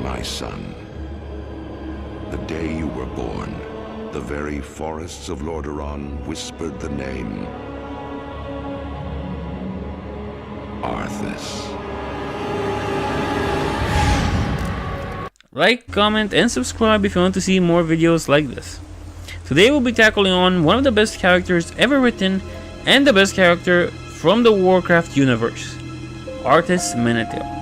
My son, the day you were born, the very forests of Lordaeron whispered the name Arthas. Like, comment, and subscribe if you want to see more videos like this. Today we'll be tackling on one of the best characters ever written and the best character from the Warcraft universe, Arthas Menethil.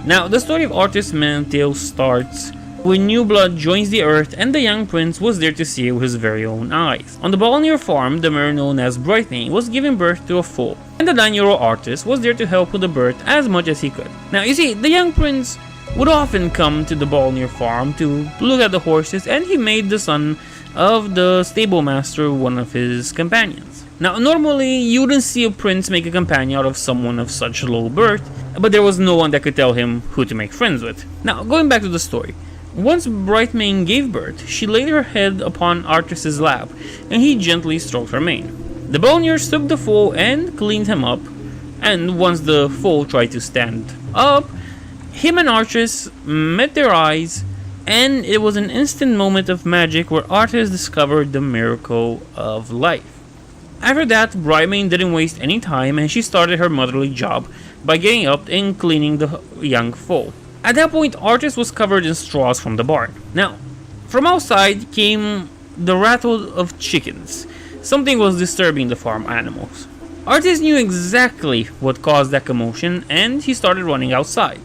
Now, the story of Arthas Menethil starts when new blood joins the earth and the young prince was there to see it with his very own eyes. On the Balnir farm, the mare known as Brightmane was giving birth to a foal, and the 9-year-old Arthas was there to help with the birth as much as he could. Now, you see, the young prince would often come to the Balnir farm to look at the horses, and he made the son of the stable master one of his companions. Now, normally, you wouldn't see a prince make a companion out of someone of such low birth, but there was no one that could tell him who to make friends with. Now, going back to the story. Once Brightmane gave birth, she laid her head upon Arthas' lap, and he gently stroked her mane. The Balnirs took the foal and cleaned him up, and once the foal tried to stand up, him and Arthas met their eyes, and it was an instant moment of magic where Arthas discovered the miracle of life. After that, Brightmane didn't waste any time, and she started her motherly job by getting up and cleaning the young foal. At that point, Arthas was covered in straws from the barn. Now, from outside came the rattle of chickens. Something was disturbing the farm animals. Arthas knew exactly what caused that commotion, and he started running outside,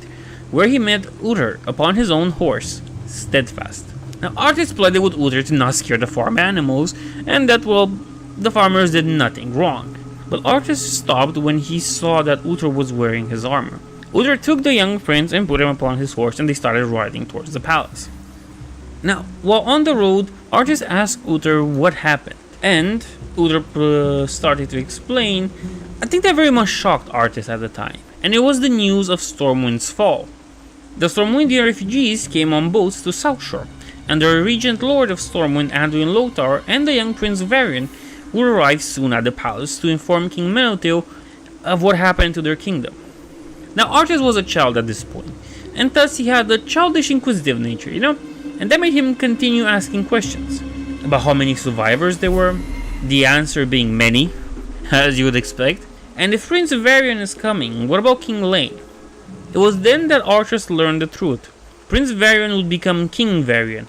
where he met Uther upon his own horse, Steadfast. Now, Arthas pleaded with Uther to not scare the farm animals, and that, well, the farmers did nothing wrong. But Arthas stopped when he saw that Uther was wearing his armor. Uther took the young prince and put him upon his horse, and they started riding towards the palace. Now, while on the road, Arthas asked Uther what happened, and Uther started to explain. I think that very much shocked Arthas at the time, and it was the news of Stormwind's fall. The Stormwindian refugees came on boats to Southshore, and the Regent Lord of Stormwind, Anduin Lothar, and the young Prince Varian would arrive soon at the palace to inform King Menethil of what happened to their kingdom. Now, Arthas was a child at this point, and thus he had a childish inquisitive nature, and that made him continue asking questions about how many survivors there were, the answer being many, as you would expect, and if Prince Varian is coming, what about King Lane? It was then that Arthas learned the truth. Prince Varian would become King Varian.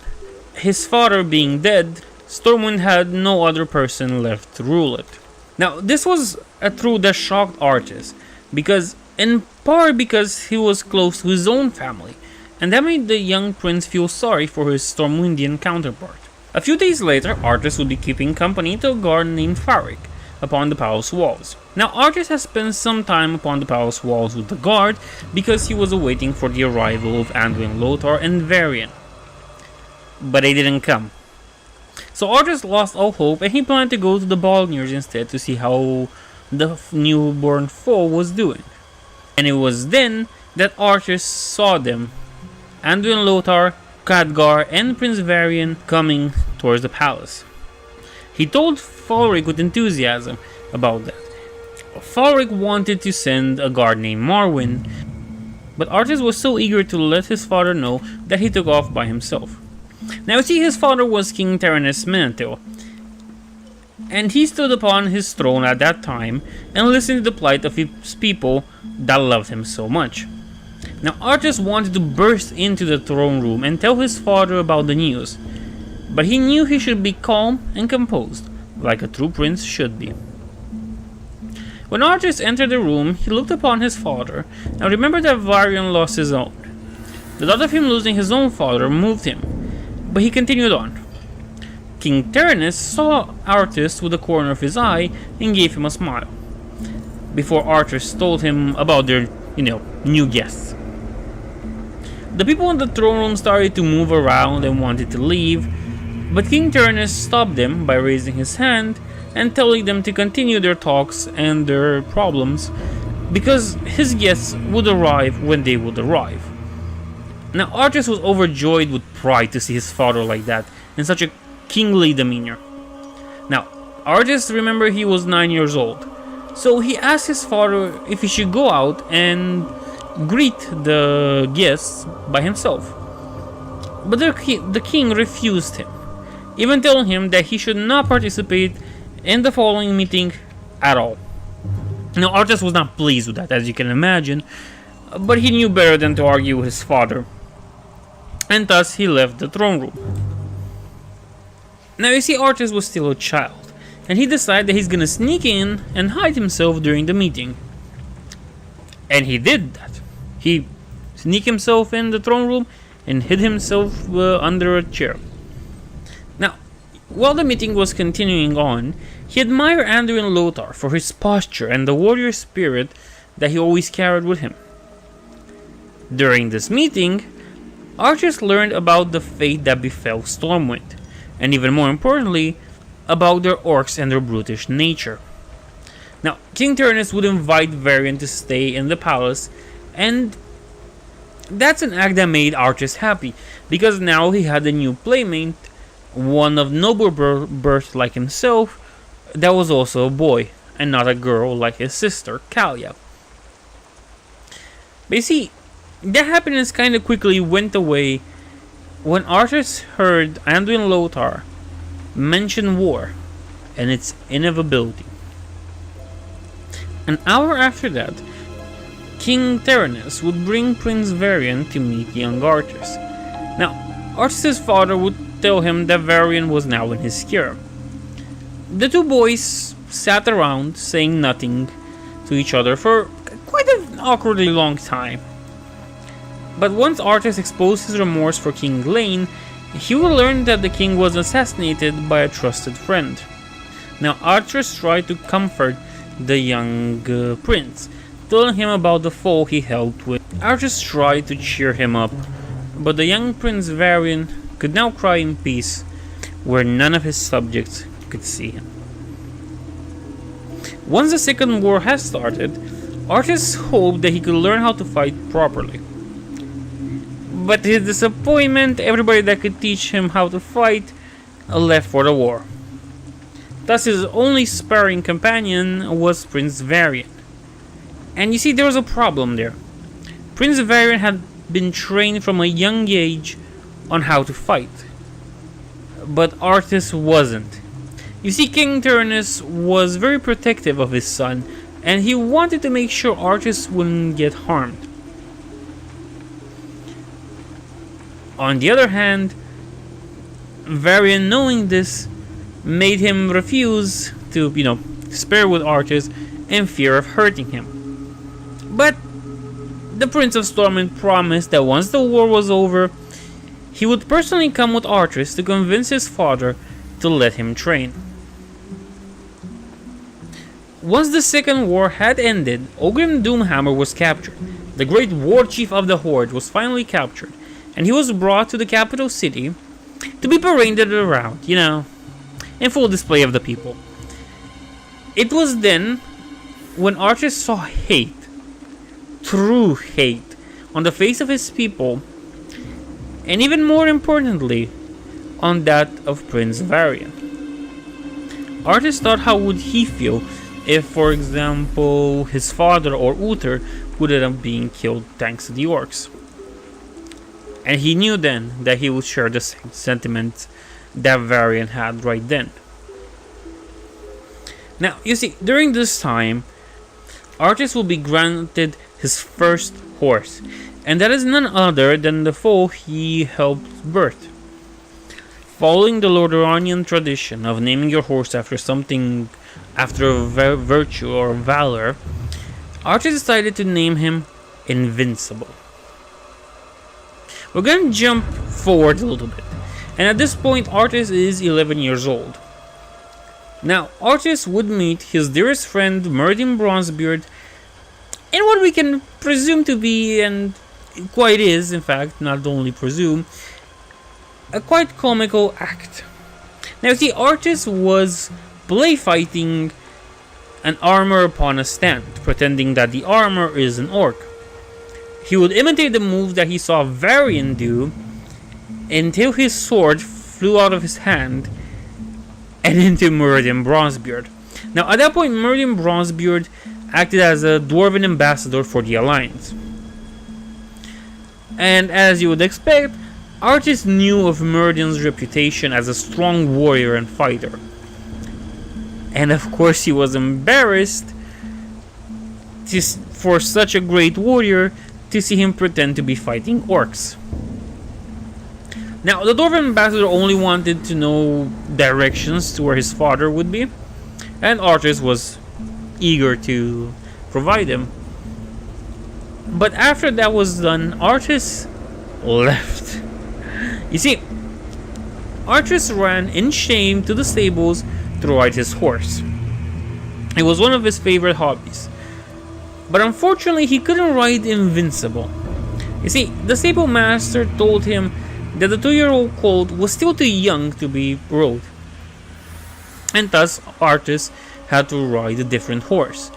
His father being dead, Stormwind had no other person left to rule it. Now, this was a truth that shocked Arthas, in part because he was close to his own family, and that made the young prince feel sorry for his Stormwindian counterpart. A few days later, Arthas would be keeping company to a guard named Farik upon the palace walls. Now, Arthas has spent some time upon the palace walls with the guard because he was awaiting for the arrival of Anduin Lothar and Varian. But they didn't come. So Arthas lost all hope, and he planned to go to the Balnirs instead to see how the newborn foal was doing. And it was then that Arthas saw them, Anduin Lothar, Khadgar, and Prince Varian coming towards the palace. He told Falric with enthusiasm about that. Falric wanted to send a guard named Marwyn, but Arthas was so eager to let his father know that he took off by himself. Now, see, his father was King Terenas Menethil, and he stood upon his throne at that time and listened to the plight of his people that loved him so much. Now, Arthas wanted to burst into the throne room and tell his father about the news, but he knew he should be calm and composed, like a true prince should be. When Arthas entered the room, he looked upon his father and remembered that Varian lost his own. The thought of him losing his own father moved him, but he continued on. King Terenas saw Arthas with the corner of his eye and gave him a smile, before Arthas told him about their, new guests. The people in the throne room started to move around and wanted to leave, but King Terenas stopped them by raising his hand and telling them to continue their talks and their problems, because his guests would arrive when they would arrive. Now, Arthas was overjoyed with pride to see his father like that, in such a kingly demeanor. Now, Arthas, remember, he was 9 years old, so he asked his father if he should go out and greet the guests by himself. But the king refused him, even telling him that he should not participate in the following meeting at all. Now, Arthas was not pleased with that, as you can imagine, but he knew better than to argue with his father, and thus he left the throne room. Now, you see, Arthas was still a child, and he decided that he's gonna sneak in and hide himself during the meeting. And he did that. He sneaked himself in the throne room and hid himself under a chair. Now, while the meeting was continuing on, he admired Anduin Lothar for his posture and the warrior spirit that he always carried with him. During this meeting, Arthas learned about the fate that befell Stormwind, and even more importantly, about their orcs and their brutish nature. Now, King Tyrannus would invite Varian to stay in the palace, and that's an act that made Arthas happy, because now he had a new playmate, one of noble birth like himself, that was also a boy, and not a girl like his sister, Kalia. But you see, that happiness kind of quickly went away when Arthas heard Anduin Lothar mention war and its inevitability. An hour after that, King Tyrannus would bring Prince Varian to meet young Arthas. Now, Arthas' father would tell him that Varian was now in his care. The two boys sat around saying nothing to each other for quite an awkwardly long time. But once Arthas exposed his remorse for King Lane, he would learn that the king was assassinated by a trusted friend. Now, Arthas tried to comfort the young prince, telling him about the foe he held with. Arthas tried to cheer him up, but the young Prince Varian could now cry in peace, where none of his subjects could see him. Once the Second War had started, Arthas hoped that he could learn how to fight properly. But to his disappointment, everybody that could teach him how to fight left for the war. Thus, his only sparring companion was Prince Varian. And you see, there was a problem there. Prince Varian had been trained from a young age on how to fight, but Arthas wasn't. You see, King Tyrannus was very protective of his son, and he wanted to make sure Arthas wouldn't get harmed. On the other hand, Varian, knowing this, made him refuse to, spare with Arthas in fear of hurting him. But the Prince of Stormwind promised that once the war was over, he would personally come with Arthas to convince his father to let him train. Once the Second War had ended, Ogrim Doomhammer was captured. The great war chief of the Horde was finally captured, and he was brought to the capital city to be paraded around, in full display of the people. It was then when Arthas saw hate, true hate, on the face of his people, and even more importantly, on that of Prince Varian. Arthas thought, how would he feel if, for example, his father or Uther would end up being killed thanks to the orcs? And he knew then that he would share the same sentiments that Varian had right then. Now, you see, during this time, Arthas will be granted his first horse, and that is none other than the foal he helped birth. Following the Lordoranian tradition of naming your horse after something, after a virtue or valor, Arthas decided to name him Invincible. We're going to jump forward a little bit, and at this point Arthas is 11 years old. Now, Arthas would meet his dearest friend Meridian Bronzebeard in what we can presume to be, and quite is, in fact, not only presume, a quite comical act. Now, see, Arthas was play fighting an armor upon a stand, pretending that the armor is an orc. He would imitate the move that he saw Varian do until his sword flew out of his hand and into Meridian Bronzebeard. Now, at that point, Meridian Bronzebeard acted as a dwarven ambassador for the Alliance. And as you would expect, Arthas knew of Myrddin's reputation as a strong warrior and fighter. And of course he was embarrassed for such a great warrior to see him pretend to be fighting orcs. Now, the Dwarven ambassador only wanted to know directions to where his father would be, and Arthas was eager to provide him. But after that was done, Arthas left. You see, Arthas ran in shame to the stables to ride his horse. It was one of his favorite hobbies. But unfortunately, he couldn't ride invincible. You see, the stable master told him that the 2-year-old colt was still too young to be rode. And thus, Arthas had to ride a different horse,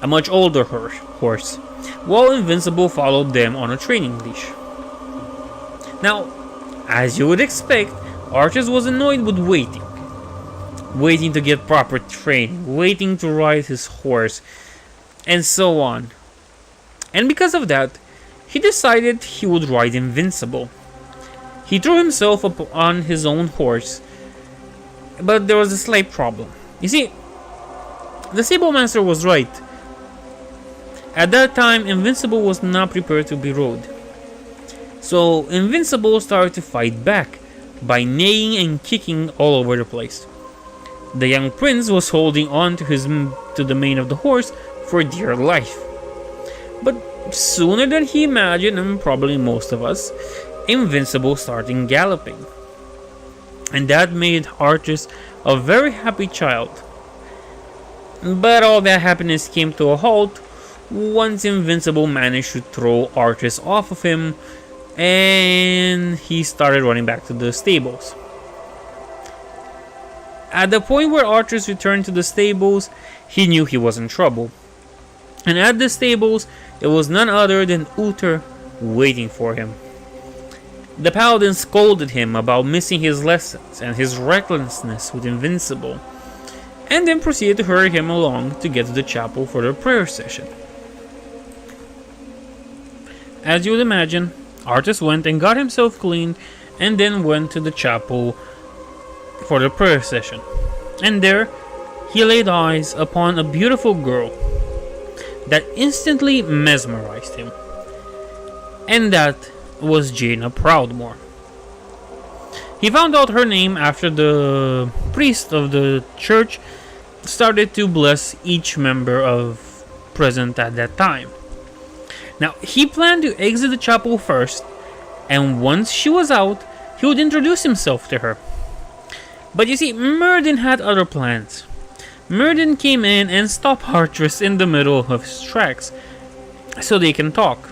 a much older horse, while Invincible followed them on a training leash. Now, as you would expect, Arthas was annoyed with waiting to get proper training, waiting to ride his horse, and so on. And because of that, he decided he would ride Invincible. He threw himself up on his own horse, but there was a slight problem. You see, the Stable Master was right. At that time, Invincible was not prepared to be rode. So Invincible started to fight back by neighing and kicking all over the place. The young prince was holding on to the mane of the horse for dear life. But sooner than he imagined, and probably most of us, Invincible started galloping. And that made Arthas a very happy child. But all that happiness came to a halt once Invincible managed to throw Arthas off of him, and he started running back to the stables. At the point where Arthas returned to the stables, he knew he was in trouble. And at the stables, it was none other than Uther waiting for him. The paladin scolded him about missing his lessons and his recklessness with Invincible, and then proceeded to hurry him along to get to the chapel for their prayer session. As you would imagine, Arthas went and got himself cleaned, and then went to the chapel for the prayer session. And there, he laid eyes upon a beautiful girl that instantly mesmerized him. And that was Jaina Proudmoore. He found out her name after the priest of the church started to bless each member of present at that time. Now, he planned to exit the chapel first, and once she was out, he would introduce himself to her. But you see, Myrddin had other plans. Myrddin came in and stopped Arthas in the middle of his tracks so they can talk.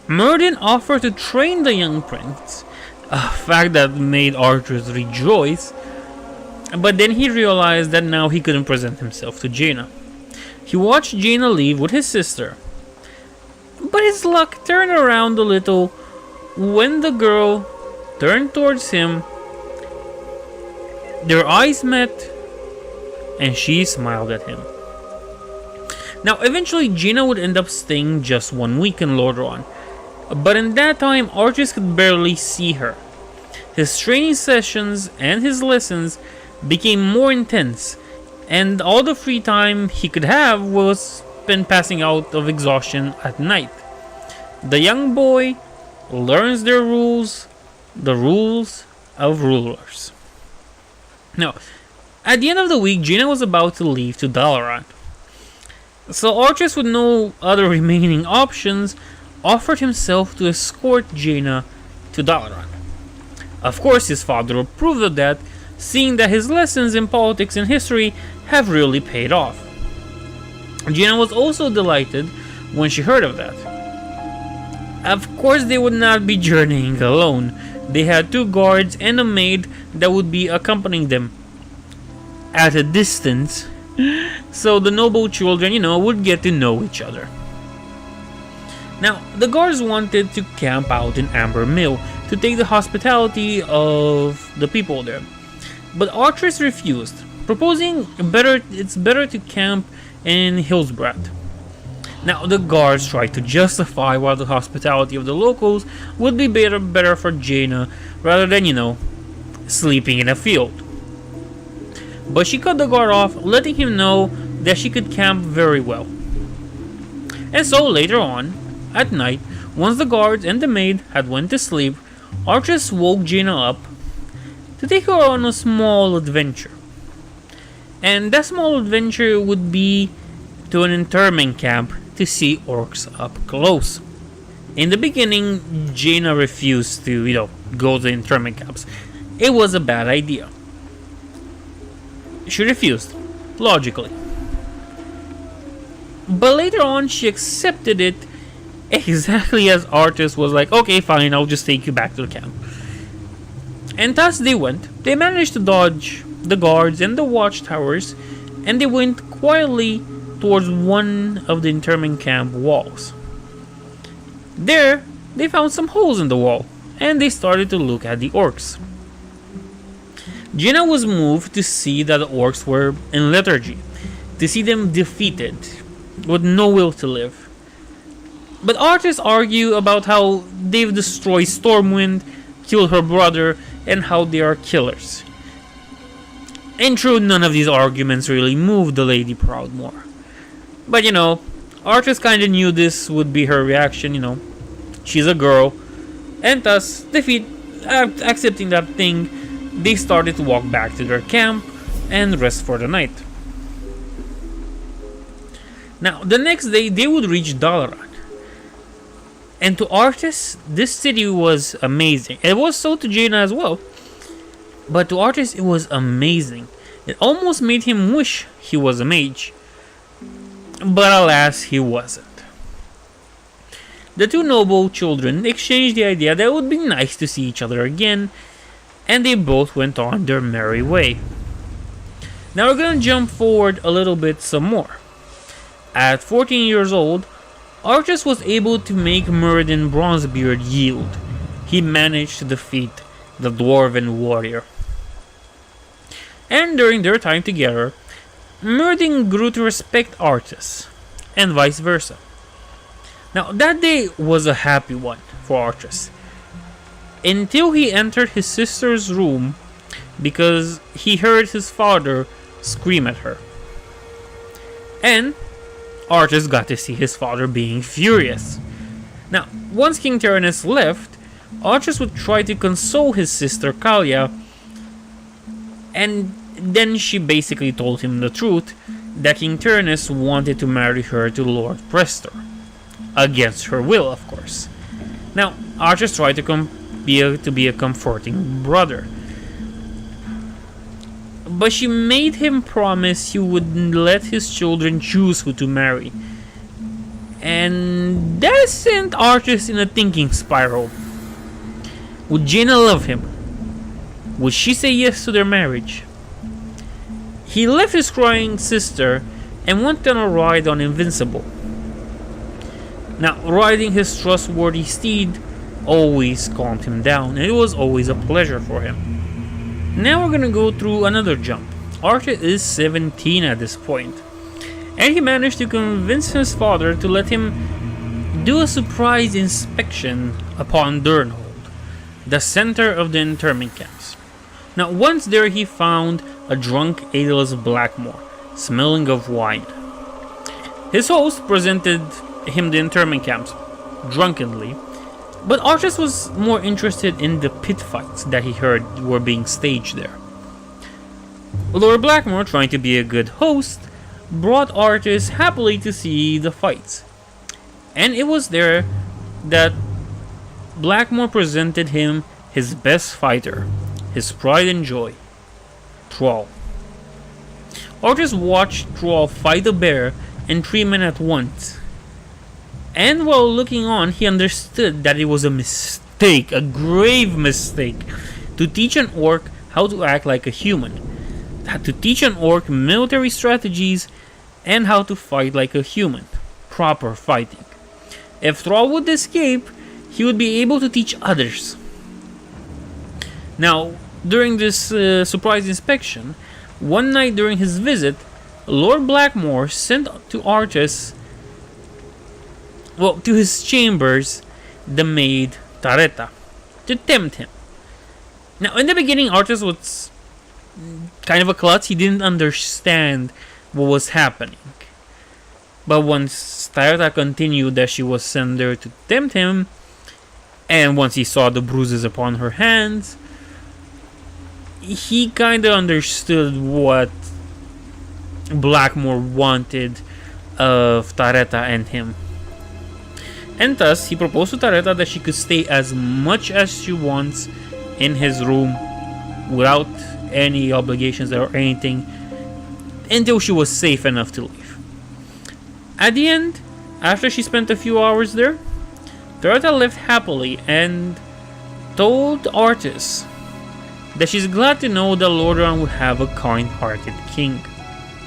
Myrddin offered to train the young prince, a fact that made Arthas rejoice, but then he realized that now he couldn't present himself to Jaina. He watched Jaina leave with his sister, but his luck turned around a little when the girl turned towards him. Their eyes met, and she smiled at him. Now, eventually, Jaina would end up staying just 1 week in Lordaeron, but in that time, Arthas could barely see her. His training sessions and his lessons became more intense, and all the free time he could have was spent passing out of exhaustion at night. The young boy learns the rules of rulers. Now, at the end of the week, Jaina was about to leave to Dalaran. So Arthas, with no other remaining options, offered himself to escort Jaina to Dalaran. Of course, his father approved of that, seeing that his lessons in politics and history have really paid off. Jaina was also delighted when she heard of that. Of course, they would not be journeying alone. They had 2 guards and a maid that would be accompanying them at a distance, so the noble children, would get to know each other. Now, the guards wanted to camp out in Amber Mill to take the hospitality of the people there, but Arthas refused, proposing it's better to camp in Hillsbrad. Now the guards tried to justify why the hospitality of the locals would be better for Jaina rather than, sleeping in a field. But she cut the guard off, letting him know that she could camp very well. And so later on, at night, once the guards and the maid had went to sleep, Arthas woke Jaina up to take her on a small adventure. And that small adventure would be to an internment camp to see orcs up close. In the beginning, Jaina refused to, go to the internment camps. It was a bad idea. She refused, logically. But later on, she accepted it exactly as Arthas was like, okay, fine, I'll just take you back to the camp. And thus they went. They managed to dodge the guards and the watchtowers, and they went quietly towards one of the internment camp walls. There, they found some holes in the wall, and they started to look at the orcs. Jaina was moved to see that the orcs were in lethargy, to see them defeated, with no will to live. But Arthas argued about how they've destroyed Stormwind, killed her brother, and how they are killers. In truth, none of these arguments really moved the Lady Proudmoore. But Arthas kinda knew this would be her reaction, she's a girl. And thus, accepting that thing, they started to walk back to their camp and rest for the night. Now, the next day, they would reach Dalaran. And to Arthas, this city was amazing. It was so to Jaina as well. But to Arthas, it was amazing. It almost made him wish he was a mage. But alas, he wasn't. The two noble children exchanged the idea that it would be nice to see each other again, and they both went on their merry way. Now we're gonna jump forward a little bit some more. At 14 years old, Arthas was able to make Muradin Bronzebeard yield. He managed to defeat the dwarven warrior. And during their time together, Muradin grew to respect Arthas, and vice versa. Now that day was a happy one for Arthas, until he entered his sister's room because he heard his father scream at her. And Arthas got to see his father being furious. Now, once King Tyrannus left, Arthas would try to console his sister Kalia, and then she basically told him the truth that King Tyrannus wanted to marry her to Lord Prestor. Against her will, of course. Now, Arthas tried to be a comforting brother, but she made him promise he would let his children choose who to marry. And that sent Arthas in a thinking spiral. Would Jaina love him? Would she say yes to their marriage? He left his crying sister and went on a ride on Invincible. Now, riding his trustworthy steed always calmed him down, and it was always a pleasure for him. Now we're gonna go through another jump. Arthas is 17 at this point, and he managed to convince his father to let him do a surprise inspection upon Durnhold, the center of the internment camps. Now, once there, he found a drunk Aedelas Blackmore, smelling of wine. His host presented him the internment camps, drunkenly, but Arthas was more interested in the pit fights that he heard were being staged there. Lord Blackmore, trying to be a good host, brought Arthas happily to see the fights. And it was there that Blackmore presented him his best fighter, his pride and joy, Thrall. Arthas watched Thrall fight a bear and 3 men at once. And while looking on, he understood that it was a mistake, a grave mistake, to teach an orc how to act like a human, to teach an orc military strategies, and how to fight like a human, proper fighting. If Thrall would escape, he would be able to teach others. Now, during this surprise inspection, one night during his visit, Lord Blackmore sent to Arthas to his chambers, the maid Tareta, to tempt him. Now, in the beginning, Arthas was kind of a klutz. He didn't understand what was happening. But once Tareta continued that she was sent there to tempt him, and once he saw the bruises upon her hands, he kind of understood what Blackmore wanted of Tareta and him. And thus, he proposed to Tareta that she could stay as much as she wants in his room without any obligations or anything until she was safe enough to leave. At the end, after she spent a few hours there, Tareta lived happily and told Arthas that she's glad to know that Lordaeron would have a kind-hearted king.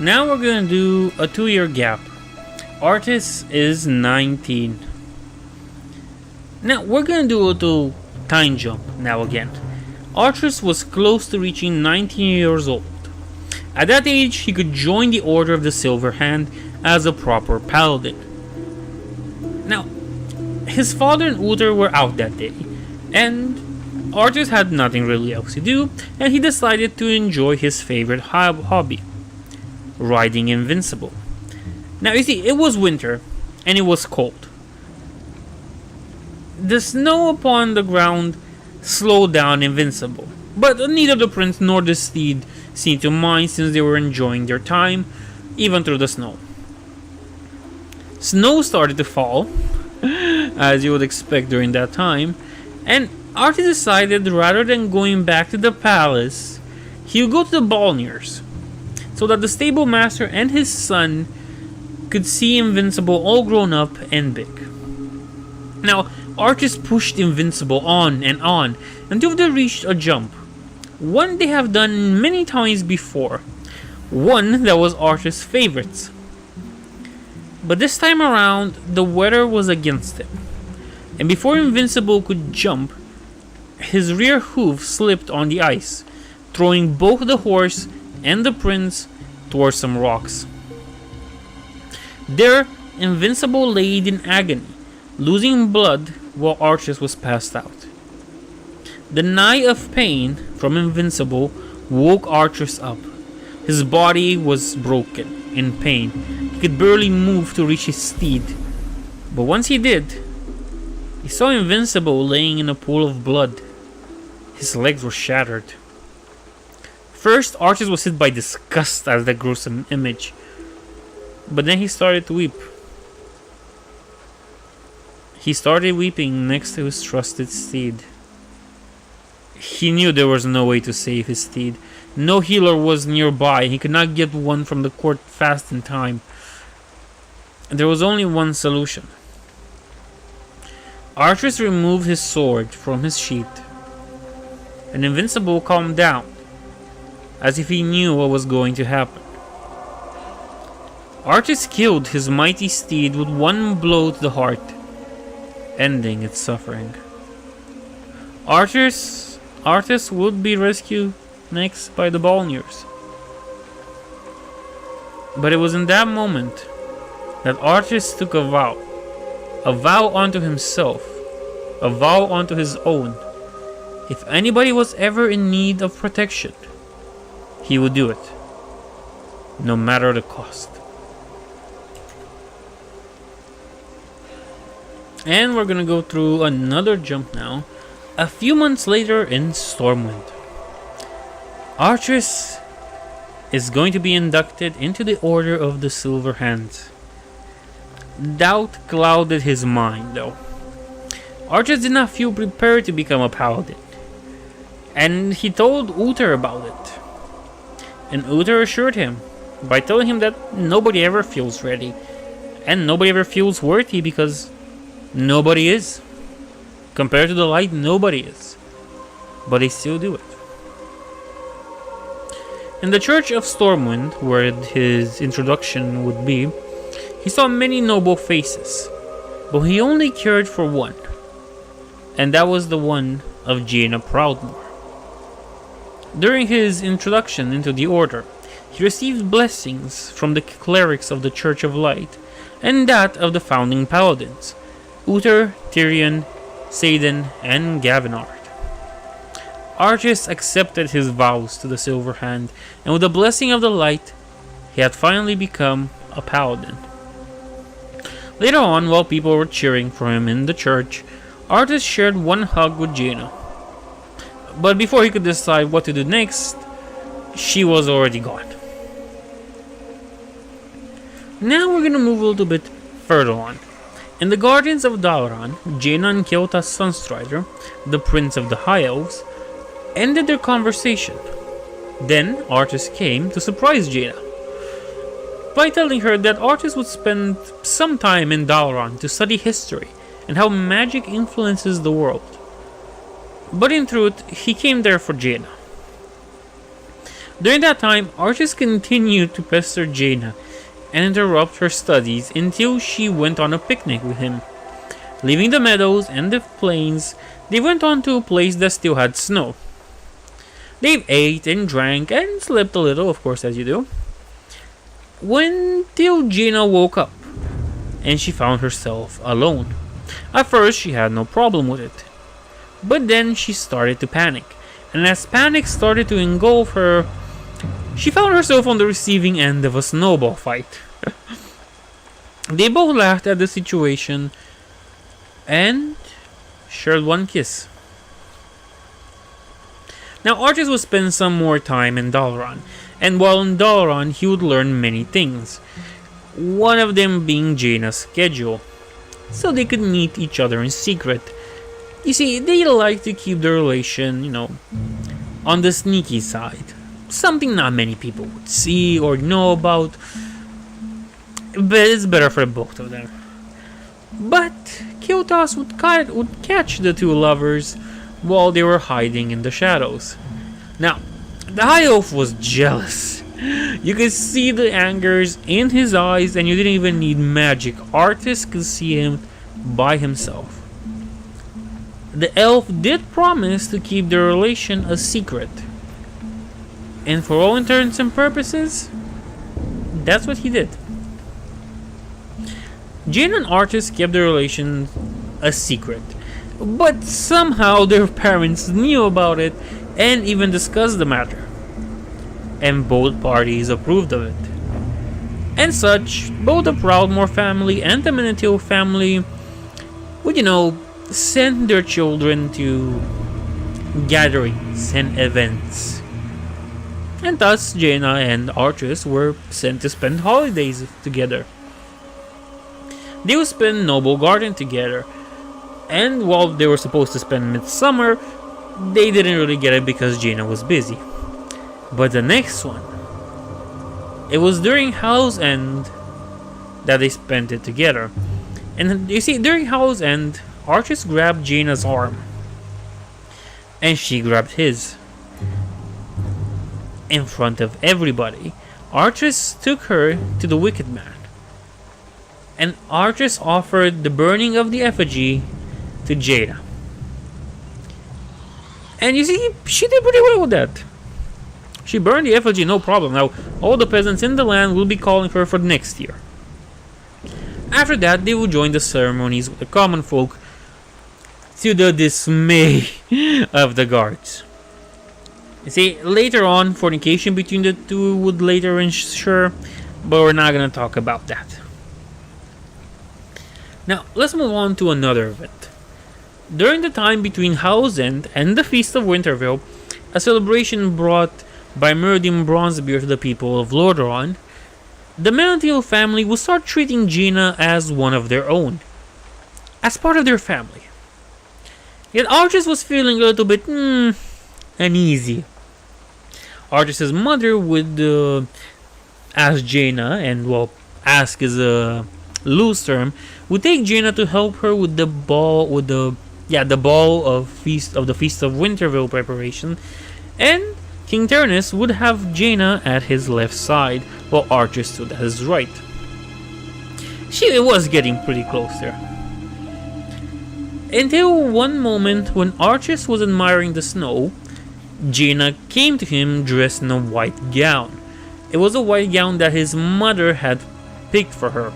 Now we're gonna do a 2-year gap. Arthas is 19. Now we're gonna do a little time jump now again. Arthas was close to reaching 19 years old. At that age, he could join the Order of the Silver Hand as a proper paladin. Now, his father and Uther were out that day, and Arthas had nothing really else to do, and he decided to enjoy his favorite hobby, riding Invincible. Now, you see, it was winter, and it was cold. The snow upon the ground slowed down Invincible, but neither the prince nor the steed seemed to mind since they were enjoying their time, even through the snow. Snow started to fall, as you would expect during that time, and Arthas decided rather than going back to the palace, he would go to the Balniers, so that the stable master and his son could see Invincible all grown up and big. Now, Arthas pushed Invincible on and on until they reached a jump, one they have done many times before, one that was Arthas' favorites. But this time around, the weather was against him, and before Invincible could jump, his rear hoof slipped on the ice, throwing both the horse and the prince towards some rocks. There, Invincible laid in agony, losing blood while Arthas was passed out. The nigh of pain from Invincible woke Arthas up. His body was broken, in pain. He could barely move to reach his steed. But once he did, he saw Invincible laying in a pool of blood. His legs were shattered. First, Arthas was hit by disgust at the gruesome image. But then he started to weep. He started weeping next to his trusted steed. He knew there was no way to save his steed. No healer was nearby. He could not get one from the court fast in time. There was only one solution. Arthas removed his sword from his sheath, and Invincible calmed down, as if he knew what was going to happen. Arthas killed his mighty steed with one blow to the heart, ending its suffering. Arthas would be rescued next by the Balniers. But it was in that moment that Arthas took a vow unto himself, a vow unto his own. If anybody was ever in need of protection, he would do it, no matter the cost. And we're gonna go through another jump now, a few months later in Stormwind. Arthas is going to be inducted into the Order of the Silver Hand. Doubt clouded his mind, though. Arthas did not feel prepared to become a paladin, and he told Uther about it. And Uther assured him by telling him that nobody ever feels ready, and nobody ever feels worthy because nobody is. Compared to the light, nobody is. But they still do it. In the Church of Stormwind, where his introduction would be, he saw many noble faces, but he only cared for one, and that was the one of Jaina Proudmoore. During his introduction into the Order, he received blessings from the clerics of the Church of Light, and that of the founding paladins, Uther, Tyrion, Saidan, and Gavinard. Arthas accepted his vows to the Silver Hand, and with the blessing of the light, he had finally become a paladin. Later on, while people were cheering for him in the church, Arthas shared one hug with Jaina. But before he could decide what to do next, she was already gone. Now we're gonna move a little bit further on. In the Guardians of Dalaran, Jaina and Kyota's Sunstrider, the Prince of the High Elves, ended their conversation. Then Arthas came to surprise Jaina by telling her that Arthas would spend some time in Dalaran to study history and how magic influences the world. But in truth, he came there for Jaina. During that time, Arthas continued to pester Jaina and interrupt her studies until she went on a picnic with him. Leaving the meadows and the plains, they went on to a place that still had snow. They ate and drank and slept a little, of course, as you do, until Jaina woke up and she found herself alone. At first, she had no problem with it, but then she started to panic, and as panic started to engulf her, she found herself on the receiving end of a snowball fight. They both laughed at the situation and shared one kiss. Now Arthas would spend some more time in Dalaran, and while in Dalaran he would learn many things, one of them being Jaina's schedule, so they could meet each other in secret. You see, they like to keep their relation, on the sneaky side. Something not many people would see or know about, but it's better for both of them. But Kyotas would catch the two lovers while they were hiding in the shadows. Now, the High Elf was jealous. You could see the angers in his eyes, and you didn't even need magic. Arthas could see him by himself. The elf did promise to keep their relation a secret. And for all intents and purposes, that's what he did. Jaina and Arthas kept their relation a secret, but somehow their parents knew about it and even discussed the matter. And both parties approved of it. And such, both the Proudmoore family and the Menethil family would, send their children to gatherings and events. And thus, Jaina and Arthas were sent to spend holidays together. They would spend Noble Garden together, and while they were supposed to spend Midsummer, they didn't really get it because Jaina was busy. But the next one, it was during Hallow's End that they spent it together. And you see, during Hallow's End, Arthas grabbed Jaina's arm, and she grabbed his. In front of everybody, Arthas took her to the Wicked Man, and Arthas offered the burning of the effigy to Jaina. And you see, she did pretty well with that. She burned the effigy, no problem. Now, all the peasants in the land will be calling her for next year. After that, they will join the ceremonies with the common folk, to the dismay of the guards. You see, later on, fornication between the two would later ensure, but we're not going to talk about that. Now, let's move on to another event. During the time between Hallow's End and the Feast of Wintervale, a celebration brought by Meridim Bronzebeard to the people of Lordaeron, the Menethil family will start treating Jaina as one of their own, as part of their family. Yet Arthas was feeling a little bit uneasy. Arthas' mother would ask Jaina, and ask is a loose term, would take Jaina to help her with the ball of the Feast of Wintervale preparation, and King Ternus would have Jaina at his left side, while Arthas stood at his right. She was getting pretty close there. Until one moment when Arthas was admiring the snow, Jaina came to him dressed in a white gown. It was a white gown that his mother had picked for her.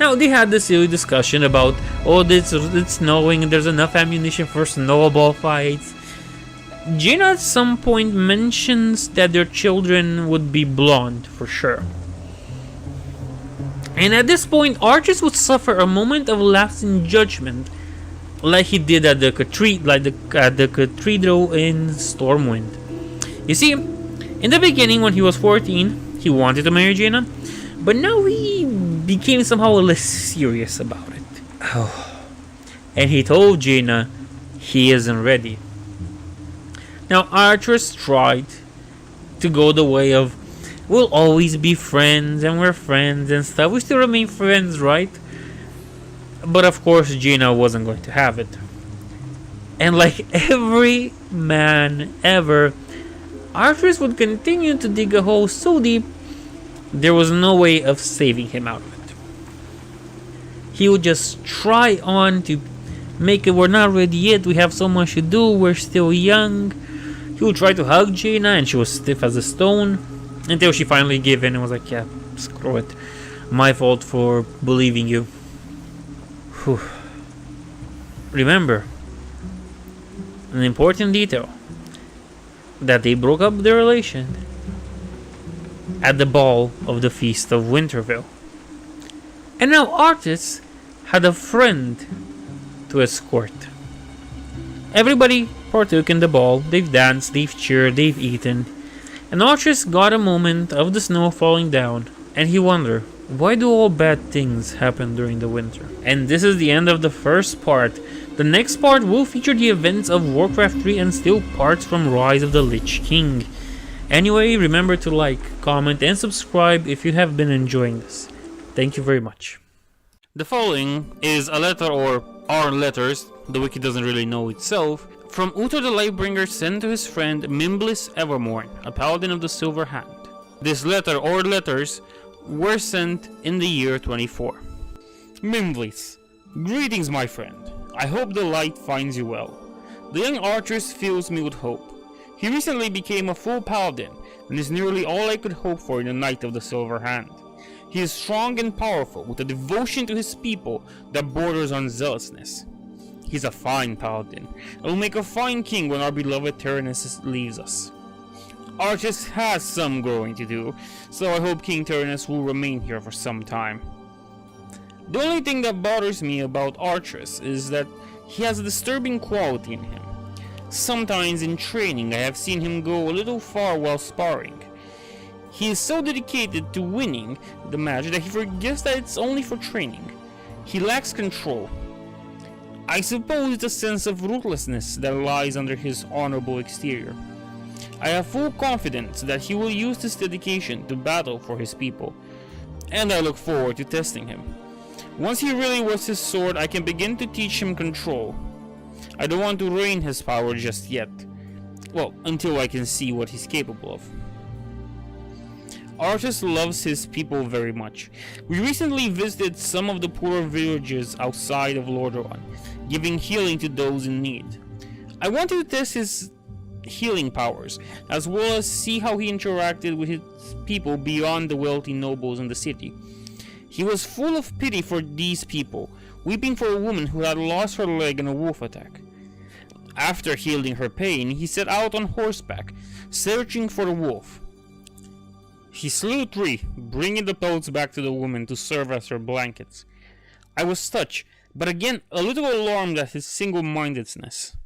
Now they had this silly discussion about, oh, it's snowing and there's enough ammunition for snowball fights. Jaina at some point mentions that their children would be blonde for sure. And at this point, Arthas would suffer a moment of lapse in judgment, like he did at the cathedral in Stormwind. You see, in the beginning when he was 14, he wanted to marry Jaina, but now he became somehow less serious about it. Oh. And he told Jaina he isn't ready. Now Arthas tried to go the way of, we'll always be friends and we're friends and stuff. We still remain friends, right? But of course Jaina wasn't going to have it. And like every man ever, Arthas would continue to dig a hole so deep there was no way of saving him out of it. He would just try on to make it, we're not ready yet, we have so much to do, we're still young. He would try to hug Jaina and she was stiff as a stone, until she finally gave in and was like, yeah, screw it. My fault for believing you. Whew. Remember, an important detail, that they broke up their relation at the ball of the Feast of Winterville. And now Arthas had a friend to escort. Everybody partook in the ball, they've danced, they've cheered, they've eaten, and Arthas got a moment of the snow falling down, and he wondered, why do all bad things happen during the winter? And this is the end of the first part. The next part will feature the events of Warcraft 3 and still parts from Rise of the Lich King. Anyway, remember to like, comment, and subscribe if you have been enjoying this. Thank you very much. The following is a letter, or are letters, the wiki doesn't really know itself, from Uther the Lightbringer sent to his friend Mimblis Evermorn, a paladin of the Silver Hand. This letter, or letters, were sent in the year 24. Mimblis, greetings my friend. I hope the light finds you well. The young Arthas fills me with hope. He recently became a full paladin, and is nearly all I could hope for in a Knight of the Silver Hand. He is strong and powerful, with a devotion to his people that borders on zealousness. He's a fine paladin, and will make a fine king when our beloved Tyrannus leaves us. Arthas has some growing to do, so I hope King Tyrannus will remain here for some time. The only thing that bothers me about Arthas is that he has a disturbing quality in him. Sometimes in training I have seen him go a little far while sparring. He is so dedicated to winning the match that he forgets that it's only for training. He lacks control. I suppose it's a sense of ruthlessness that lies under his honorable exterior. I have full confidence that he will use this dedication to battle for his people, and I look forward to testing him. Once he really wields his sword, I can begin to teach him control. I don't want to reign his power just yet. Well, until I can see what he's capable of. Arthas loves his people very much. We recently visited some of the poorer villages outside of Lordaeron, giving healing to those in need. I wanted to test his healing powers, as well as see how he interacted with his people beyond the wealthy nobles in the city. He was full of pity for these people, weeping for a woman who had lost her leg in a wolf attack. After healing her pain, he set out on horseback, searching for the wolf. He slew 3, bringing the pelts back to the woman to serve as her blankets. I was touched, but again a little alarmed at his single-mindedness.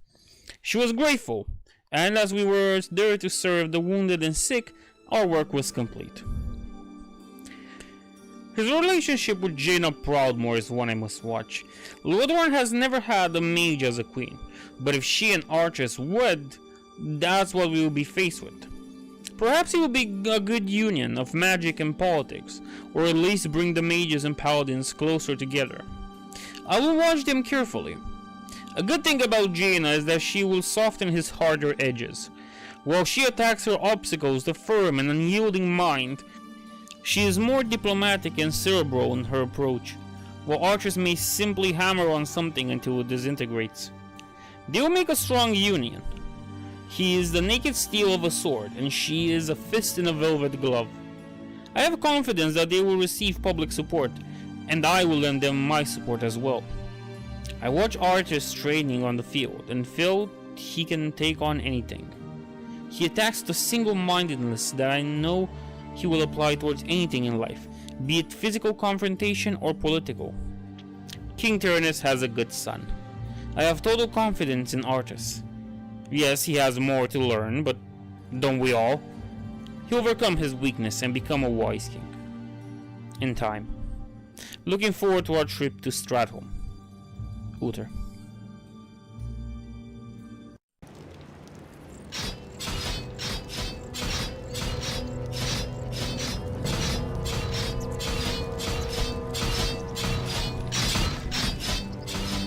She was grateful, and as we were there to serve the wounded and sick, our work was complete. His relationship with Jaina Proudmoore is one I must watch. Lordaeron has never had a mage as a queen, but if she and Arthas wed, that's what we will be faced with. Perhaps it will be a good union of magic and politics, or at least bring the mages and paladins closer together. I will watch them carefully. A good thing about Jaina is that she will soften his harder edges. While she attacks her obstacles, the firm and unyielding mind, she is more diplomatic and cerebral in her approach, while Arthas may simply hammer on something until it disintegrates. They will make a strong union. He is the naked steel of a sword, and she is a fist in a velvet glove. I have confidence that they will receive public support, and I will lend them my support as well. I watch Arthas training on the field and feel he can take on anything. He attacks the single-mindedness that I know he will apply towards anything in life, be it physical confrontation or political. King Tyrannus has a good son. I have total confidence in Arthas. Yes, he has more to learn, but don't we all? He'll overcome his weakness and become a wise king. In time. Looking forward to our trip to Stratholme. Uther.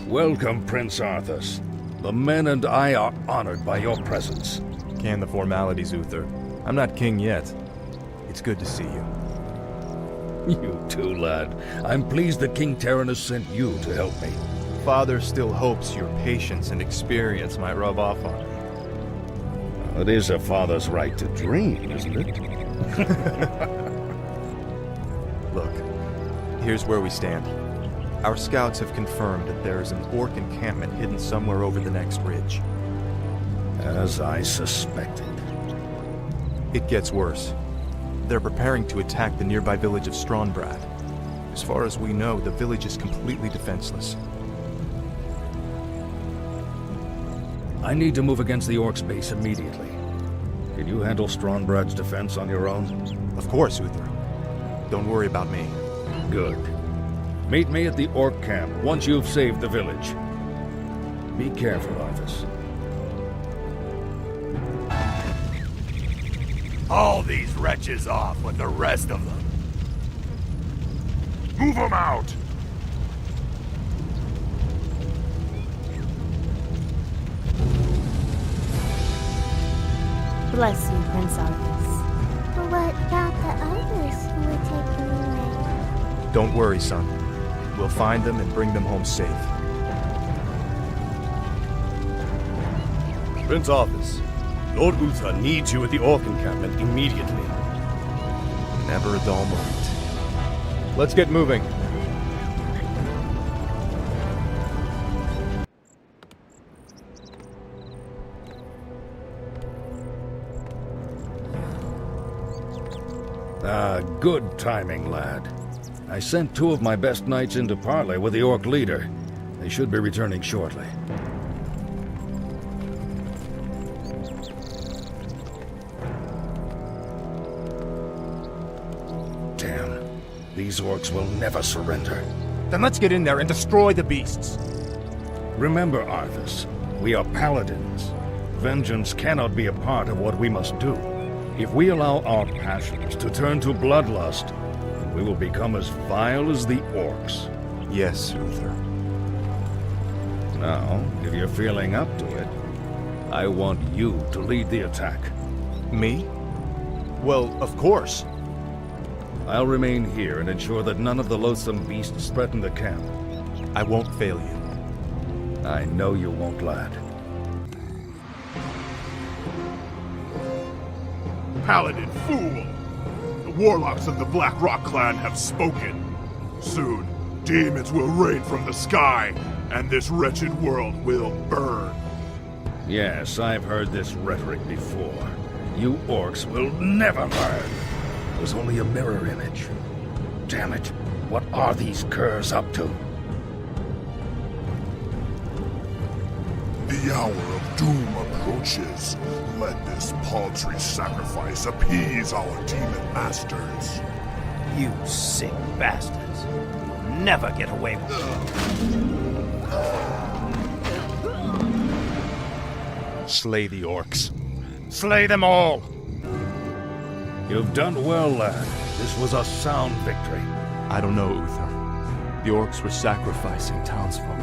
Welcome, Prince Arthas. The men and I are honored by your presence. Can the formalities, Uther. I'm not king yet. It's good to see you. You too, lad. I'm pleased that King Tyrannus sent you to help me. Father still hopes your patience and experience might rub off on me. It is a father's right to dream, isn't it? Look, here's where we stand. Our scouts have confirmed that there is an orc encampment hidden somewhere over the next ridge. As I suspected. It gets worse. They're preparing to attack the nearby village of Stronbrad. As far as we know, the village is completely defenseless. I need to move against the orcs' base immediately. Can you handle Stronbrad's defense on your own? Of course, Uther. Don't worry about me. Good. Meet me at the orc camp once you've saved the village. Be careful, Arthas. Haul these wretches off with the rest of them. Move them out! Bless you, Prince Arthas. But what about the others who were taken away? Don't worry, son. We'll find them and bring them home safe. Prince Arthas, Lord Uther needs you at the orc encampment immediately. Never a dull moment. Let's get moving. Good timing, lad. I sent 2 of my best knights into parley with the orc leader. They should be returning shortly. Damn. These orcs will never surrender. Then let's get in there and destroy the beasts. Remember, Arthas, we are paladins. Vengeance cannot be a part of what we must do. If we allow our passions to turn to bloodlust, we will become as vile as the orcs. Yes, Uther. Now, if you're feeling up to it, I want you to lead the attack. Me? Well, of course. I'll remain here and ensure that none of the loathsome beasts threaten the camp. I won't fail you. I know you won't, lad. Paladin fool! The warlocks of the Black Rock clan have spoken. Soon, demons will rain from the sky, and this wretched world will burn. Yes, I've heard this rhetoric before. You orcs will never learn. It was only a mirror image. Damn it, what are these curs up to? The hour of doom approaches. Let this paltry sacrifice appease our demon masters. You sick bastards. You'll never get away with it. Slay the orcs. Slay them all! You've done well, lad. This was a sound victory. I don't know, Uther. The orcs were sacrificing townsfolk.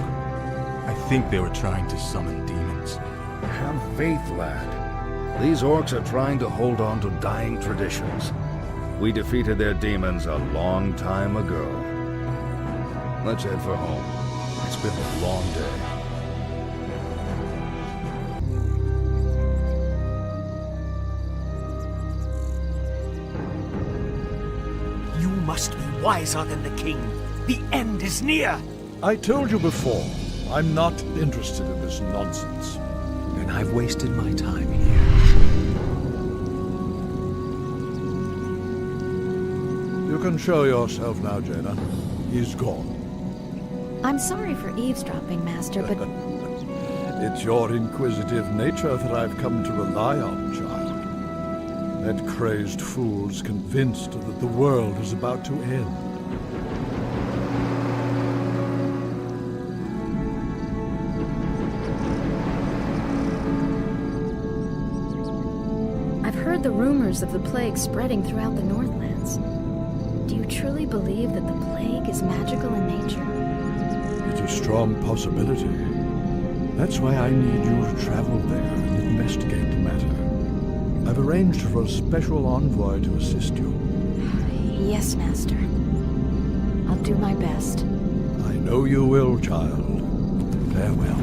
I think they were trying to summon demons. Have faith, lad. These orcs are trying to hold on to dying traditions. We defeated their demons a long time ago. Let's head for home. It's been a long day. You must be wiser than the king. The end is near! I told you before, I'm not interested in this nonsense. Then I've wasted my time here. You can show yourself now, Jaina. He's gone. I'm sorry for eavesdropping, Master, but It's your inquisitive nature that I've come to rely on, child. That crazed fool's convinced that the world is about to end. I've heard the rumors of the plague spreading throughout the Northlands. Do you truly believe that the plague is magical in nature? It's a strong possibility. That's why I need you to travel there and investigate the matter. I've arranged for a special envoy to assist you. Yes, Master. I'll do my best. I know you will, child. Farewell.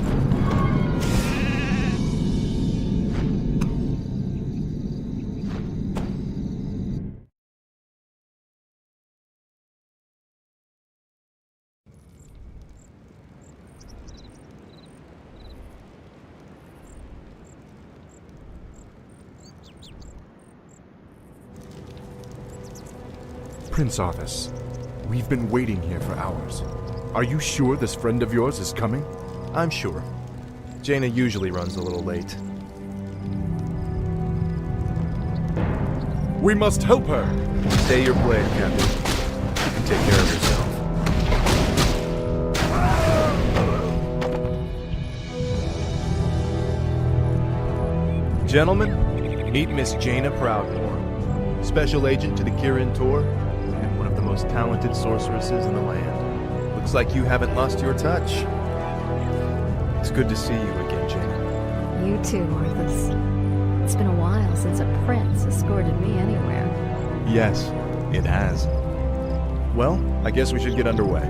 Prince Arthas, we've been waiting here for hours. Are you sure this friend of yours is coming? I'm sure. Jaina usually runs a little late. We must help her! Stay your blade, Captain. You can take care of yourself. Gentlemen, meet Miss Jaina Proudmoore, Special Agent to the Kirin Tor, and one of the most talented sorceresses in the land. Looks like you haven't lost your touch. It's good to see you again, Jaina. You too, Arthas. It's been a while since a prince escorted me anywhere. Yes, it has. Well, I guess we should get underway.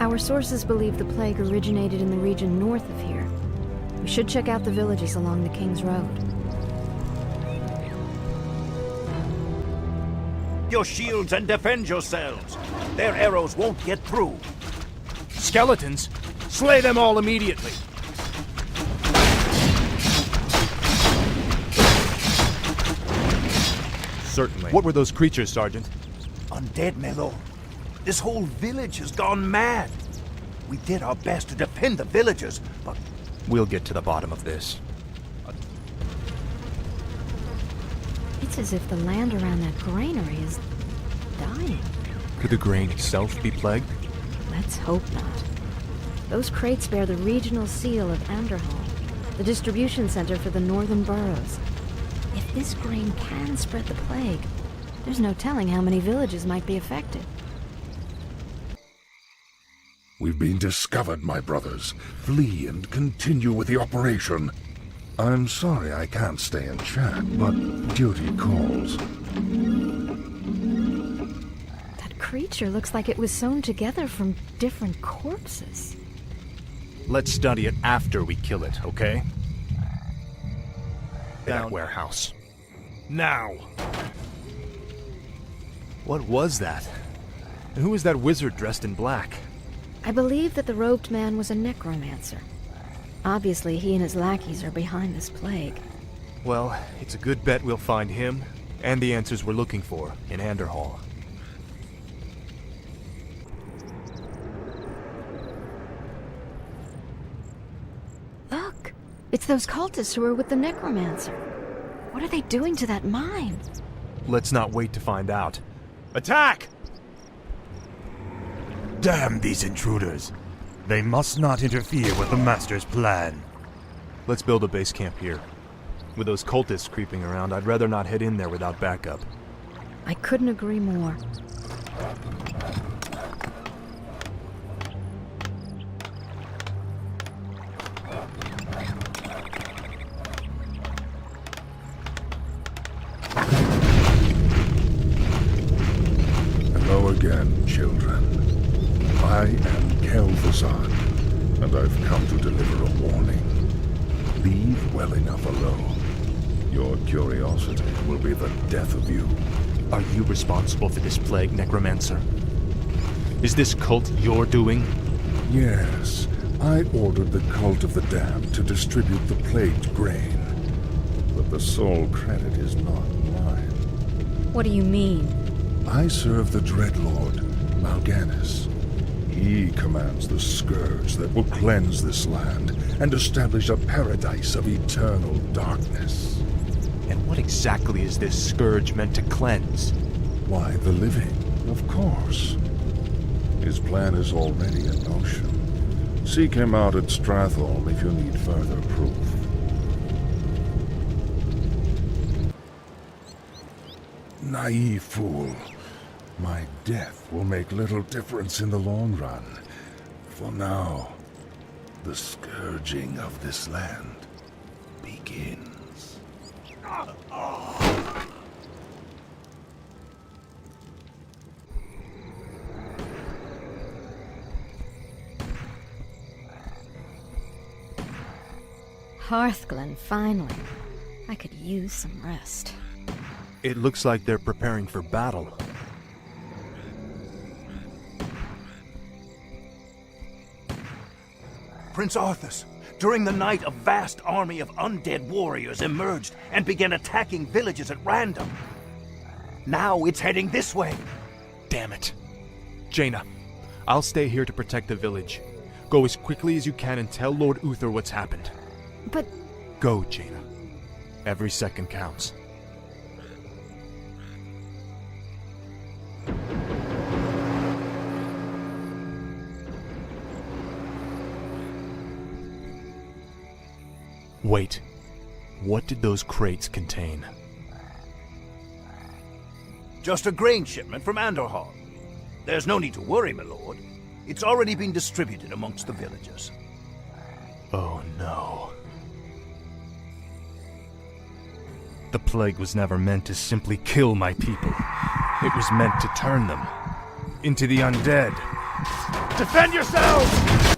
Our sources believe the plague originated in the region north of here. We should check out the villages along the King's Road. Your shields and defend yourselves! Their arrows won't get through! Skeletons! Slay them all immediately! Certainly. What were those creatures, Sergeant? Undead, my lord. This whole village has gone mad. We did our best to defend the villagers, but... We'll get to the bottom of this. It's as if the land around that granary is dying. Could the grain itself be plagued? Let's hope not. Those crates bear the regional seal of Anderhall, the distribution center for the northern boroughs. If this grain can spread the plague, there's no telling how many villages might be affected. We've been discovered, my brothers. Flee and continue with the operation. I'm sorry I can't stay and chat, but duty calls. That creature looks like it was sewn together from different corpses. Let's study it after we kill it, okay? That warehouse. Now! What was that? And who is that wizard dressed in black? I believe that the robed man was a necromancer. Obviously, he and his lackeys are behind this plague. Well, it's a good bet we'll find him and the answers we're looking for in Anderhall. Look! It's those cultists who are with the necromancer. What are they doing to that mine? Let's not wait to find out. Attack! Damn these intruders. They must not interfere with the Master's plan. Let's build a base camp here. With those cultists creeping around, I'd rather not head in there without backup. I couldn't agree more. Hello again, children. I am Kel'Thuzad, and I've come to deliver a warning. Leave well enough alone. Your curiosity will be the death of you. Are you responsible for this plague, Necromancer? Is this cult your doing? Yes, I ordered the Cult of the Damned to distribute the plagued grain. But the sole credit is not mine. What do you mean? I serve the Dreadlord, Mal'Ganis. He commands the scourge that will cleanse this land and establish a paradise of eternal darkness. And what exactly is this scourge meant to cleanse? Why, the living, of course. His plan is already in motion. Seek him out at Stratholme if you need further proof. Naive fool. My death will make little difference in the long run. For now, the scourging of this land begins. Hearthglen, finally. I could use some rest. It looks like they're preparing for battle. Prince Arthas, during the night a vast army of undead warriors emerged and began attacking villages at random. Now it's heading this way. Damn it. Jaina, I'll stay here to protect the village. Go as quickly as you can and tell Lord Uther what's happened. But... Go, Jaina. Every second counts. Wait. What did those crates contain? Just a grain shipment from Anderhall. There's no need to worry, my lord. It's already been distributed amongst the villagers. Oh no. The plague was never meant to simply kill my people. It was meant to turn them into the undead. Defend yourselves!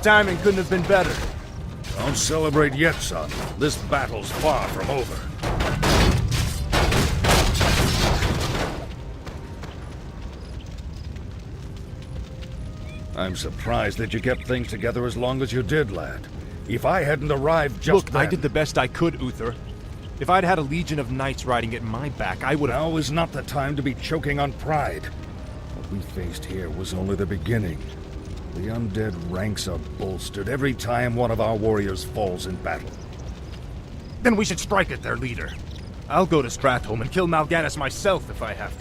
Timing couldn't have been better. Don't celebrate yet, son. This battle's far from over. I'm surprised that you kept things together as long as you did, lad. If I hadn't arrived just Look, I did the best I could, Uther. If I'd had a legion of knights riding at my back, I would have... Now is not the time to be choking on pride. What we faced here was only the beginning. The undead ranks are bolstered every time one of our warriors falls in battle. Then we should strike at their leader. I'll go to Stratholme and kill Mal'Ganis myself if I have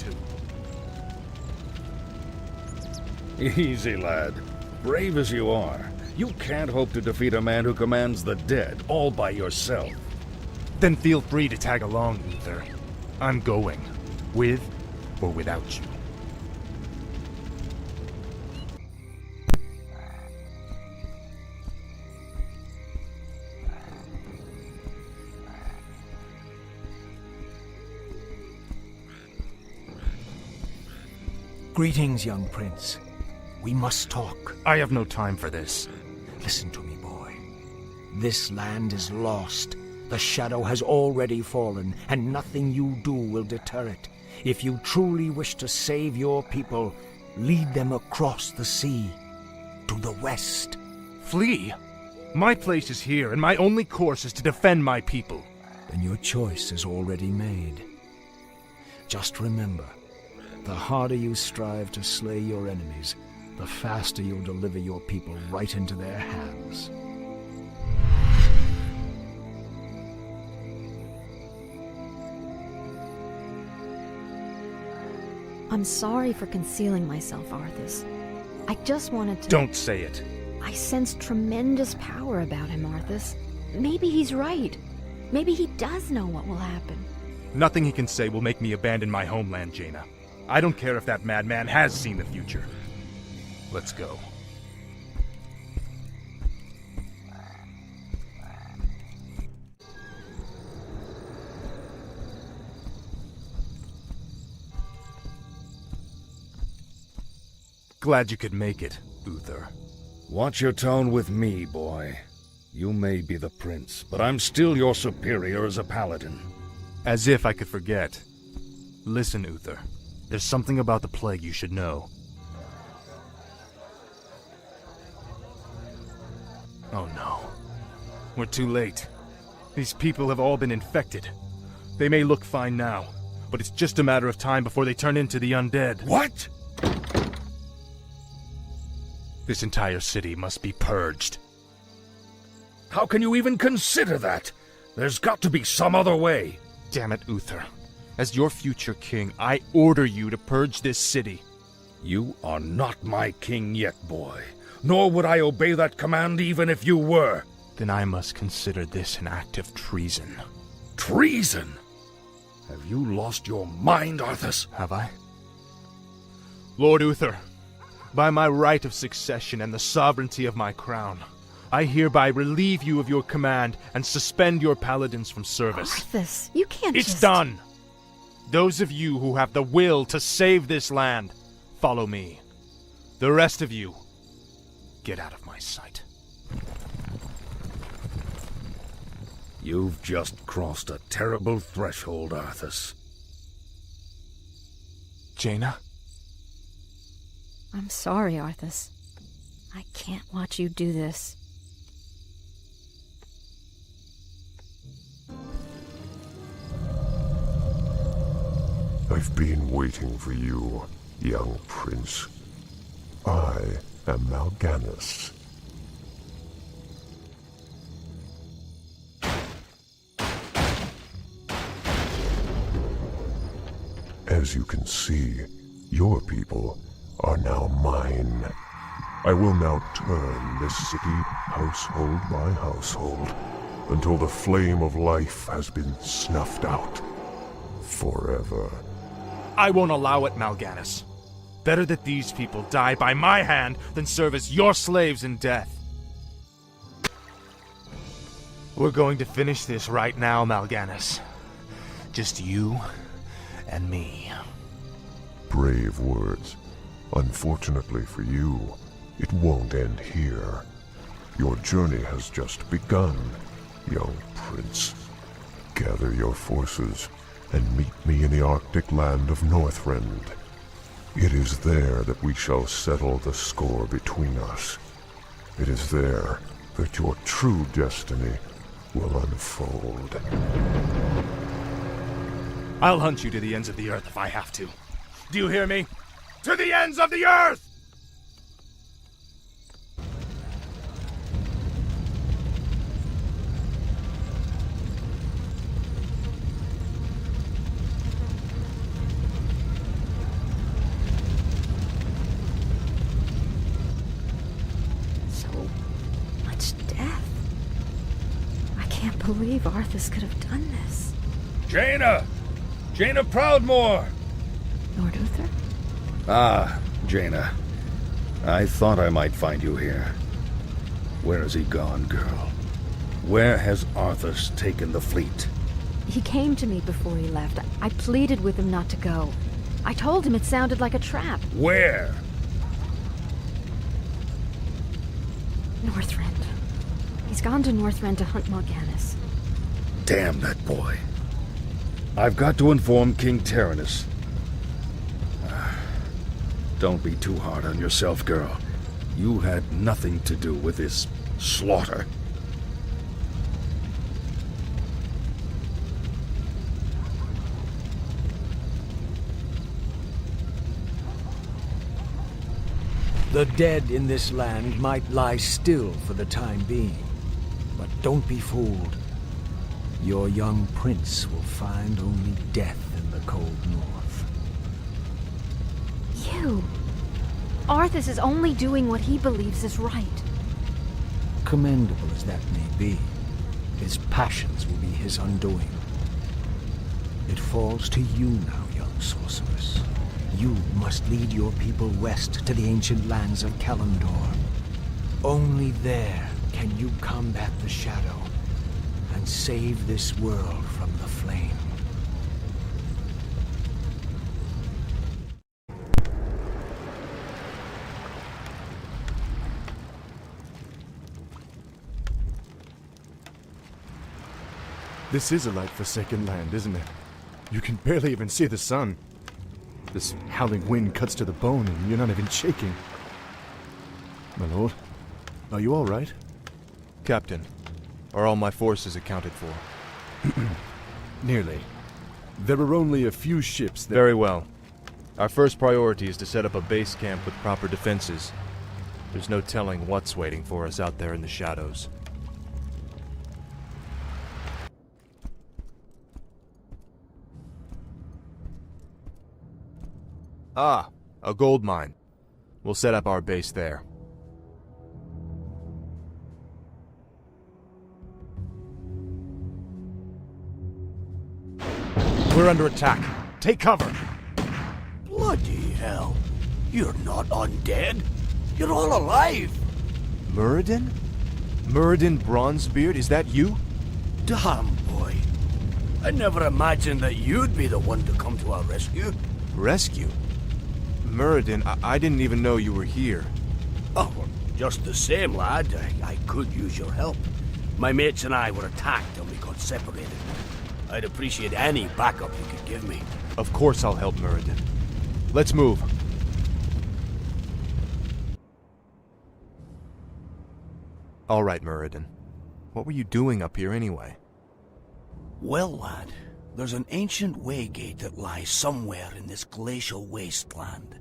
to. Easy, lad. Brave as you are, you can't hope to defeat a man who commands the dead all by yourself. Then feel free to tag along, Uther. I'm going, with or without you. Greetings, young prince. We must talk. I have no time for this. Listen to me, boy. This land is lost. The shadow has already fallen, and nothing you do will deter it. If you truly wish to save your people, lead them across the sea, to the west. Flee? My place is here, and my only course is to defend my people. Then your choice is already made. Just remember, the harder you strive to slay your enemies, the faster you'll deliver your people right into their hands. I'm sorry for concealing myself, Arthas. I just wanted to... Don't say it. I sense tremendous power about him, Arthas. Maybe he's right. Maybe he does know what will happen. Nothing he can say will make me abandon my homeland, Jaina. I don't care if that madman has seen the future. Let's go. Glad you could make it, Uther. Watch your tone with me, boy. You may be the prince, but I'm still your superior as a paladin. As if I could forget. Listen, Uther. There's something about the plague you should know. Oh no. We're too late. These people have all been infected. They may look fine now, but it's just a matter of time before they turn into the undead. What? This entire city must be purged. How can you even consider that? There's got to be some other way. Damn it, Uther. As your future king, I order you to purge this city. You are not my king yet, boy. Nor would I obey that command even if you were. Then I must consider this an act of treason. Treason? Have you lost your mind, Arthas? Have I? Lord Uther, by my right of succession and the sovereignty of my crown, I hereby relieve you of your command and suspend your paladins from service. Arthas, you can't It's done! Those of you who have the will to save this land, follow me. The rest of you, get out of my sight. You've just crossed a terrible threshold, Arthas. Jaina? I'm sorry, Arthas. I can't watch you do this. I've been waiting for you, young prince. I am Mal'Ganis. As you can see, your people are now mine. I will now turn this city household by household until the flame of life has been snuffed out forever. I won't allow it, Mal'Ganis. Better that these people die by my hand than serve as your slaves in death. We're going to finish this right now, Mal'Ganis. Just you and me. Brave words. Unfortunately for you, it won't end here. Your journey has just begun, young prince. Gather your forces and meet me in the Arctic land of Northrend. It is there that we shall settle the score between us. It is there that your true destiny will unfold. I'll hunt you to the ends of the earth if I have to. Do you hear me? To the ends of the earth! So much death. I can't believe Arthas could have done this. Jaina! Jaina Proudmoore! Lord Uther? Ah, Jaina. I thought I might find you here. Where has he gone, girl? Where has Arthas taken the fleet? He came to me before he left. I pleaded with him not to go. I told him it sounded like a trap. Where? Northrend. He's gone to Northrend to hunt Mal'Ganis. Damn that boy. I've got to inform King Tyrannus. Don't be too hard on yourself, girl. You had nothing to do with this slaughter. The dead in this land might lie still for the time being, but don't be fooled. Your young prince will find only death in the cold north. You! Arthas is only doing what he believes is right. Commendable as that may be, His passions will be his undoing. It falls to you now, young sorceress. You must lead your people west to the ancient lands of Kalimdor. Only there can you combat the Shadow and save this world from the flame. This is a light-forsaken land, isn't it? You can barely even see the sun. This howling wind cuts to the bone and you're not even shaking. My lord, are you all right? Captain, are all my forces accounted for? Nearly. There are only a few ships that... Very well. Our first priority is to set up a base camp with proper defenses. There's no telling what's waiting for us out there in the shadows. Ah, a gold mine. We'll set up our base there. We're under attack. Take cover! Bloody hell. You're not undead. You're all alive. Muradin? Muradin Bronzebeard, is that you? Damn, boy. I never imagined that you'd be the one to come to our rescue. Rescue? Muradin, I didn't even know you were here. Oh, well, just the same, lad. I could use your help. My mates and I were attacked and we got separated. I'd appreciate any backup you could give me. Of course I'll help Muradin. Let's move. All right, Muradin. What were you doing up here anyway? Well, lad, there's an ancient waygate that lies somewhere in this glacial wasteland.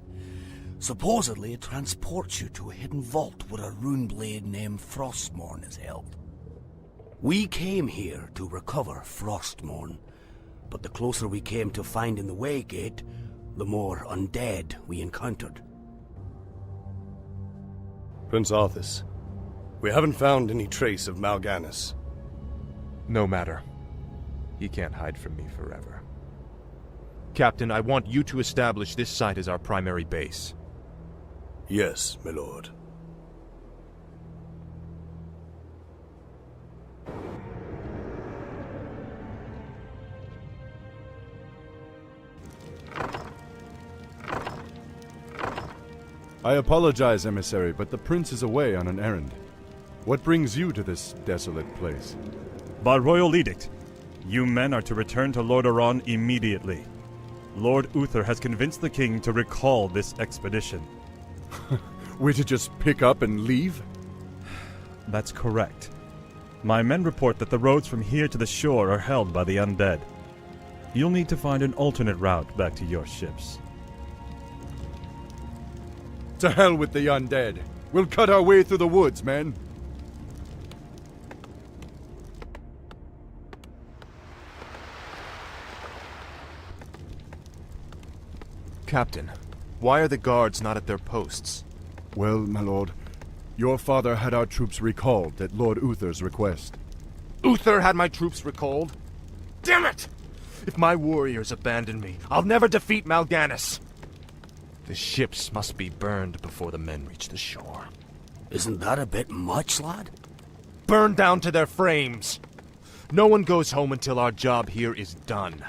Supposedly, it transports you to a hidden vault where a rune blade named Frostmourne is held. We came here to recover Frostmourne, but the closer we came to finding the waygate, the more undead we encountered. Prince Arthas, we haven't found any trace of Mal'Ganis. No matter. He can't hide from me forever. Captain, I want you to establish this site as our primary base. Yes, my lord. I apologize, emissary, but the prince is away on an errand. What brings you to this desolate place? By royal edict, you men are to return to Lord Aran immediately. Lord Uther has convinced the king to recall this expedition. We're to just pick up and leave? That's correct. My men report that the roads from here to the shore are held by the undead. You'll need to find an alternate route back to your ships. To hell with the undead. We'll cut our way through the woods, men. Captain, why are the guards not at their posts? Well, my lord, your father had our troops recalled at Lord Uther's request. Uther had my troops recalled? Damn it! If my warriors abandon me, I'll never defeat Mal'Ganis. The ships must be burned before the men reach the shore. Isn't that a bit much, lad? Burned down to their frames. No one goes home until our job here is done.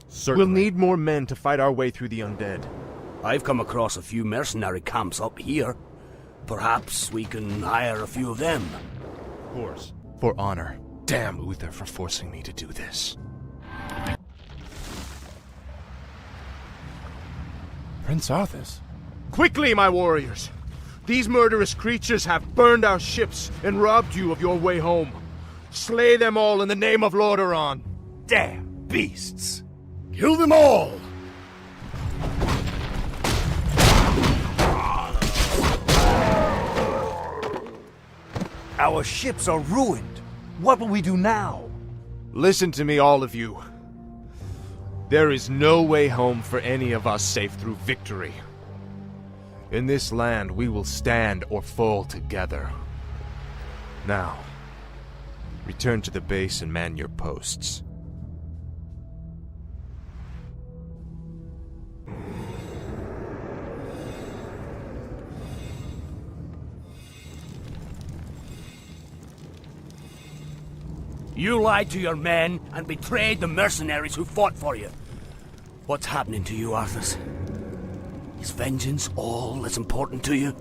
Certainly. We'll need more men to fight our way through the undead. I've come across a few mercenary camps up here. Perhaps we can hire a few of them. Of course. For honor. Damn Uther for forcing me to do this. Prince Arthas? Quickly, my warriors! These murderous creatures have burned our ships and robbed you of your way home. Slay them all in the name of Lord Aran. Damn beasts! Kill them all! Our ships are ruined. What will we do now? Listen to me, all of you. There is no way home for any of us save through victory. In this land, we will stand or fall together. Now, Return to the base and man your posts. You lied to your men and betrayed the mercenaries who fought for you. What's happening to you, Arthas? Is vengeance all that's important to you?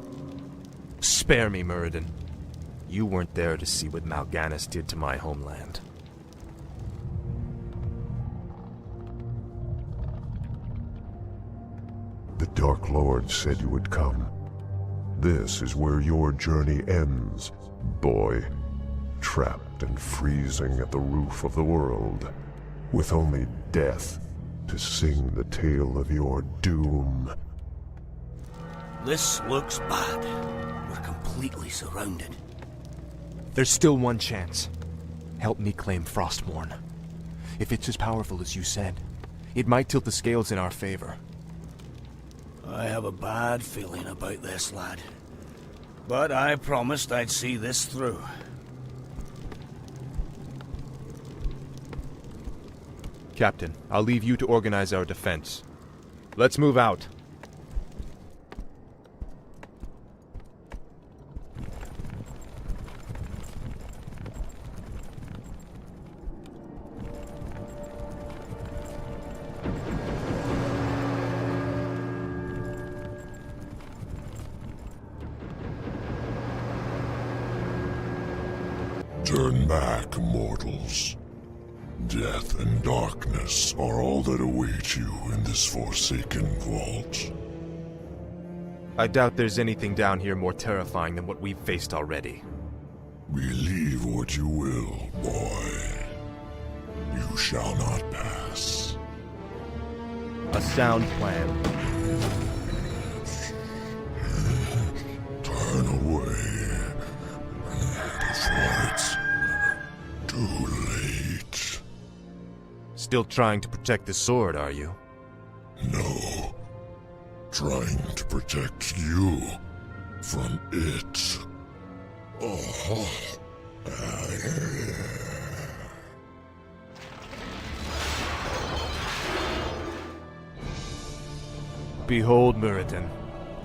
Spare me, Muradin. You weren't there to see what Mal'Ganis did to my homeland. The Dark Lord said you would come. This is where your journey ends, boy. Trapped and freezing at the roof of the world, with only death to sing the tale of your doom. This looks bad. We're completely surrounded. There's still one chance. Help me claim Frostmourne. If it's as powerful as you said, it might tilt the scales in our favor. I have a bad feeling about this, lad. But I promised I'd see this through. Captain, I'll leave you to organize our defense. Let's move out. Turn back, mortals. Death and darkness are all that await you in this forsaken vault. I doubt there's anything down here more terrifying than what we've faced already. Believe what you will, boy. You shall not pass. A sound plan. Turn away before it's too late. Still trying to protect the sword, are you? No. Trying to protect you from it. Oh. Behold, Muradin,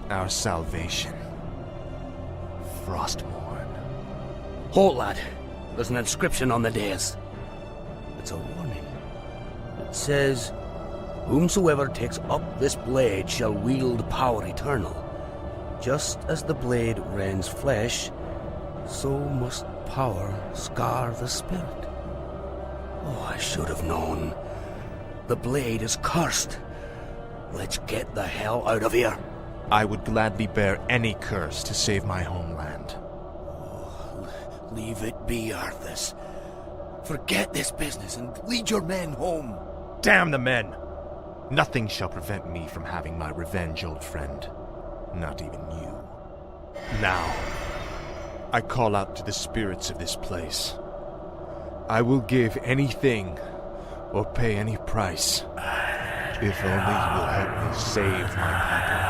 our salvation. Frostmourne. Halt, lad. There's an inscription on the dais. It's a warning. It says, "Whomsoever takes up this blade shall wield power eternal. Just as the blade rends flesh, so must power scar the spirit." Oh, I should have known. The blade is cursed. Let's get the hell out of here. I would gladly bear any curse to save my homeland. Oh, leave it be, Arthas. Forget this business and lead your men home. Damn the men! Nothing shall prevent me from having my revenge, old friend. Not even you. Now, I call out to the spirits of this place. I will give anything or pay any price if only you will help me save my people.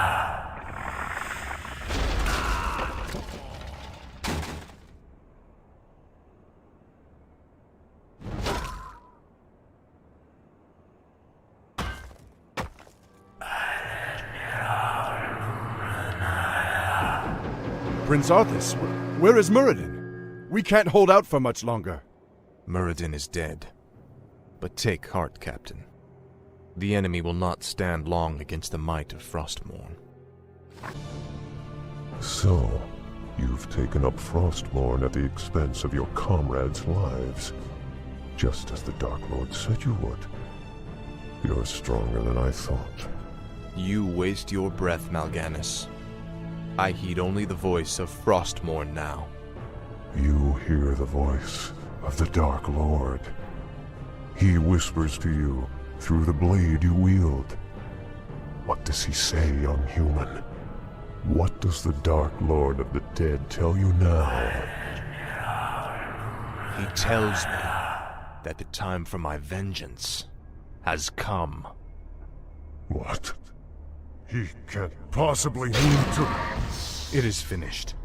Prince Arthas, where is Muradin? We can't hold out for much longer. Muradin is dead. But take heart, Captain. The enemy will not stand long against the might of Frostmourne. So, you've taken up Frostmourne at the expense of your comrades' lives, just as the Dark Lord said you would. You're stronger than I thought. You waste your breath, Mal'Ganis. I heed only the voice of Frostmourne now. You hear the voice of the Dark Lord. He whispers to you through the blade you wield. What does he say, young human? What does the Dark Lord of the Dead tell you now? He tells me that the time for my vengeance has come. What? He can't possibly mean to... It is finished.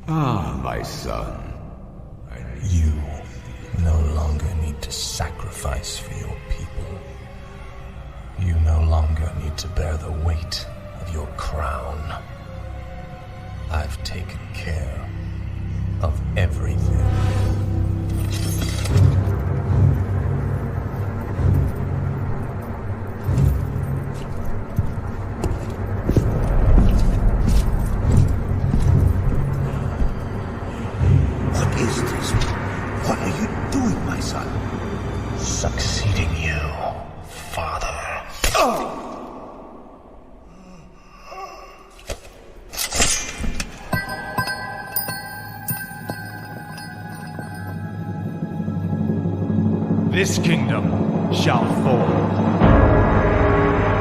Ah, my son. You no longer need to sacrifice for your people. You no longer need to bear the weight of your crown. I've taken care of everything. What is this? What are you doing, my son? Succeeding you, father. This kingdom shall fall,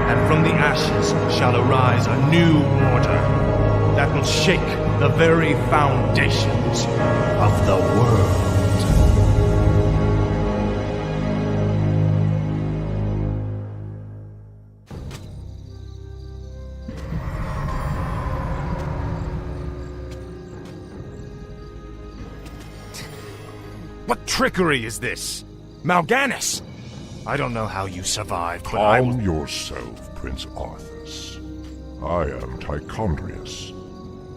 and from the ashes shall arise a new order that will shake the very foundations of the world. What trickery is this? Mal'Ganis! I don't know how you survived, but Calm yourself, Prince Arthas. I am Tichondrius.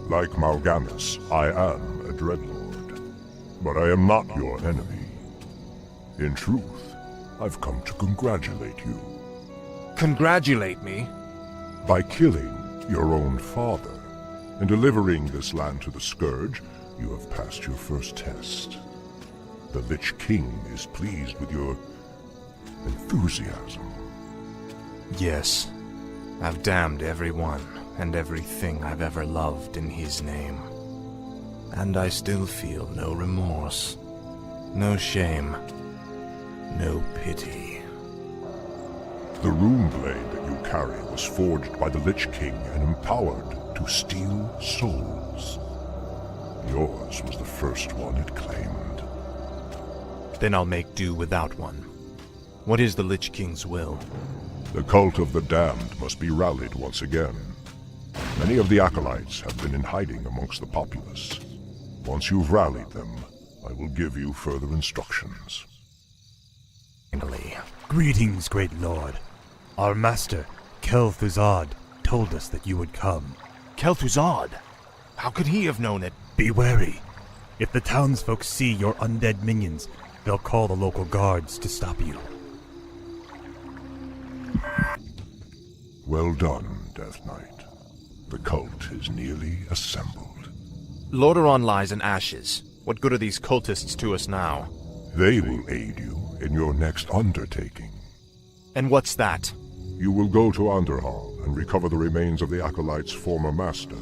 Like Mal'Ganis, I am a Dreadlord. But I am not your enemy. In truth, I've come to congratulate you. Congratulate me? By killing your own father and delivering this land to the Scourge, you have passed your first test. The Lich King is pleased with your enthusiasm. Yes, I've damned everyone and everything I've ever loved in his name. And I still feel no remorse, no shame, no pity. The rune blade that you carry was forged by the Lich King and empowered to steal souls. Yours was the first one it claimed. Then I'll make do without one. What is the Lich King's will? The cult of the damned must be rallied once again. Many of the acolytes have been in hiding amongst the populace. Once you've rallied them, I will give you further instructions. Finally. Greetings, great lord. Our master, Kel'Thuzad, told us that you would come. Kel'Thuzad? How could he have known it? Be wary. If the townsfolk see your undead minions, they'll call the local guards to stop you. Well done, Death Knight. The cult is nearly assembled. Lordaeron lies in ashes. What good are these cultists to us now? They will aid you in your next undertaking. And what's that? You will go to Underhall and recover the remains of the acolyte's former master,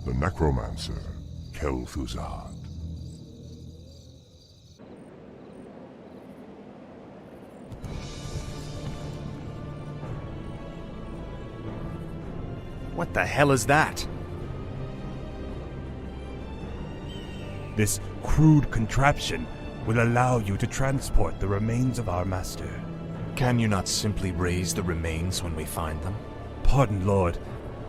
the necromancer, Kel'Thuzad. What the hell is that? This crude contraption will allow you to transport the remains of our master. Can you not simply raise the remains when we find them? Pardon, Lord,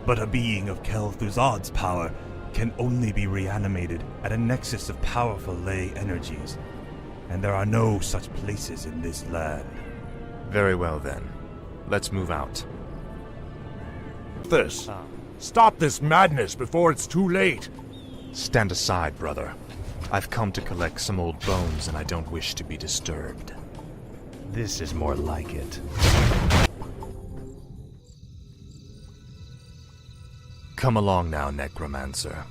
but a being of Kel'Thuzad's power can only be reanimated at a nexus of powerful ley energies, and there are no such places in this land. Very well then. Let's move out. This. Stop this madness before it's too late. Stand aside, brother. I've come to collect some old bones and I don't wish to be disturbed. This is more like it. Come along now, Necromancer.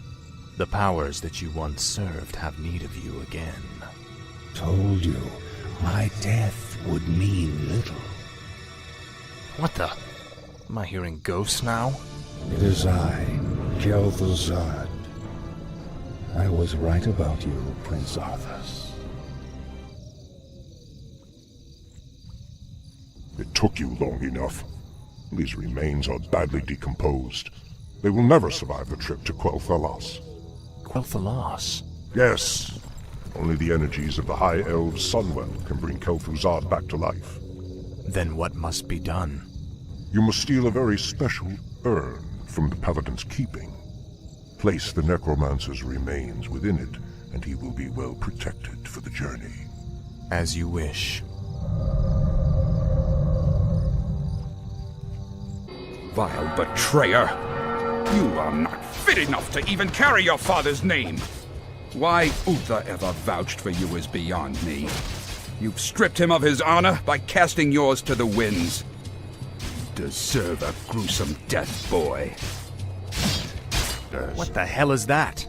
The powers that you once served have need of you again. Told you, my death would mean little. What the? Am I hearing ghosts now? It is I, Kel'Thuzad. I was right about you, Prince Arthas. It took you long enough. These remains are badly decomposed. They will never survive the trip to Quel'Thalas. Quel'Thalas? Yes. Only the energies of the High Elves' Sunwell can bring Kel'Thuzad back to life. Then what must be done? You must steal a very special urn from the Paladin's keeping. Place the necromancer's remains within it, and he will be well protected for the journey. As you wish. Vile betrayer! You are not fit enough to even carry your father's name! Why Uther ever vouched for you is beyond me. You've stripped him of his honor by casting yours to the winds. You deserve a gruesome death, boy. What the hell is that?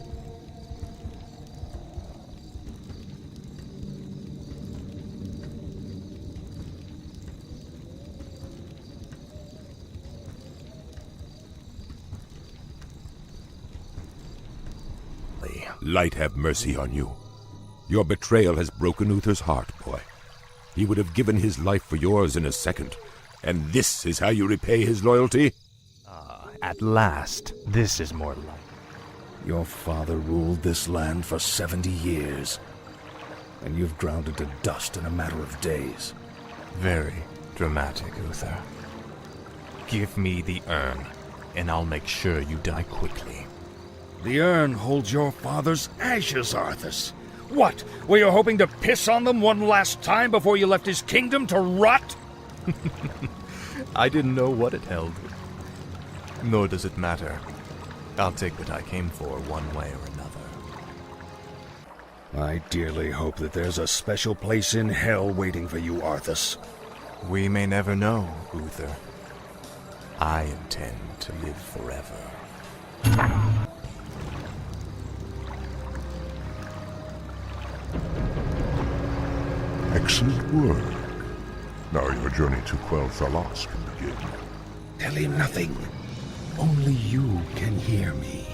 Light have mercy on you. Your betrayal has broken Uther's heart, boy. He would have given his life for yours in a second. And this is how you repay his loyalty? At last, this is more like. Your father ruled this land for 70 years, and you've ground it to dust in a matter of days. Very dramatic, Uther. Give me the urn, and I'll make sure you die quickly. The urn holds your father's ashes, Arthas. What? Were you hoping to piss on them one last time before you left his kingdom to rot? I didn't know what it held. Nor does it matter. I'll take what I came for one way or another. I dearly hope that there's a special place in hell waiting for you, Arthas. We may never know, Uther. I intend to live forever. Excellent work. Now your journey to Quel'Thalas can begin. Tell him nothing. Only you can hear me.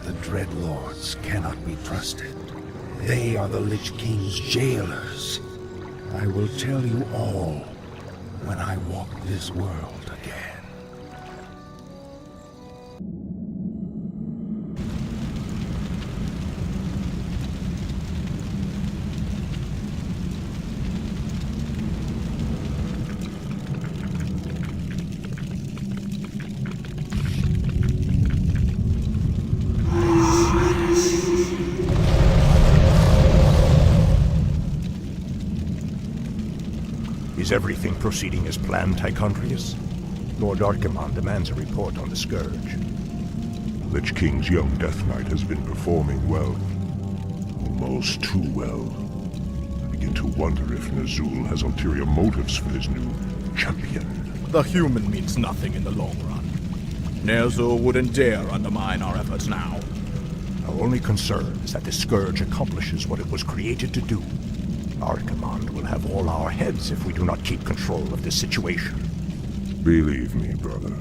The Dread Lords cannot be trusted. They are the Lich King's jailers. I will tell you all when I walk this world again. Is everything proceeding as planned, Tychondrius? Lord Archimon demands a report on the Scourge. Lich King's young Death Knight has been performing well. Almost too well. I begin to wonder if Ner'zhul has ulterior motives for his new champion. The human means nothing in the long run. Ner'zhul wouldn't dare undermine our efforts now. Our only concern is that the Scourge accomplishes what it was created to do. Archimon will have all our heads if we do not keep control of this situation. Believe me, brother.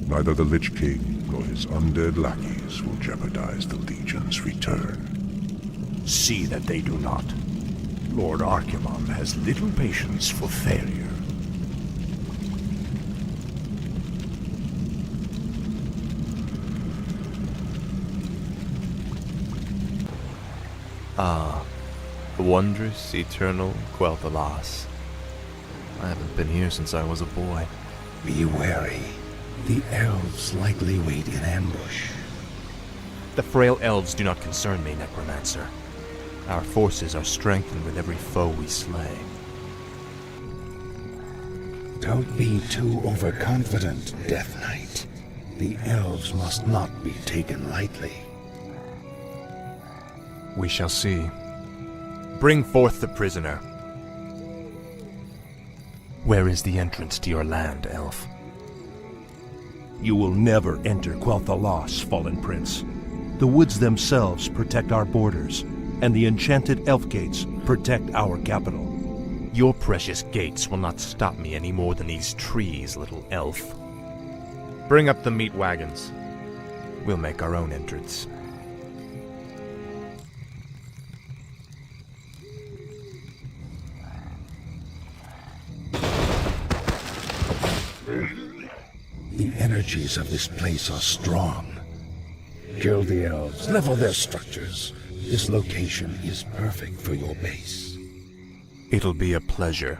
Neither the Lich King nor his undead lackeys will jeopardize the Legion's return. See that they do not. Lord Archimon has little patience for failure. Ah, the wondrous, eternal Quel'Thalas. I haven't been here since I was a boy. Be wary. The elves likely wait in ambush. The frail elves do not concern me, Necromancer. Our forces are strengthened with every foe we slay. Don't be too overconfident, Death Knight. The elves must not be taken lightly. We shall see. Bring forth the prisoner. Where is the entrance to your land, elf? You will never enter Quel'Thalas, Fallen Prince. The woods themselves protect our borders, and the enchanted elf gates protect our capital. Your precious gates will not stop me any more than these trees, little elf. Bring up the meat wagons. We'll make our own entrance. The energies of this place are strong. Kill the elves, level their structures. This location is perfect for your base. It'll be a pleasure.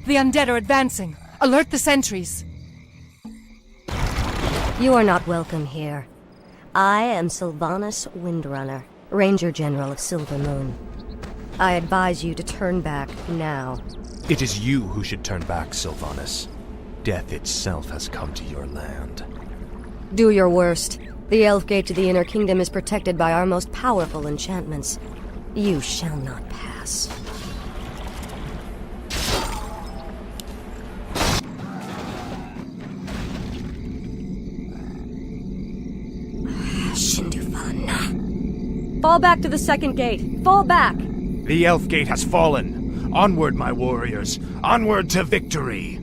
The undead are advancing. Alert the sentries. You are not welcome here. I am Sylvanas Windrunner, Ranger General of Silver Moon. I advise you to turn back now. It is you who should turn back, Sylvanas. Death itself has come to your land. Do your worst. The Elf Gate to the Inner Kingdom is protected by our most powerful enchantments. You shall not pass. Shindufan. Fall back to the second gate. Fall back! The Elf Gate has fallen. Onward, my warriors. Onward to victory.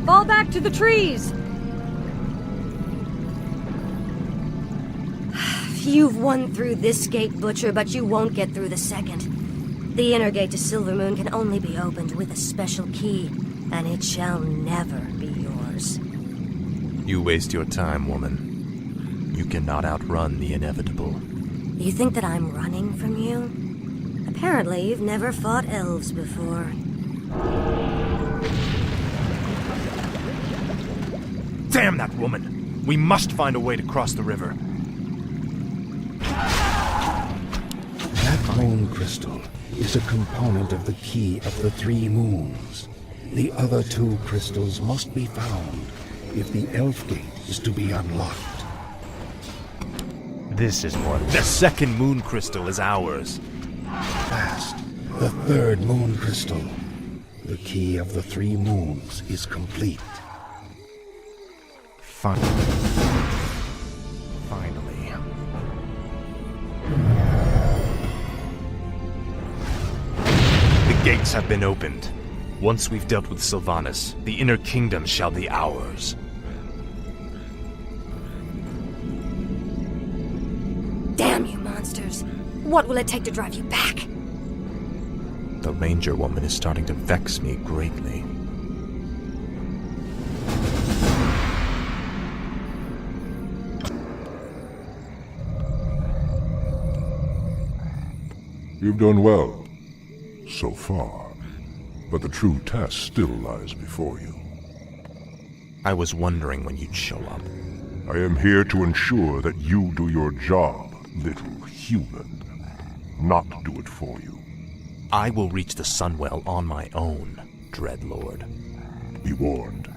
Fall back to the trees! You've won through this gate, Butcher, but you won't get through the second. The inner gate to Silvermoon can only be opened with a special key, and it shall never be yours. You waste your time, woman. You cannot outrun the inevitable. You think that I'm running from you? Apparently, you've never fought elves before. Damn that woman! We must find a way to cross the river. That moon crystal is a component of the key of the 3 moons. The other 2 crystals must be found if the Elf Gate is to be unlocked. This is one. The second moon crystal is ours. Fast. The 3rd moon crystal. The key of the 3 moons is complete. Finally. The gates have been opened. Once we've dealt with Sylvanas, the Inner Kingdom shall be ours. Damn you, monsters! What will it take to drive you back? The Ranger woman is starting to vex me greatly. You've done well, so far, but the true test still lies before you. I was wondering when you'd show up. I am here to ensure that you do your job, little human, not do it for you. I will reach the Sunwell on my own, Dreadlord. Be warned.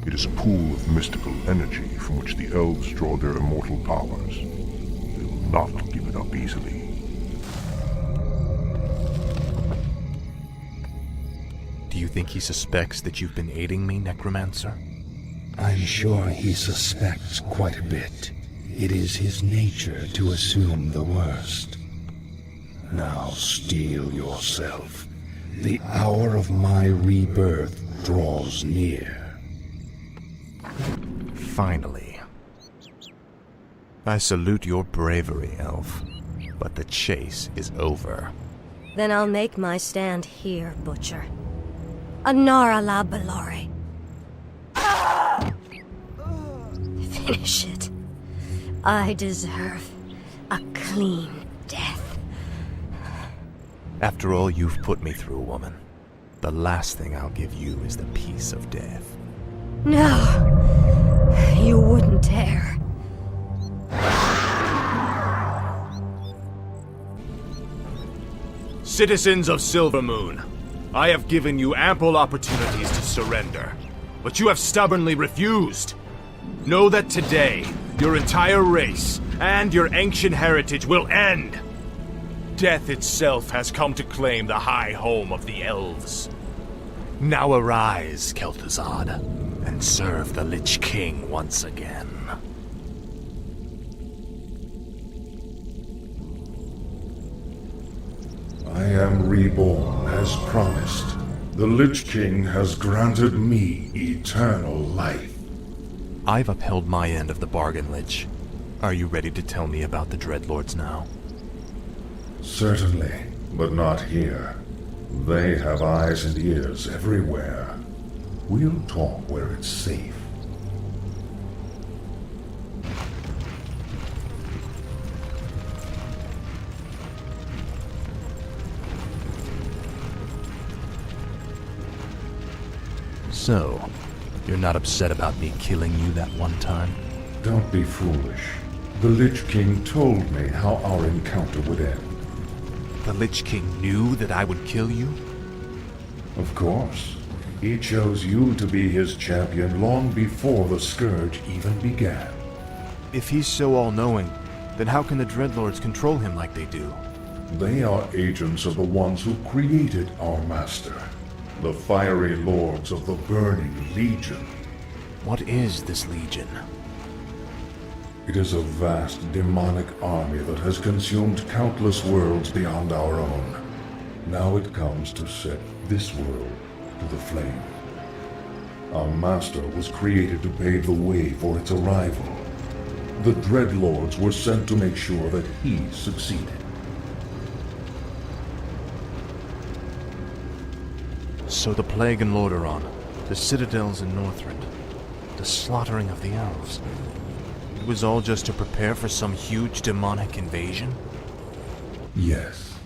It is a pool of mystical energy from which the elves draw their immortal powers. They will not give it up easily. Do you think he suspects that you've been aiding me, Necromancer? I'm sure he suspects quite a bit. It is his nature to assume the worst. Now steel yourself. The hour of my rebirth draws near. Finally. I salute your bravery, Elf, but the chase is over. Then I'll make my stand here, Butcher. Anara la Balore. Finish it. I deserve a clean death. After all you've put me through, woman, the last thing I'll give you is the peace of death. No, you wouldn't dare. Citizens of Silvermoon, I have given you ample opportunities to surrender, but you have stubbornly refused. Know that today, your entire race and your ancient heritage will end. Death itself has come to claim the high home of the elves. Now arise, Kel'Thuzad, and serve the Lich King once again. I am reborn as promised. The Lich King has granted me eternal life. I've upheld my end of the bargain, Lich. Are you ready to tell me about the Dreadlords now? Certainly, but not here. They have eyes and ears everywhere. We'll talk where it's safe. So, you're not upset about me killing you that one time? Don't be foolish. The Lich King told me how our encounter would end. The Lich King knew that I would kill you? Of course. He chose you to be his champion long before the Scourge even began. If he's so all-knowing, then how can the Dreadlords control him like they do? They are agents of the ones who created our master, the fiery lords of the Burning Legion. What is this Legion? It is a vast demonic army that has consumed countless worlds beyond our own. Now it comes to set this world to the flame. Our master was created to pave the way for its arrival. The Dreadlords were sent to make sure that he succeeded. So the Plague in Lordaeron, the citadels in Northrend, the slaughtering of the elves. It was all just to prepare for some huge demonic invasion? Yes.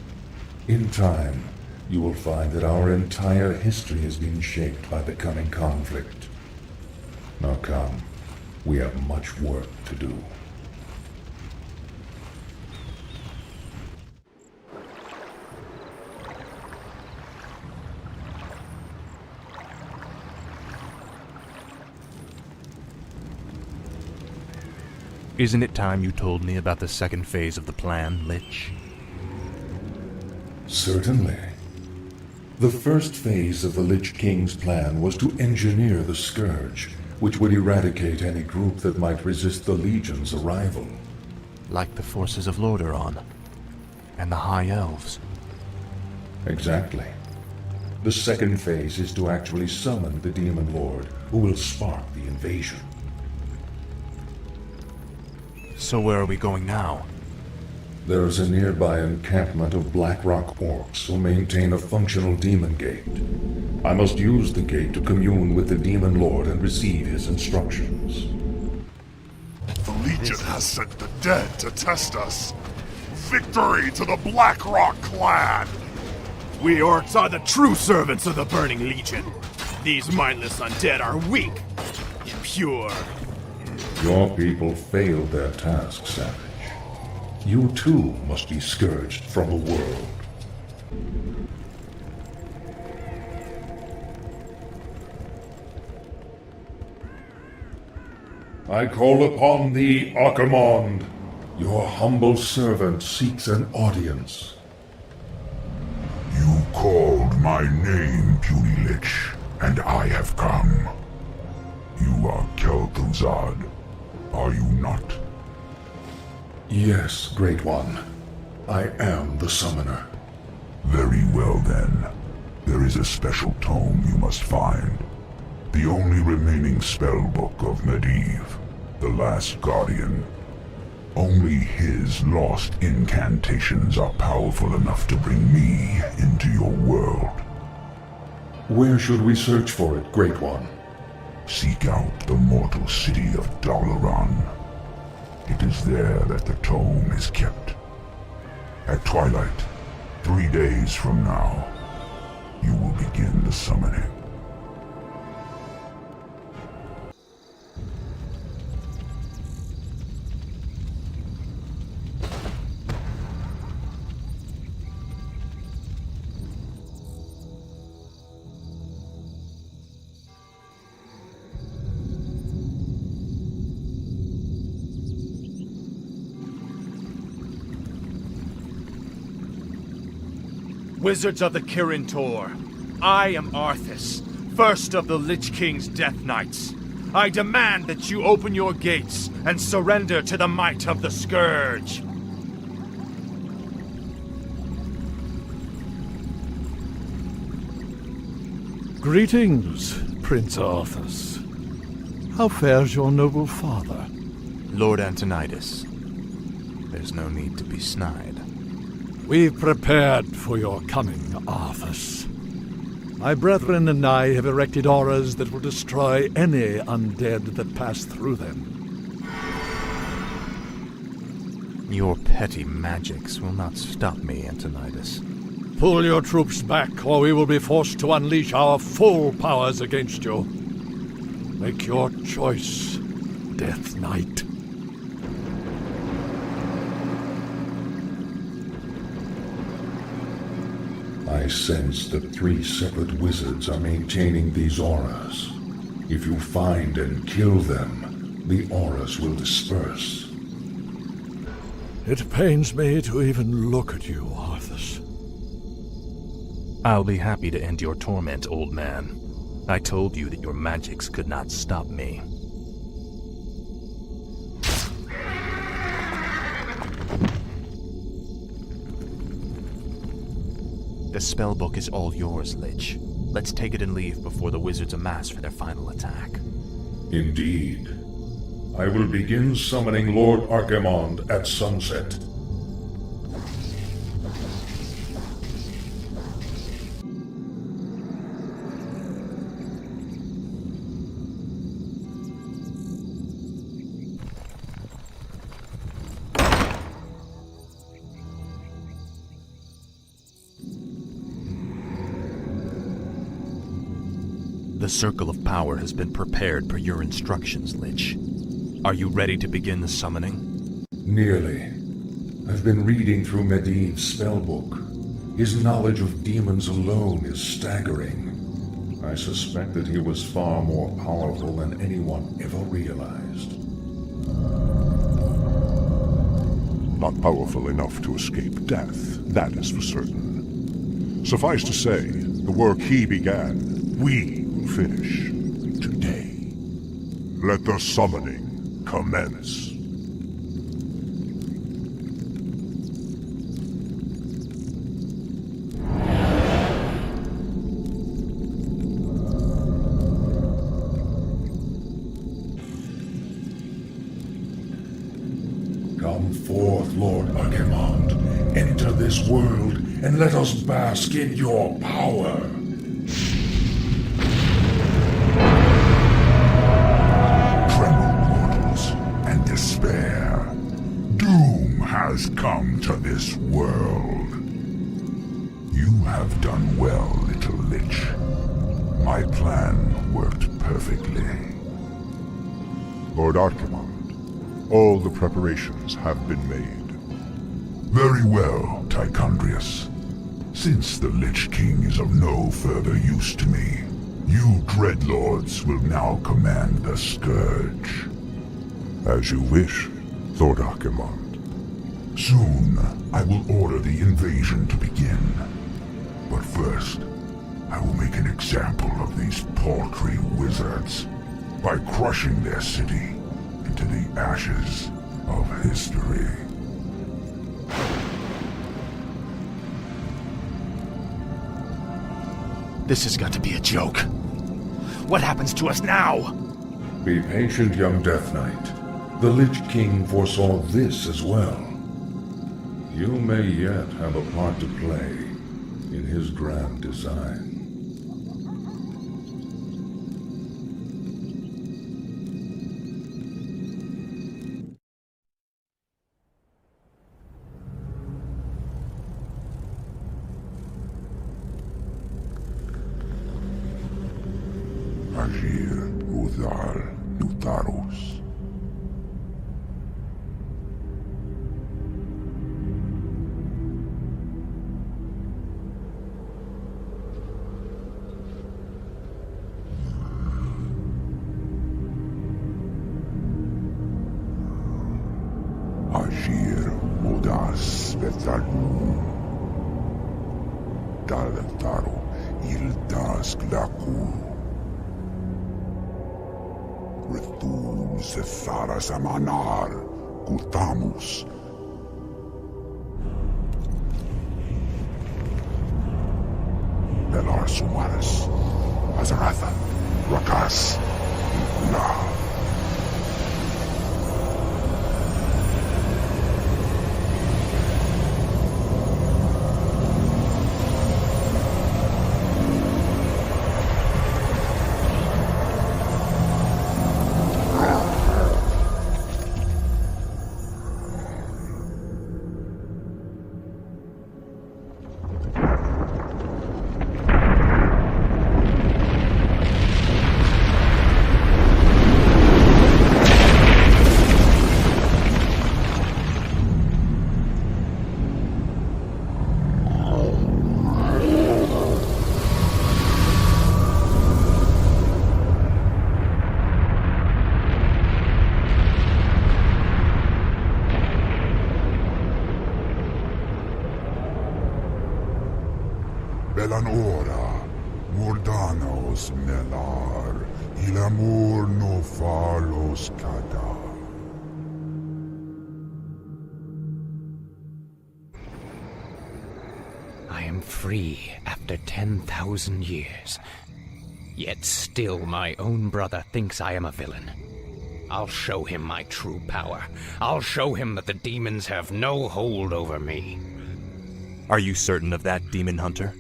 In time, you will find that our entire history has been shaped by the coming conflict. Now come, we have much work to do. Isn't it time you told me about the second phase of the plan, Lich? Certainly. The first phase of the Lich King's plan was to engineer the Scourge, which would eradicate any group that might resist the Legion's arrival. Like the forces of Lordaeron and the High Elves. Exactly. The second phase is to actually summon the Demon Lord, who will spark the invasion. So where are we going now? There is a nearby encampment of Blackrock orcs who maintain a functional demon gate. I must use the gate to commune with the Demon Lord and receive his instructions. The Legion has sent the dead to test us. Victory to the Blackrock clan! We orcs are the true servants of the Burning Legion. These mindless undead are weak, impure. Your people failed their task, Savage. You too must be scourged from the world. I call upon thee, Archimonde. Your humble servant seeks an audience. You called my name, puny Lich, and I have come. You are Kel'Thuzad, are you not? Yes, Great One. I am the Summoner. Very well then. There is a special tome you must find. The only remaining spellbook of Medivh, the Last Guardian. Only his lost incantations are powerful enough to bring me into your world. Where should we search for it, Great One? Seek out the mortal city of Dalaran. It is there that the tome is kept. At twilight, 3 days from now, you will begin the summoning. Wizards of the Kirin Tor, I am Arthas, first of the Lich King's Death Knights. I demand that you open your gates and surrender to the might of the Scourge. Greetings, Prince Arthas. How fares your noble father? Lord Antonidas, there's no need to be snide. We've prepared for your coming, Arthas. My brethren and I have erected auras that will destroy any undead that pass through them. Your petty magics will not stop me, Antonidas. Pull your troops back, or we will be forced to unleash our full powers against you. Make your choice, Death Knight. I sense that 3 separate wizards are maintaining these auras. If you find and kill them, the auras will disperse. It pains me to even look at you, Arthas. I'll be happy to end your torment, old man. I told you that your magics could not stop me. The spellbook is all yours, Lich. Let's take it and leave before the wizards amass for their final attack. Indeed. I will begin summoning Lord Archimonde at sunset. The Circle of Power has been prepared per your instructions, Lich. Are you ready to begin the summoning? Nearly. I've been reading through Medivh's spellbook. His knowledge of demons alone is staggering. I suspect that he was far more powerful than anyone ever realized. Not powerful enough to escape death, that is for certain. Suffice to say, the work he began, we will finish today. Let the summoning commence. Come forth, Lord Archimonde. Enter this world and let us bask in your power. Despair. Doom has come to this world. You have done well, little Lich. My plan worked perfectly. Lord Archimonde, all the preparations have been made. Very well, Tichondrius. Since the Lich King is of no further use to me, you Dreadlords will now command the Scourge. As you wish, Lord Archimonde. Soon, I will order the invasion to begin. But first, I will make an example of these paltry wizards by crushing their city into the ashes of history. This has got to be a joke. What happens to us now? Be patient, young Death Knight. The Lich King foresaw this as well. You may yet have a part to play in his grand design. Agir, Udal, Lutarus. Agir, Udas, Betalu, Daltaro, Ildas, Glaku. Retul, Setharas, Amanar, Kutamus. Belar Sumaris, Azaratha, Rakas, Ula. Velan ora, mordanos melar, il amor no falos cada. I am free after 10,000 years. Yet still my own brother thinks I am a villain. I'll show him my true power. I'll show him that the demons have no hold over me. Are you certain of that, Demon Hunter?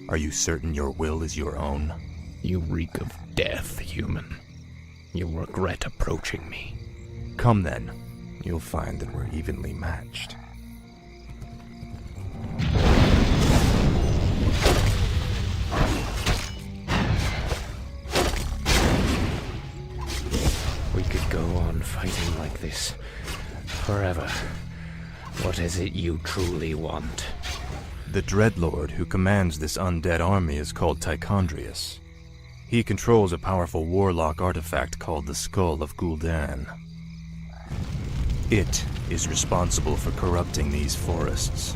Are you certain your will is your own? You reek of death, human. You'll regret approaching me. Come then. You'll find that we're evenly matched. We could go on fighting like this forever. What is it you truly want? The Dreadlord who commands this undead army is called Tichondrius. He controls a powerful warlock artifact called the Skull of Gul'dan. It is responsible for corrupting these forests.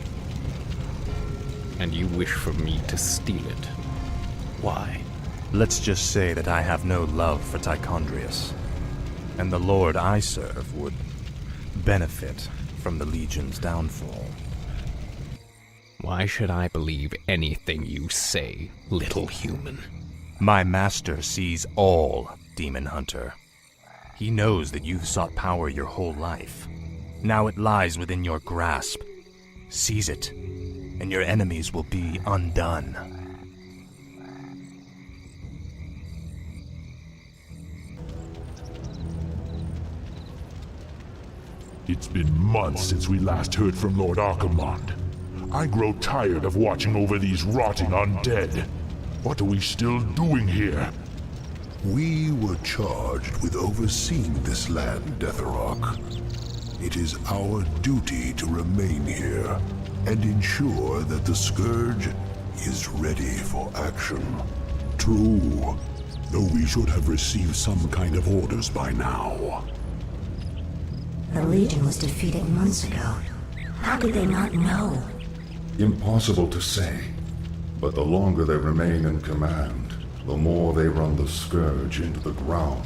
And you wish for me to steal it? Why? Let's just say that I have no love for Tichondrius, and the Lord I serve would benefit from the Legion's downfall. Why should I believe anything you say, little human? My master sees all, Demon Hunter. He knows that you've sought power your whole life. Now it lies within your grasp. Seize it, and your enemies will be undone. It's been months since we last heard from Lord Archimonde. I grow tired of watching over these rotting undead. What are we still doing here? We were charged with overseeing this land, Deatherrock. It is our duty to remain here and ensure that the Scourge is ready for action. True, though we should have received some kind of orders by now. The Legion was defeated months ago. How could they not know? Impossible to say, but the longer they remain in command, the more they run the Scourge into the ground.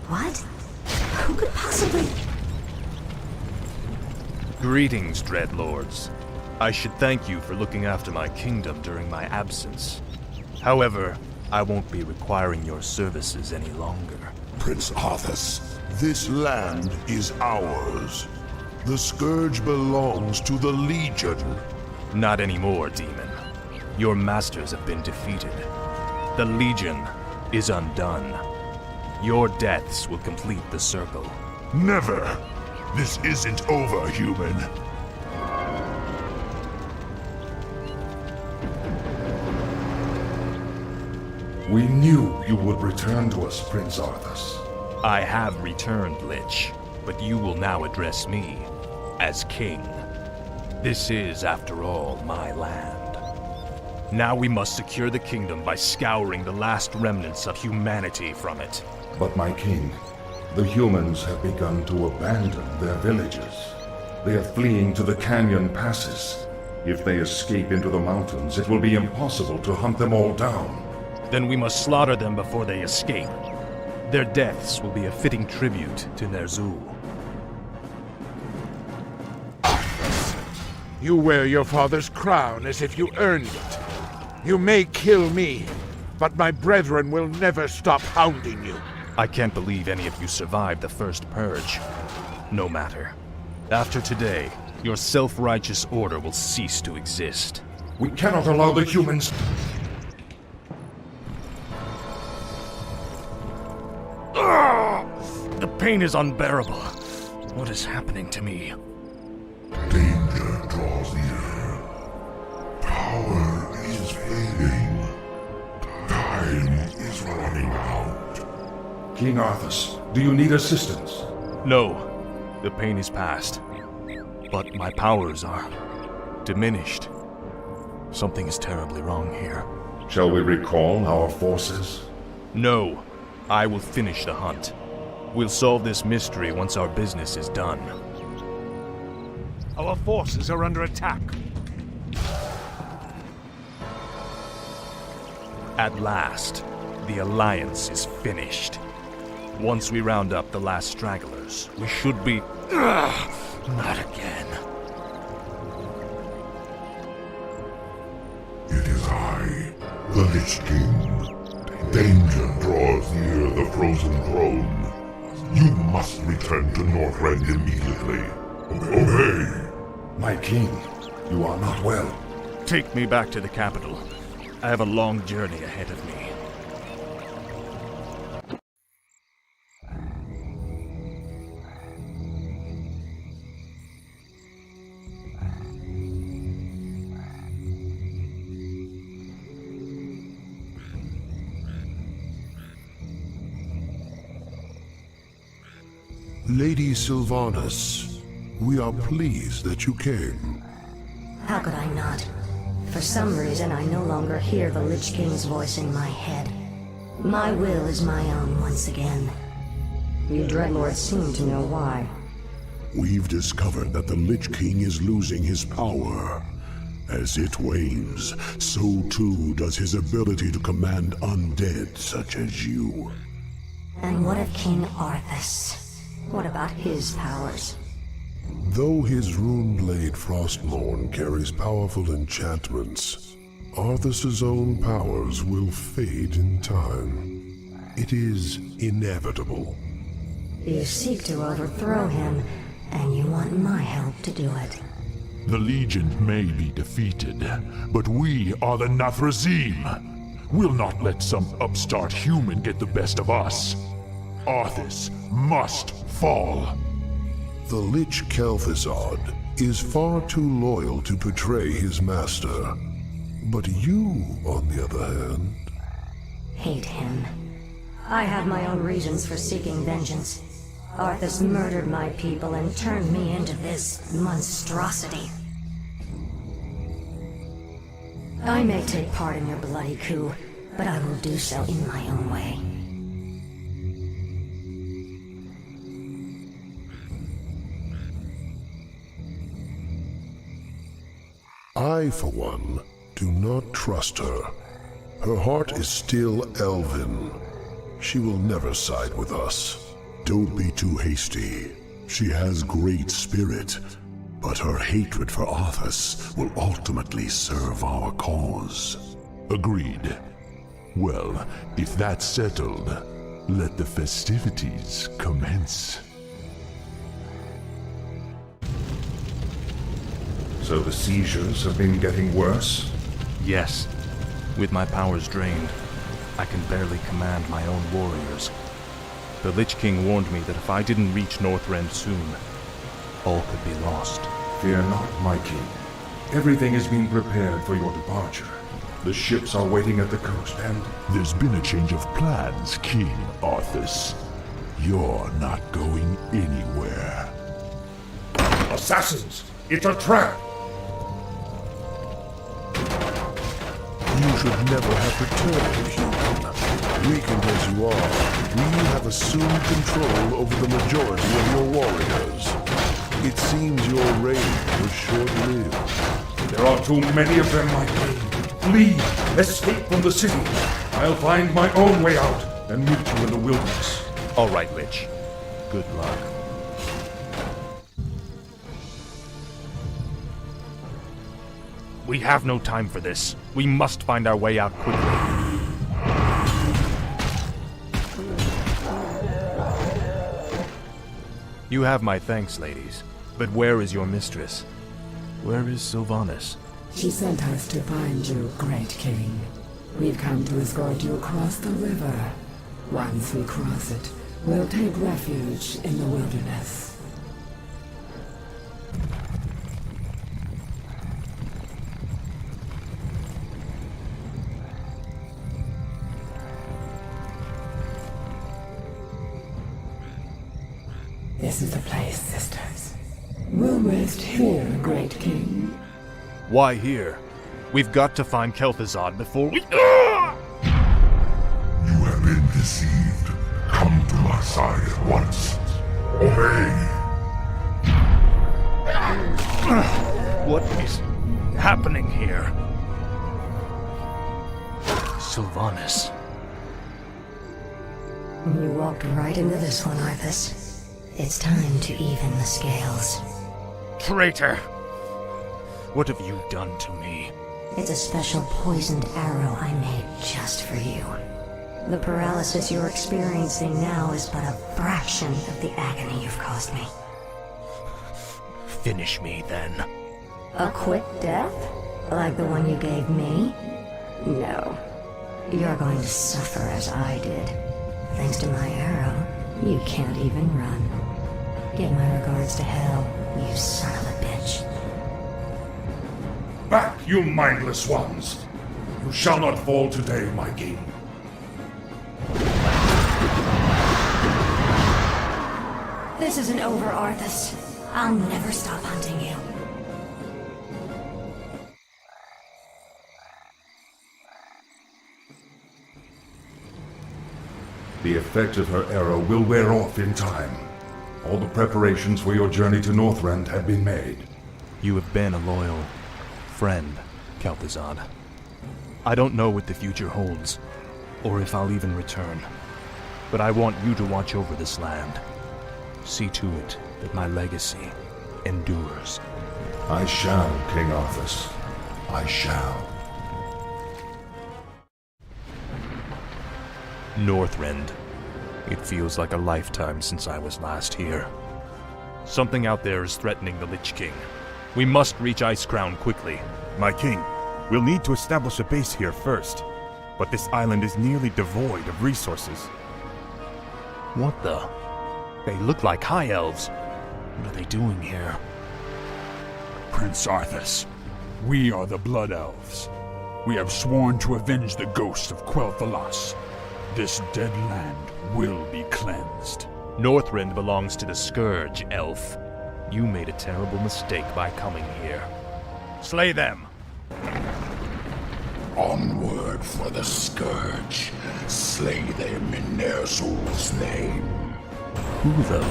What? Who could possibly... Greetings, Dreadlords. I should thank you for looking after my kingdom during my absence. However, I won't be requiring your services any longer. Prince Arthas, this land is ours. The Scourge belongs to the Legion. Not anymore, Demon. Your masters have been defeated. The Legion is undone. Your deaths will complete the circle. Never! This isn't over, human. We knew you would return to us, Prince Arthas. I have returned, Lich, but you will now address me as king. This is, after all, my land. Now we must secure the kingdom by scouring the last remnants of humanity from it. But my king, the humans have begun to abandon their villages. They are fleeing to the canyon passes. If they escape into the mountains, it will be impossible to hunt them all down. Then we must slaughter them before they escape. Their deaths will be a fitting tribute to Ner'zhul. You wear your father's crown as if you earned it. You may kill me, but my brethren will never stop hounding you. I can't believe any of you survived the first purge. No matter. After today, your self-righteous order will cease to exist. We cannot allow the humans... The pain is unbearable. What is happening to me? Danger draws near. Power is fading. Time is running out. King Arthas, do you need assistance? No. The pain is past. But my powers are diminished. Something is terribly wrong here. Shall we recall our forces? No. I will finish the hunt. We'll solve this mystery once our business is done. Our forces are under attack. At last, the Alliance is finished. Once we round up the last stragglers, we should be... not again. It is I, the Lich King. Danger draws near the frozen throne. You must return to Northrend immediately. Obey! My king, you are not well. Take me back to the capital. I have a long journey ahead of me. Lady Sylvanas, we are pleased that you came. How could I not? For some reason, I no longer hear the Lich King's voice in my head. My will is my own once again. You Dreadlords seem to know why. We've discovered that the Lich King is losing his power. As it wanes, so too does his ability to command undead such as you. And what of King Arthas? What about his powers? Though his Runeblade Frostmourne carries powerful enchantments, Arthas's own powers will fade in time. It is inevitable. You seek to overthrow him, and you want my help to do it. The Legion may be defeated, but we are the Nathrazim. We'll not let some upstart human get the best of us. Arthas must fall. The Lich Kel'Thuzad is far too loyal to betray his master. But you, on the other hand... Hate him. I have my own reasons for seeking vengeance. Arthas murdered my people and turned me into this monstrosity. I may take part in your bloody coup, but I will do so in my own way. I, for one, do not trust her. Her heart is still elven. She will never side with us. Don't be too hasty. She has great spirit, but her hatred for Arthas will ultimately serve our cause. Agreed. Well, if that's settled, let the festivities commence. So the seizures have been getting worse? Yes. With my powers drained, I can barely command my own warriors. The Lich King warned me that if I didn't reach Northrend soon, all could be lost. Fear not, my king. Everything has been prepared for your departure. The ships are waiting at the coast, and... There's been a change of plans, King Arthas. You're not going anywhere. Assassins! It's a trap! You should never have returned, human. Weakened as you are, we have assumed control over the majority of your warriors. It seems your reign was short-lived. There are too many of them, my king. Flee! Escape from the city! I'll find my own way out and meet you in the wilderness. All right, Lich. Good luck. We have no time for this. We must find our way out quickly. You have my thanks, ladies. But where is your mistress? Where is Sylvanas? She sent us to find you, Great King. We've come to escort you across the river. Once we cross it, we'll take refuge in the wilderness. This is the place, sisters. We'll rest here, Great King. Why here? We've got to find Kel'Thuzad before we... You have been deceived. Come to my side at once. Obey! What is happening here? Sylvanas. You walked right into this one, Arthas. It's time to even the scales. Traitor! What have you done to me? It's a special poisoned arrow I made just for you. The paralysis you're experiencing now is but a fraction of the agony you've caused me. Finish me, then. A quick death? Like the one you gave me? No. You're going to suffer as I did. Thanks to my arrow, you can't even run. Give my regards to Hell, you son of a bitch. Back, you mindless ones! You shall not fall today, my king. This isn't over, Arthas. I'll never stop hunting you. The effect of her arrow will wear off in time. All the preparations for your journey to Northrend have been made. You have been a loyal friend, Kel'Thuzad. I don't know what the future holds, or if I'll even return. But I want you to watch over this land. See to it that my legacy endures. I shall, King Arthas. I shall. Northrend. It feels like a lifetime since I was last here. Something out there is threatening the Lich King. We must reach Icecrown quickly. My king, we'll need to establish a base here first. But this island is nearly devoid of resources. What the? They look like High Elves. What are they doing here? Prince Arthas, we are the Blood Elves. We have sworn to avenge the ghost of Quel'Thalas. This dead land will be cleansed. Northrend belongs to the Scourge, elf. You made a terrible mistake by coming here. Slay them! Onward for the Scourge. Slay them in Ner'zhul's name. Who though?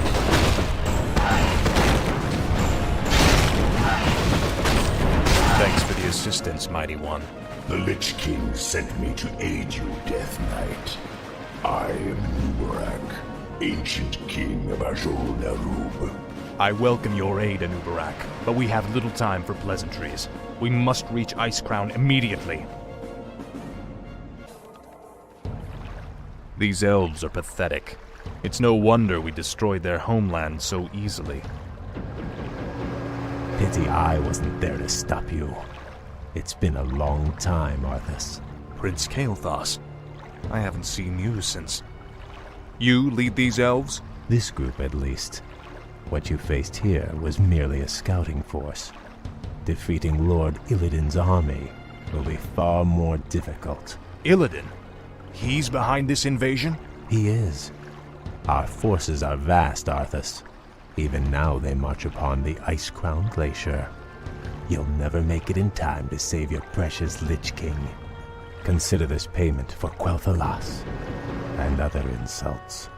Thanks for the assistance, Mighty One. The Lich King sent me to aid you, Death Knight. I am Nubarak, ancient king of Azul-Nerub. I welcome your aid, Anubarak, but we have little time for pleasantries. We must reach Icecrown immediately. These elves are pathetic. It's no wonder we destroyed their homeland so easily. Pity I wasn't there to stop you. It's been a long time, Arthas. Prince Kael'thas, I haven't seen you since... You lead these elves? This group, at least. What you faced here was merely a scouting force. Defeating Lord Illidan's army will be far more difficult. Illidan? He's behind this invasion? He is. Our forces are vast, Arthas. Even now they march upon the Icecrown Glacier. You'll never make it in time to save your precious Lich King. Consider this payment for Quel'Thalas and other insults.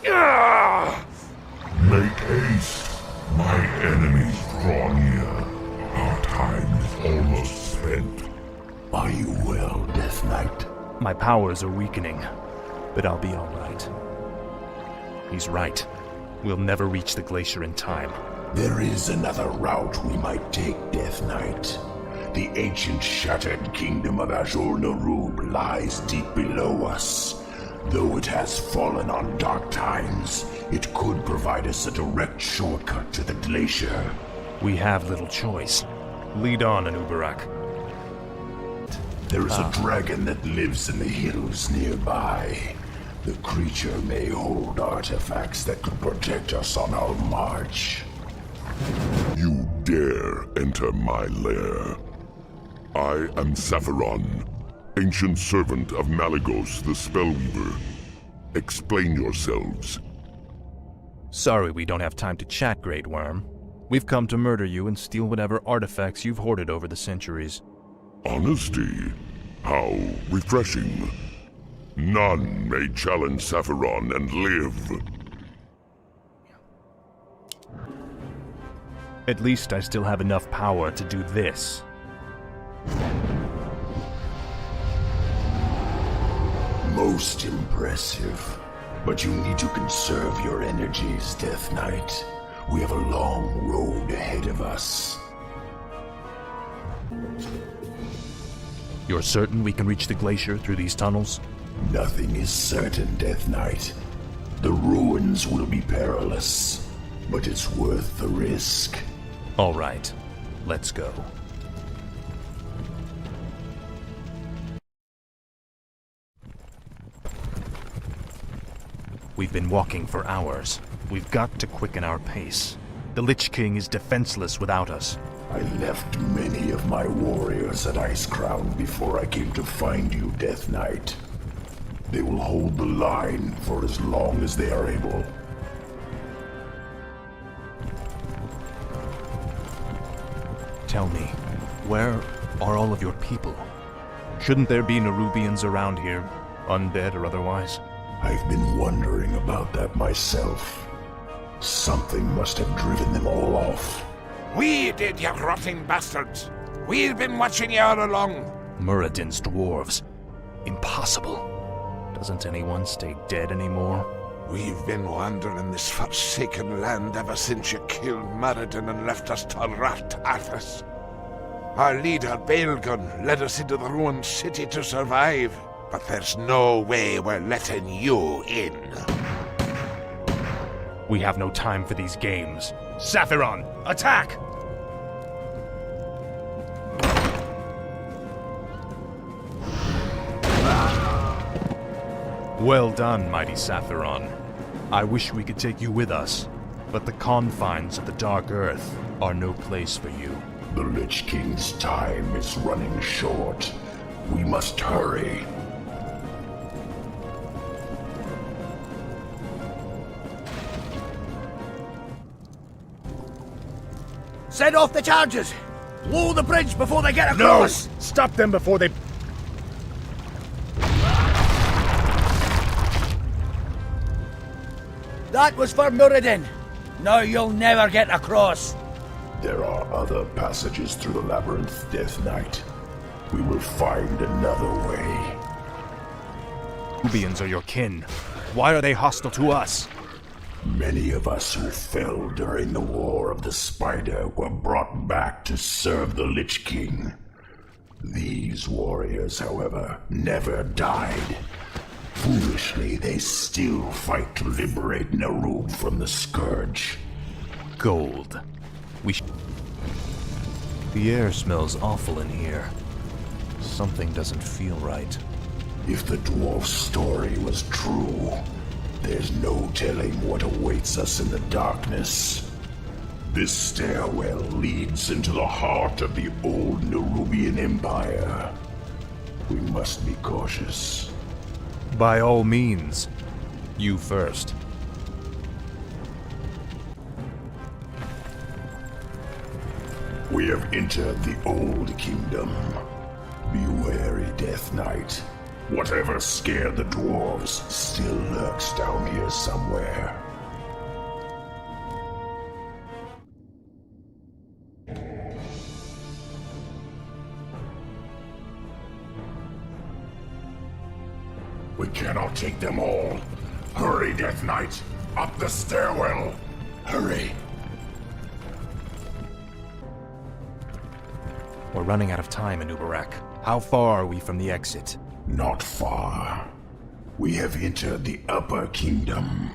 Make haste. My enemies draw near. Our time is almost spent. Are you well, Death Knight? My powers are weakening, but I'll be all right. He's right. We'll never reach the glacier in time. There is another route we might take, Death Knight. The ancient shattered kingdom of Azul-Nerub lies deep below us. Though it has fallen on dark times, it could provide us a direct shortcut to the glacier. We have little choice. Lead on, Anubarak. There is a dragon that lives in the hills nearby. The creature may hold artifacts that could protect us on our march. You dare enter my lair. I am Sapphiron, ancient servant of Malygos the Spellweaver. Explain yourselves. Sorry we don't have time to chat, Great Worm. We've come to murder you and steal whatever artifacts you've hoarded over the centuries. Honesty? How refreshing. None may challenge Sapphiron and live. At least I still have enough power to do this. Most impressive. But you need to conserve your energies, Death Knight. We have a long road ahead of us. You're certain we can reach the glacier through these tunnels? Nothing is certain, Death Knight. The ruins will be perilous, but it's worth the risk. All right, let's go. We've been walking for hours. We've got to quicken our pace. The Lich King is defenseless without us. I left many of my warriors at Icecrown before I came to find you, Death Knight. They will hold the line for as long as they are able. Tell me, where are all of your people? Shouldn't there be Nerubians around here, undead or otherwise? I've been wondering about that myself. Something must have driven them all off. We did, you rotting bastards! We've been watching you all along! Muradin's dwarves. Impossible. Doesn't anyone stay dead anymore? We've been wandering this forsaken land ever since you killed Muradin and left us to rot, Arthas. Our leader, Baelgun, led us into the ruined city to survive, but there's no way we're letting you in. We have no time for these games. Sapphiron, attack! Well done, mighty Sapphiron. I wish we could take you with us, but the confines of the Dark Earth are no place for you. The Lich King's time is running short. We must hurry. Set off the charges! Blow the bridge before they get across! No! Stop them before they... That was for Muradin. Now you'll never get across. There are other passages through the labyrinth, Death Knight. We will find another way. Nerubians are your kin. Why are they hostile to us? Many of us who fell during the War of the Spider were brought back to serve the Lich King. These warriors, however, never died. Foolishly, they still fight to liberate Nerub from the Scourge. Gold. The air smells awful in here. Something doesn't feel right. If the dwarf's story was true, there's no telling what awaits us in the darkness. This stairwell leads into the heart of the old Nerubian Empire. We must be cautious. By all means. You first. We have entered the Old Kingdom. Be wary, Death Knight. Whatever scared the dwarves still lurks down here somewhere. We cannot take them all. Hurry, Death Knight! Up the stairwell! Hurry! We're running out of time, Anubarak. How far are we from the exit? Not far. We have entered the Upper Kingdom.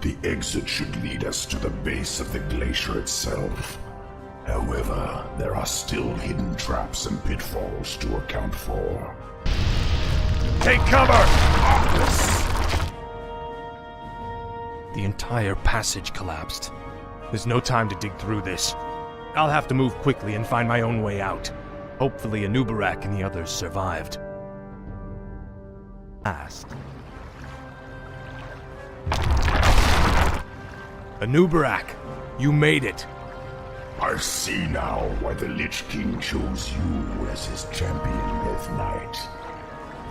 The exit should lead us to the base of the glacier itself. However, there are still hidden traps and pitfalls to account for. Take cover! Arthas! The entire passage collapsed. There's no time to dig through this. I'll have to move quickly and find my own way out. Hopefully Anubarak and the others survived. Anubarak, you made it. I see now why the Lich King chose you as his champion, Death Knight.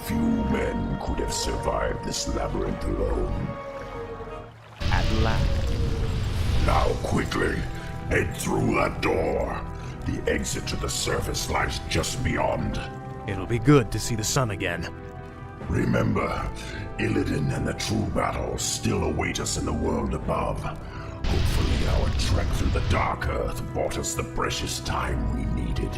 Few men could have survived this labyrinth alone. At last. Now quickly, head through that door. The exit to the surface lies just beyond. It'll be good to see the sun again. Remember, Illidan and the true battle still await us in the world above. Hopefully our trek through the Dark Earth bought us the precious time we needed.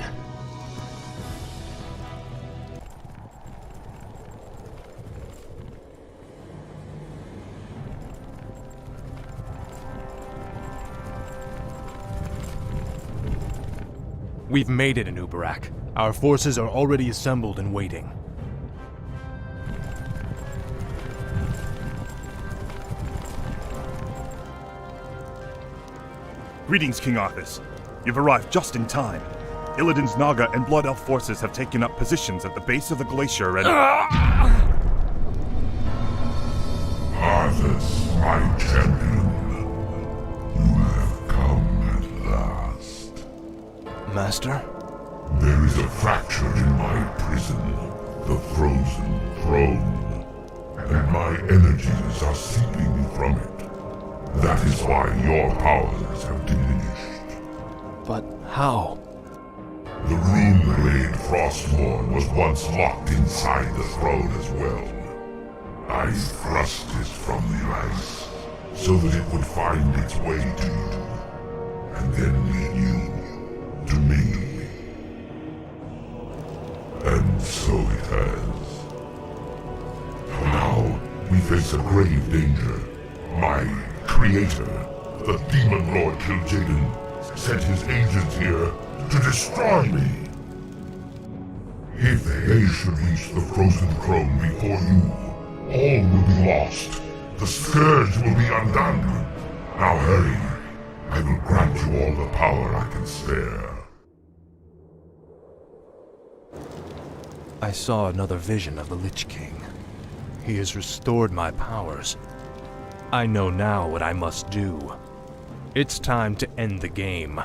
We've made it in Ubarak. Our forces are already assembled and waiting. Greetings, King Arthas. You've arrived just in time. Illidan's Naga and Blood Elf forces have taken up positions at the base of the glacier and... Arthas, my champion. You have come at last. Master? There is a fracture in my prison, the Frozen Throne, and my energies are seeping from it. That is why your powers have diminished. But how? The rune blade Frostmourne was once locked inside the throne as well. I thrust it from the ice, so that it would find its way to you, and then lead you to me. And so it has. Now, we face a grave danger. My creator, the Demon Lord Kil'jaeden, sent his agents here to destroy me. If they should reach the Frozen Throne before you, all will be lost. The Scourge will be undone. Now hurry. I will grant you all the power I can spare. I saw another vision of the Lich King. He has restored my powers. I know now what I must do. It's time to end the game.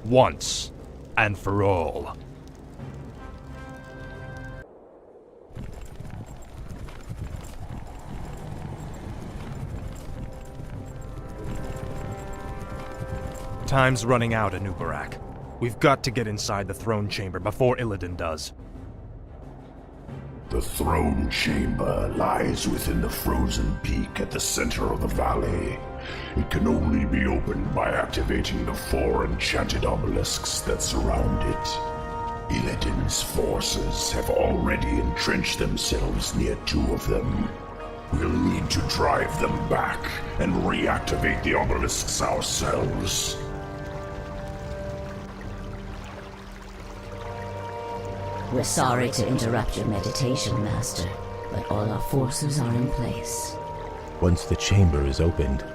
Once and for all. Time's running out in Ubarak. We've got to get inside the throne chamber before Illidan does. The throne chamber lies within the frozen peak at the center of the valley. It can only be opened by activating the 4 enchanted obelisks that surround it. Illidan's forces have already entrenched themselves near 2 of them. We'll need to drive them back and reactivate the obelisks ourselves. We're sorry to interrupt your meditation, Master, but all our forces are in place. Once the chamber is opened,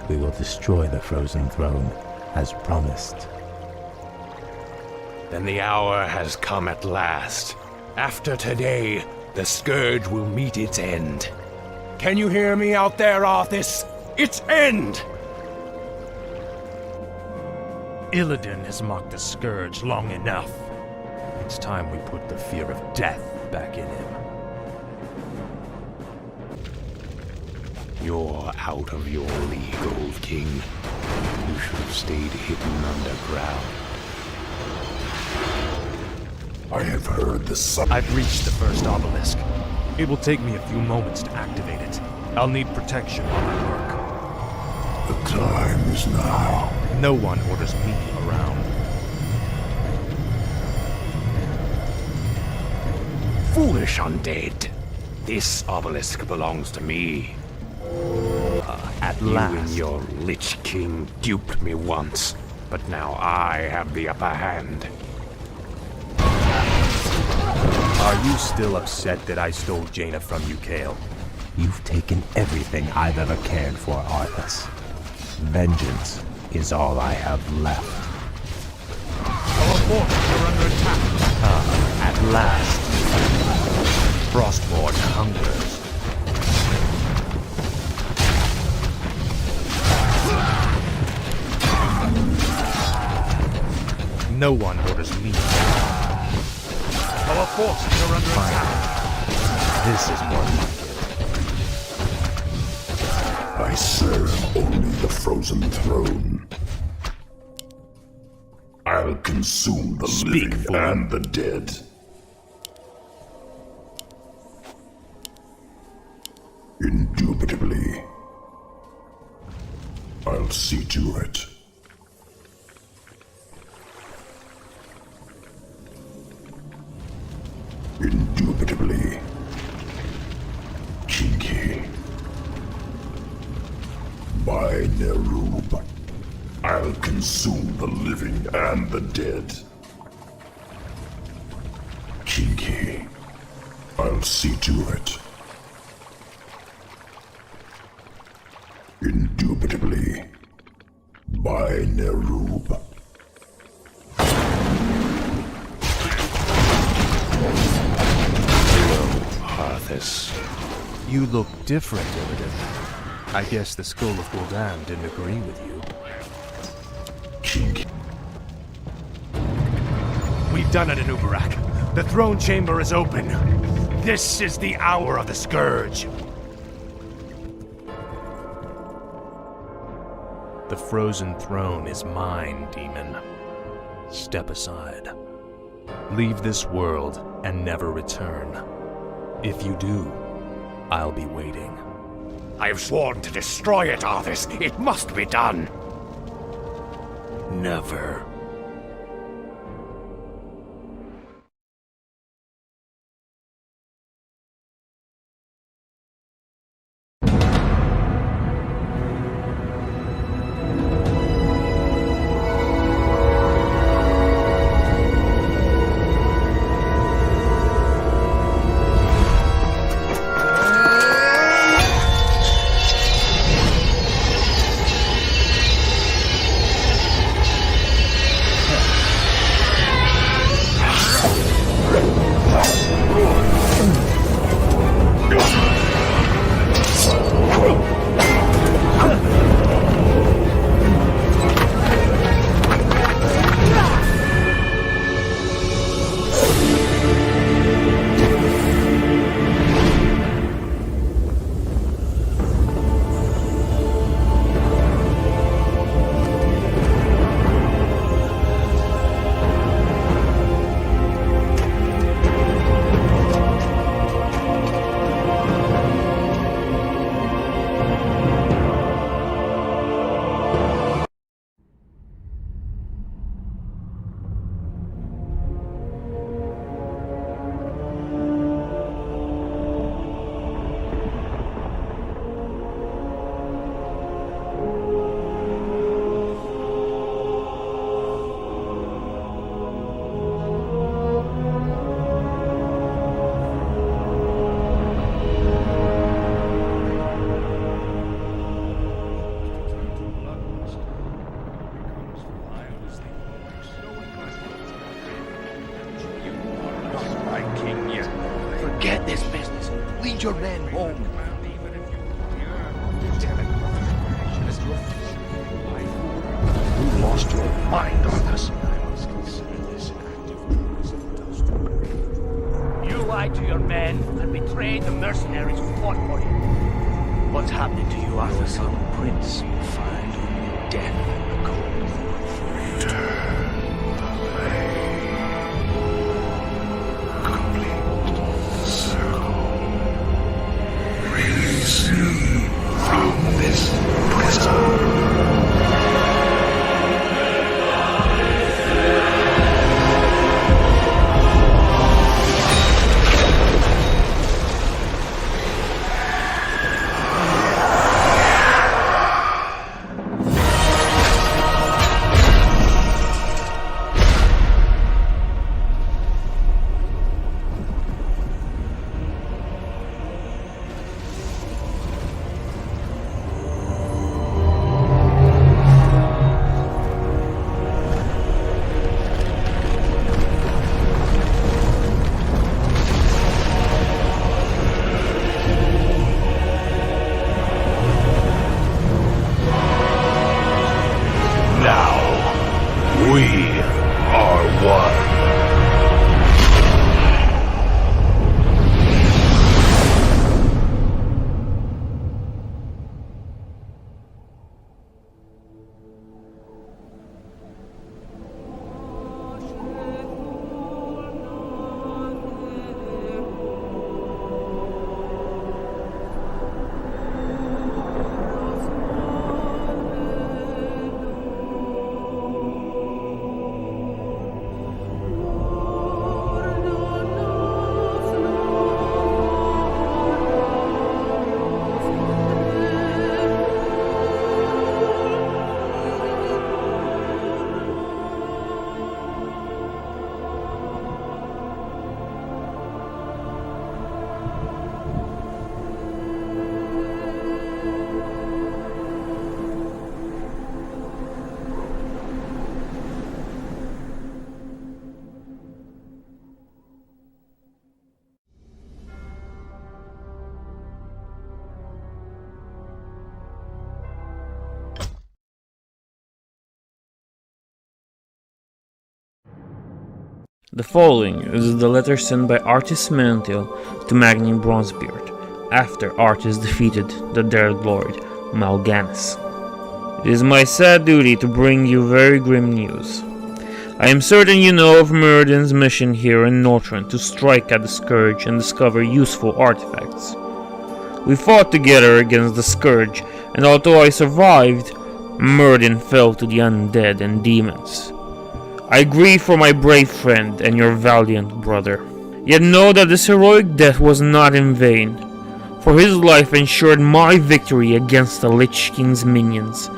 we will destroy the Frozen Throne, as promised. Then the hour has come at last. After today, the Scourge will meet its end. Can you hear me out there, Arthas? Its end! Illidan has mocked the Scourge long enough. It's time we put the fear of death back in him. You're out of your league, old king. You should have stayed hidden underground. I have heard the I've reached the first obelisk. It will take me a few moments to activate it. I'll need protection while I work. The time is now. No one orders me around. Foolish undead. This obelisk belongs to me. At last. last. You and your Lich King duped me once, but now I have the upper hand. Are you still upset that I stole Jaina from you, Kael? You've taken everything I've ever cared for, Arthas. Vengeance is all I have left. Our forces are under attack. At last. Frostmourne hungers. No one orders me. Our forces are under attack. This is more like it. I serve only the Frozen Throne. I'll consume the living and the dead. Indubitably. I'll see to it. Indubitably. Kinky. By Nerub, I'll consume the living and the dead. Kinky. I'll see to it. Indubitably. By Nerub. Arthas. You look different, Illidan. I guess the Skull of Gul'dan didn't agree with you. We've done it, Anubarak. The throne chamber is open. This is the hour of the Scourge. The frozen throne is mine, demon. Step aside. Leave this world and never return. If you do, I'll be waiting. I have sworn to destroy it, Arthas. It must be done. Never. Forget this business. Lead your men home. You lost your mind, Arthas. You lied to your men and betrayed the mercenaries who fought for you. What's happening to you, Arthas? Young prince, you find only death and the cold. Release me from this prison. The following is the letter sent by Arthas Menethil to Magni Bronzebeard after Arthas defeated the Dread Lord Mal'Ganis. It is my sad duty to bring you very grim news. I am certain you know of Muradin's mission here in Northrend to strike at the Scourge and discover useful artifacts. We fought together against the Scourge, and although I survived, Muradin fell to the undead and demons. I grieve for my brave friend and your valiant brother. Yet know that this heroic death was not in vain, for his life ensured my victory against the Lich King's minions,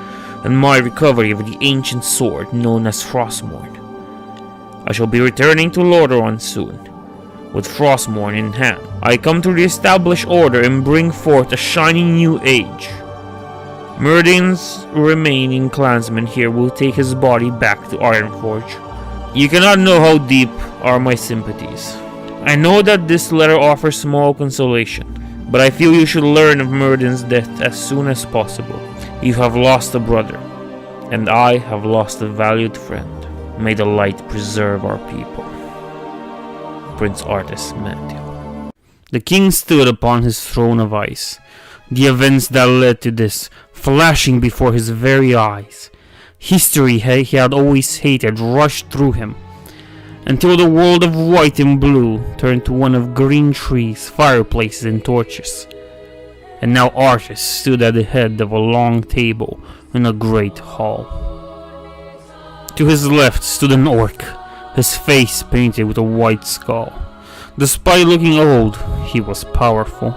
and my recovery of the ancient sword known as Frostmourne. I shall be returning to Lordaeron soon, with Frostmourne in hand. I come to re-establish order and bring forth a shining new age. Muradin's remaining clansmen here will take his body back to Ironforge. You cannot know how deep are my sympathies. I know that this letter offers small consolation, but I feel you should learn of Muradin's death as soon as possible. You have lost a brother, and I have lost a valued friend. May the light preserve our people. Prince Arthas Menethil. The king stood upon his throne of ice, the events that led to this flashing before his very eyes. History he had always hated rushed through him, until the world of white and blue turned to one of green trees, fireplaces, and torches. And now Arthas stood at the head of a long table in a great hall. To his left stood an orc, his face painted with a white skull. Despite looking old, he was powerful,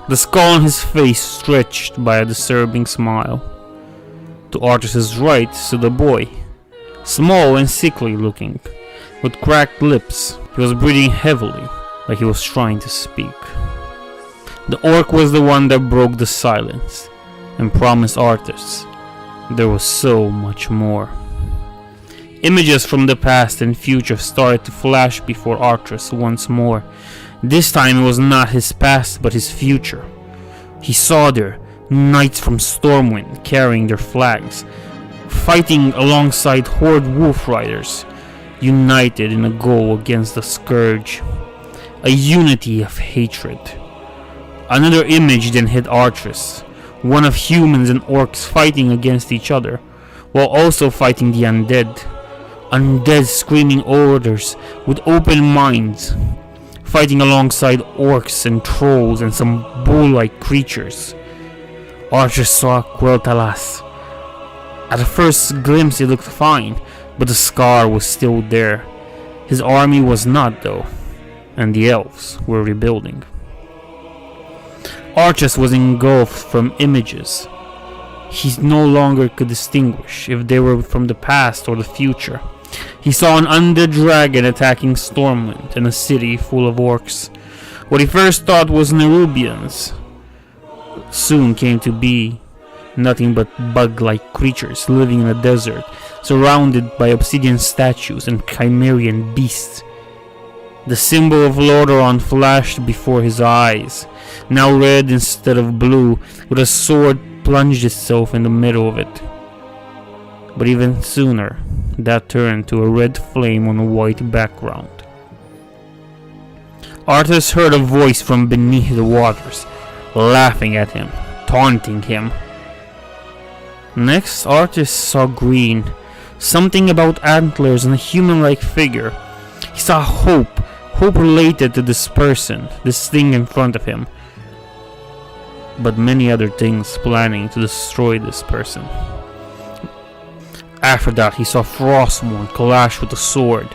the skull on his face stretched by a disturbing smile. To Arthas' right stood a boy, small and sickly looking, with cracked lips. He was breathing heavily, like he was trying to speak. The orc was the one that broke the silence and promised Arthas there was so much more. Images from the past and future started to flash before Arthas once more. This time it was not his past but his future. He saw there knights from Stormwind carrying their flags, fighting alongside horde wolf riders, united in a goal against the Scourge. A unity of hatred. Another image then hit Arthas, one of humans and orcs fighting against each other, while also fighting the undead. Undead screaming orders with open minds, fighting alongside orcs and trolls and some bull-like creatures. Arthas saw Quel'Thalas. At the first glimpse it looked fine, but the scar was still there. His army was not though, and the elves were rebuilding. Arthas was engulfed from images. He no longer could distinguish if they were from the past or the future. He saw an undead dragon attacking Stormwind in a city full of orcs. What he first thought was Nerubians soon came to be nothing but bug-like creatures living in a desert, surrounded by obsidian statues and chimerian beasts. The symbol of Lordaeron flashed before his eyes, now red instead of blue, with a sword plunged itself in the middle of it. But even sooner, that turned to a red flame on a white background. Arthas heard a voice from beneath the waters, laughing at him, taunting him. Next, Arthas saw green, something about antlers and a human-like figure. He saw hope related to this person, this thing in front of him, but many other things planning to destroy this person. After that, he saw Frostmourne clash with a sword,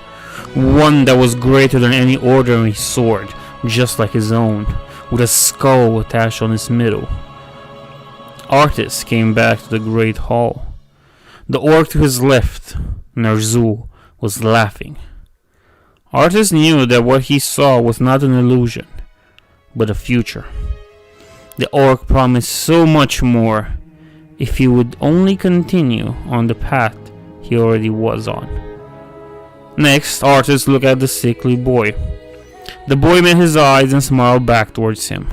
one that was greater than any ordinary sword, just like his own, with a skull attached on its middle. Arthas came back to the great hall. The orc to his left, Ner'zhul, was laughing. Arthas knew that what he saw was not an illusion, but a future. The orc promised so much more if he would only continue on the path he already was on. Next, Arthas looked at the sickly boy. The boy met his eyes and smiled back towards him.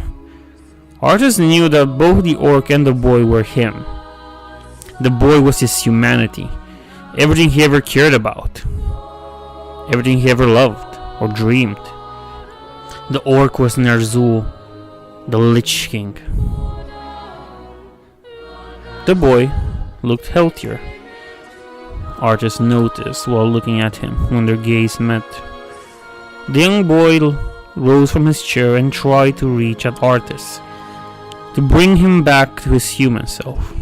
Arthas knew that both the orc and the boy were him. The boy was his humanity, everything he ever cared about. everything he ever loved or dreamed. The orc was Ner'zhul, the Lich King. The boy looked healthier. Arthas noticed while looking at him when their gaze met. The young boy rose from his chair and tried to reach at Arthas to bring him back to his human self.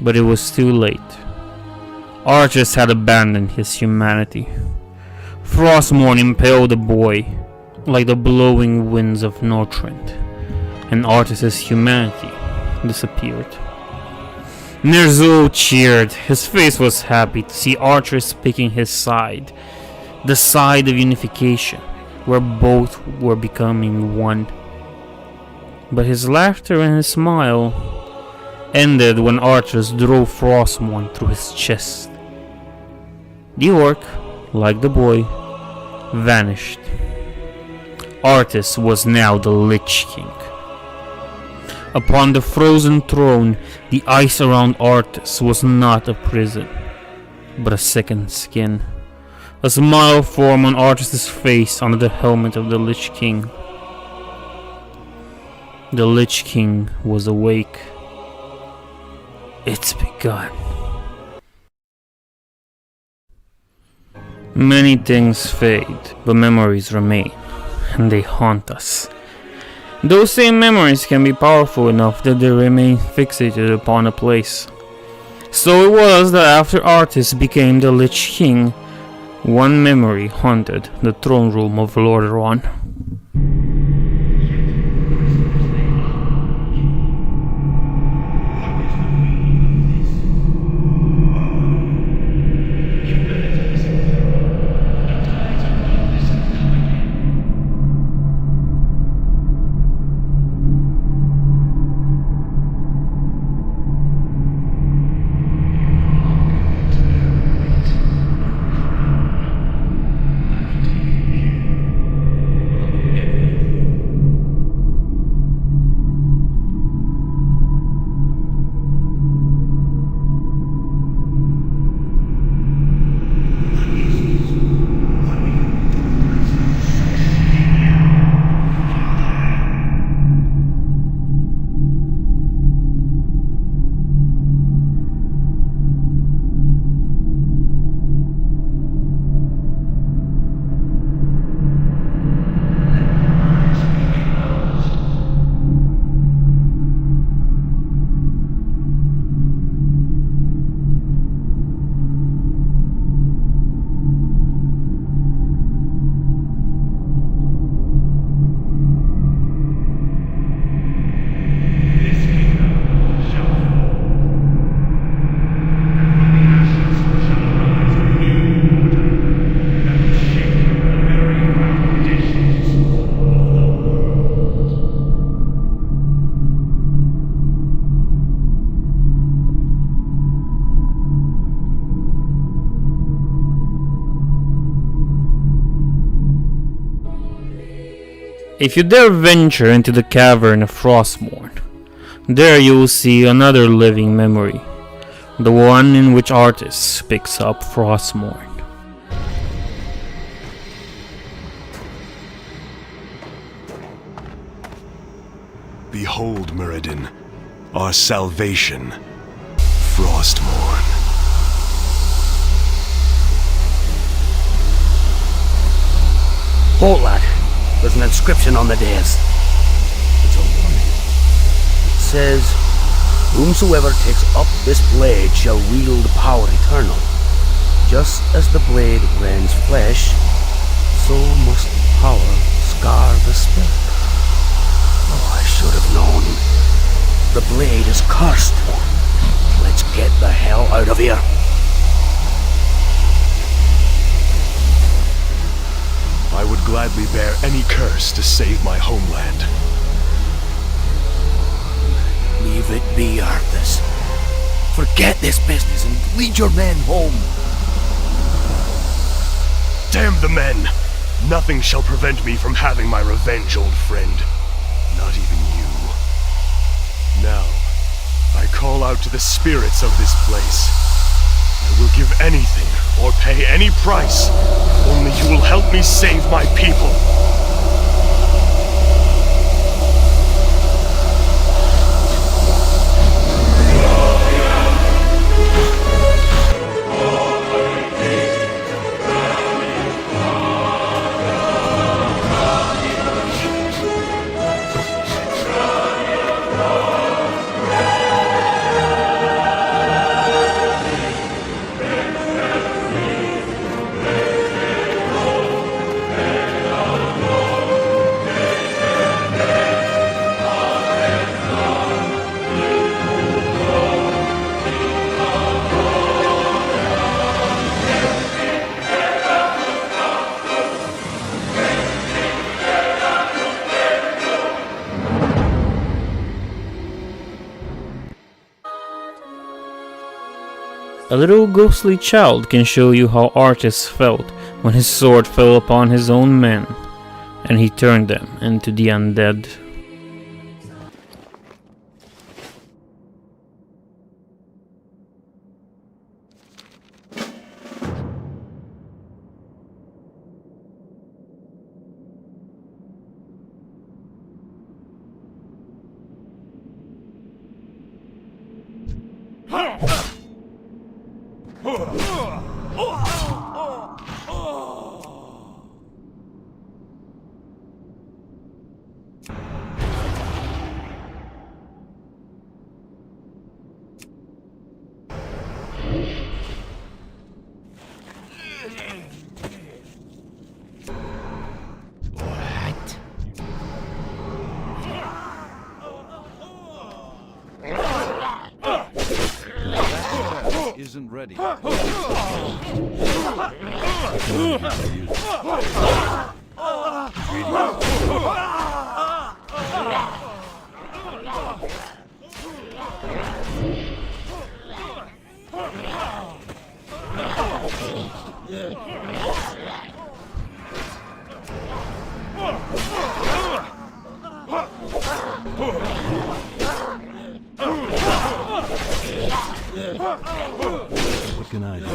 But it was too late. Arthas had abandoned his humanity. Frostmourne impaled the boy like the blowing winds of Northrend, and Arthas' humanity disappeared. Ner'zhul cheered. His face was happy to see Arthas picking his side, the side of unification, where both were becoming one. But his laughter and his smile ended when Arthas drove Frostmourne through his chest. The orc, like the boy, vanished. Arthas was now the Lich King. Upon the frozen throne, the ice around Arthas was not a prison, but a second skin. A smile formed on Arthas' face under the helmet of the Lich King. The Lich King was awake. It's begun. Many things fade, but memories remain, and they haunt us. Those same memories can be powerful enough that they remain fixated upon a place. So it was that after Arthas became the Lich King, one memory haunted the throne room of Lordaeron. If you dare venture into the cavern of Frostmourne, there you will see another living memory, the one in which Arthas picks up Frostmourne. Behold, Muradin, our salvation, Frostmourne. Halt, lad. There's an inscription on the dais. It's a warning. It says, "Whomsoever takes up this blade shall wield power eternal. Just as the blade rends flesh, so must power scar the spirit." Oh, I should have known. The blade is cursed. Let's get the hell out of here. I would gladly bear any curse to save my homeland. Leave it be, Arthas. Forget this business and lead your men home. Damn the men! Nothing shall prevent me from having my revenge, old friend. Not even you. Now, I call out to the spirits of this place. I will give anything or pay any price. Only you will help me save my people. A little ghostly child can show you how Arthas felt when his sword fell upon his own men, and he turned them into the undead. Isn't ready. What can I do?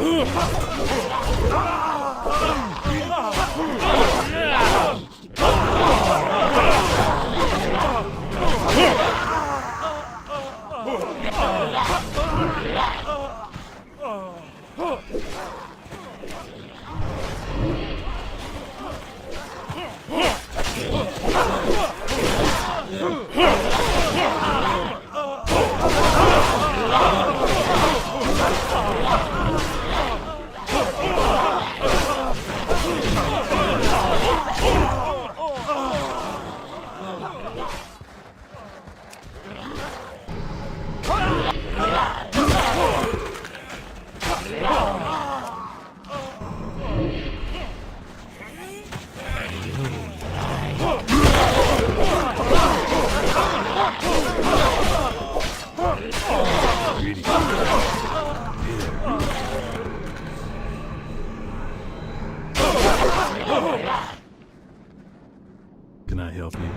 Can I help you?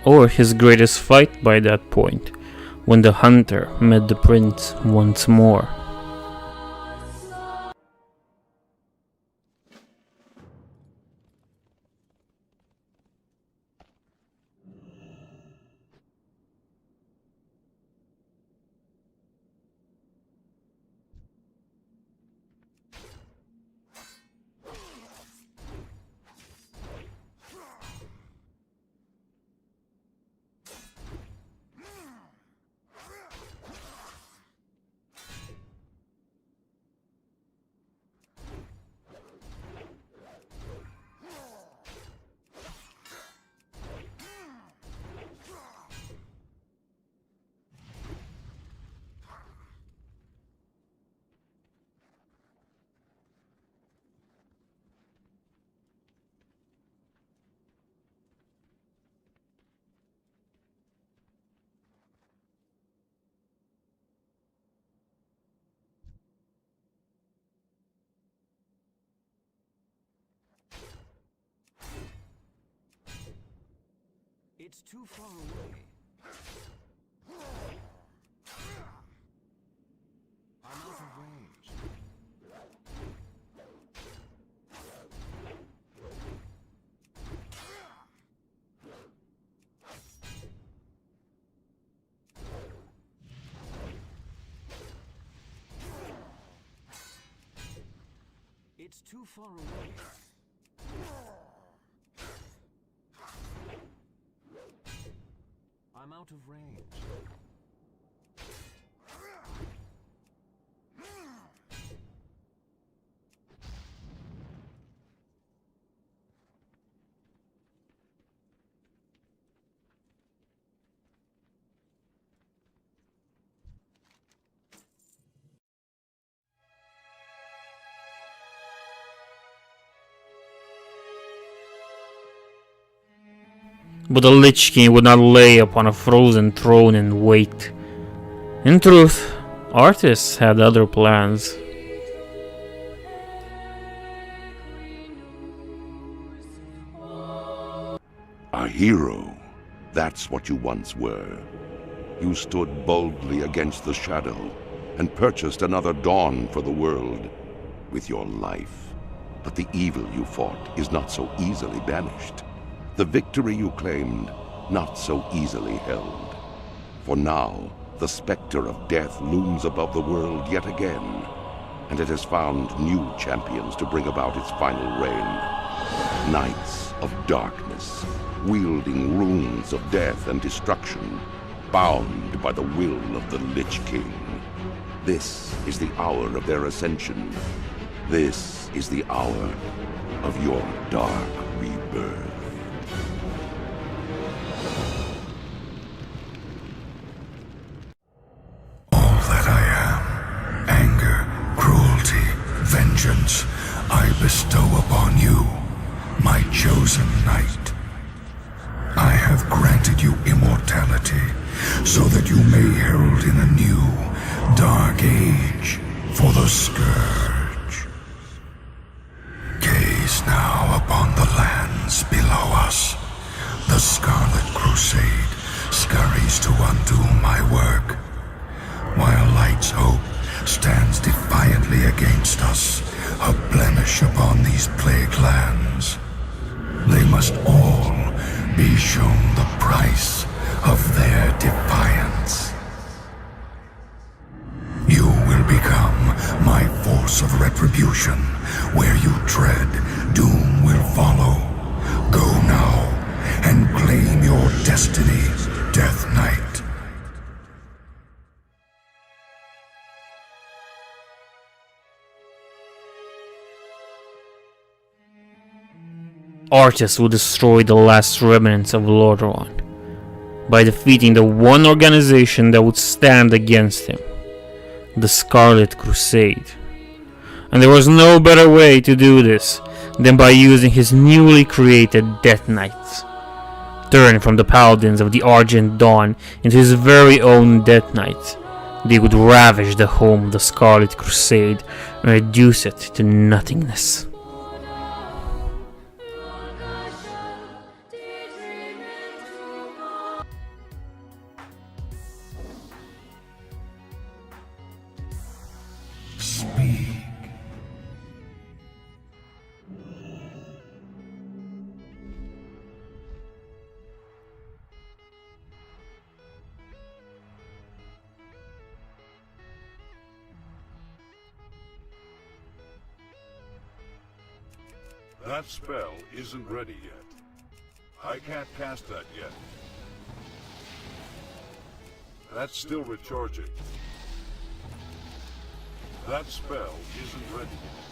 Or his greatest fight by that point, when the hunter met the prince once more. It's too far away. I'm out of range. It's too far away. I'm out of range. But the Lich King would not lay upon a frozen throne and wait. In truth, Arthas had other plans. A hero. That's what you once were. You stood boldly against the shadow and purchased another dawn for the world with your life. But the evil you fought is not so easily banished. The victory you claimed, not so easily held. For now, the specter of death looms above the world yet again, and it has found new champions to bring about its final reign. Knights of darkness, wielding runes of death and destruction, bound by the will of the Lich King. This is the hour of their ascension. This is the hour of your dark rebirth. Vengeance I bestow upon you, my chosen knight. I have granted you immortality, so that you may herald in a new, dark age for the Scourge. Gaze now upon the lands below us. The Scarlet Crusade scurries to undo my work, while Light's hope stands defiantly against us, a blemish upon these plague lands. They must all be shown the price of their defiance. You will become my force of retribution. Where you tread, doom will follow. Go now and claim your destiny, Death Knight. Arthas would destroy the last remnants of Lordaeron by defeating the one organization that would stand against him, the Scarlet Crusade. And there was no better way to do this than by using his newly created Death Knights. Turned from the Paladins of the Argent Dawn into his very own Death Knights, they would ravage the home of the Scarlet Crusade and reduce it to nothingness. That spell isn't ready yet. I can't cast that yet. That's still recharging. That spell isn't ready yet.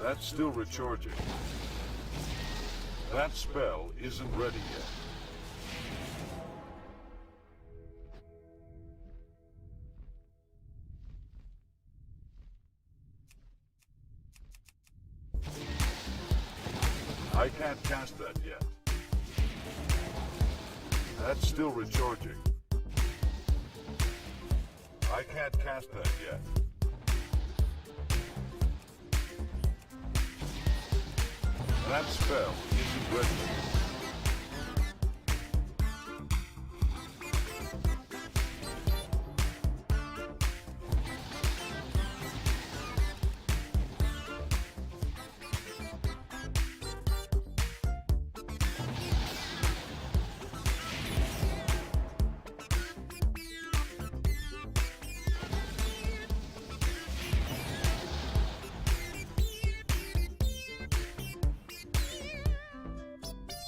That's still recharging. That spell isn't ready yet. I can't cast that yet. That's still recharging. I can't cast that yet. That spell isn't ready.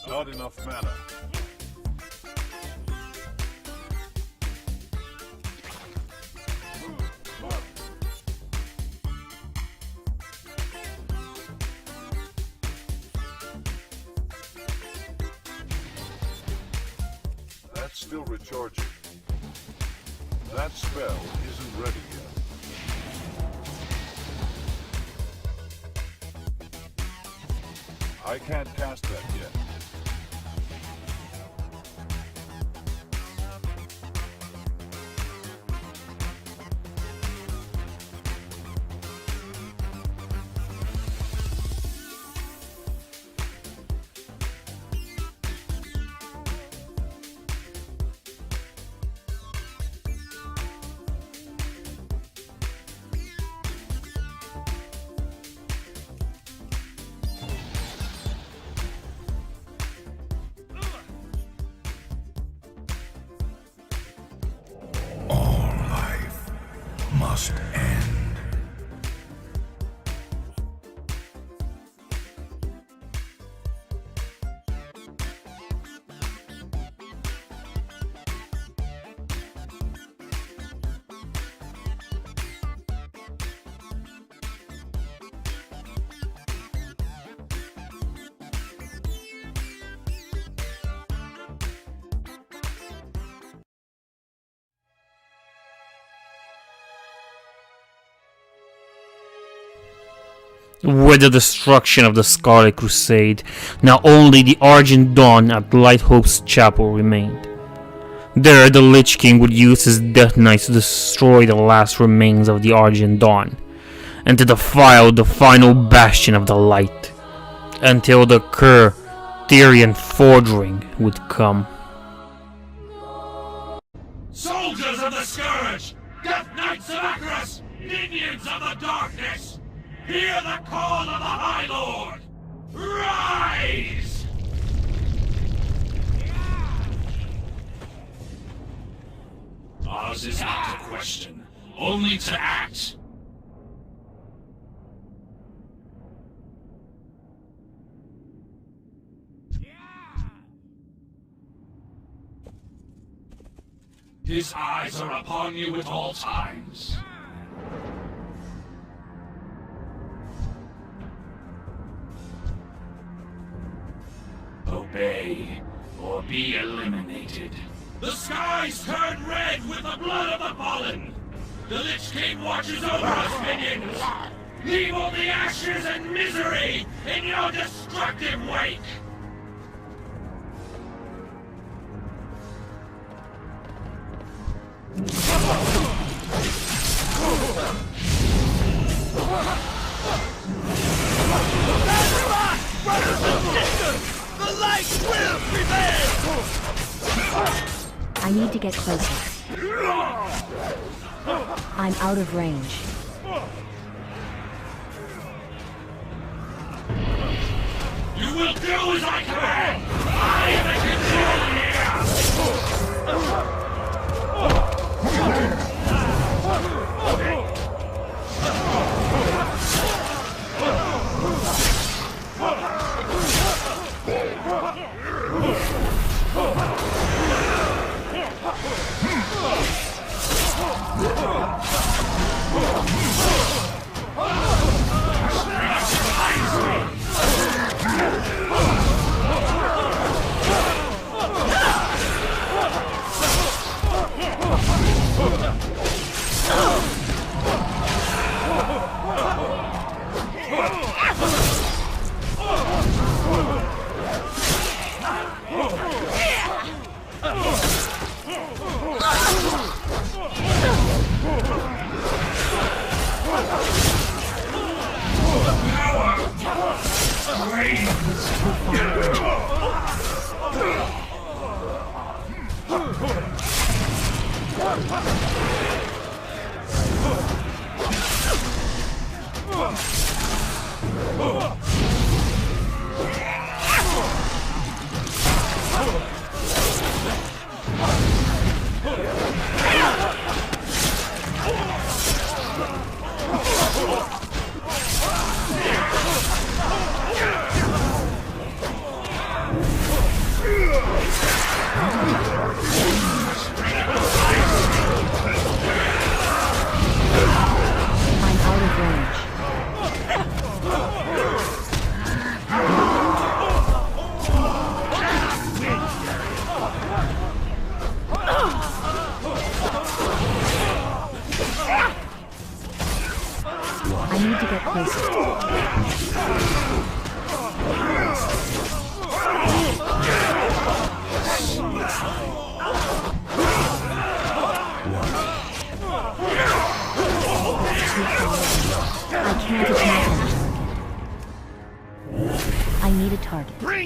Not enough mana. That's still recharging. That spell isn't ready yet. I can't cast that yet. Must end. With the destruction of the Scarlet Crusade, now only the Argent Dawn at Light Hope's Chapel remained. There, the Lich King would use his Death Knights to destroy the last remains of the Argent Dawn, and to defile the final bastion of the light, until the Tyrian Fordring would come. Soldiers of the Scourge! Death Knights of Arthas! Minions of the Darkness! Hear the call of the High Lord! Rise! Ours is not to question, only to act. His eyes are upon you at all times. Obey, or be eliminated. The skies turn red with the blood of the fallen! The Lich King watches over us, minions! Leave all the ashes and misery in your destructive wake! The light will prevail! I need to get closer. I'm out of range. You will do as I command! I am in control here!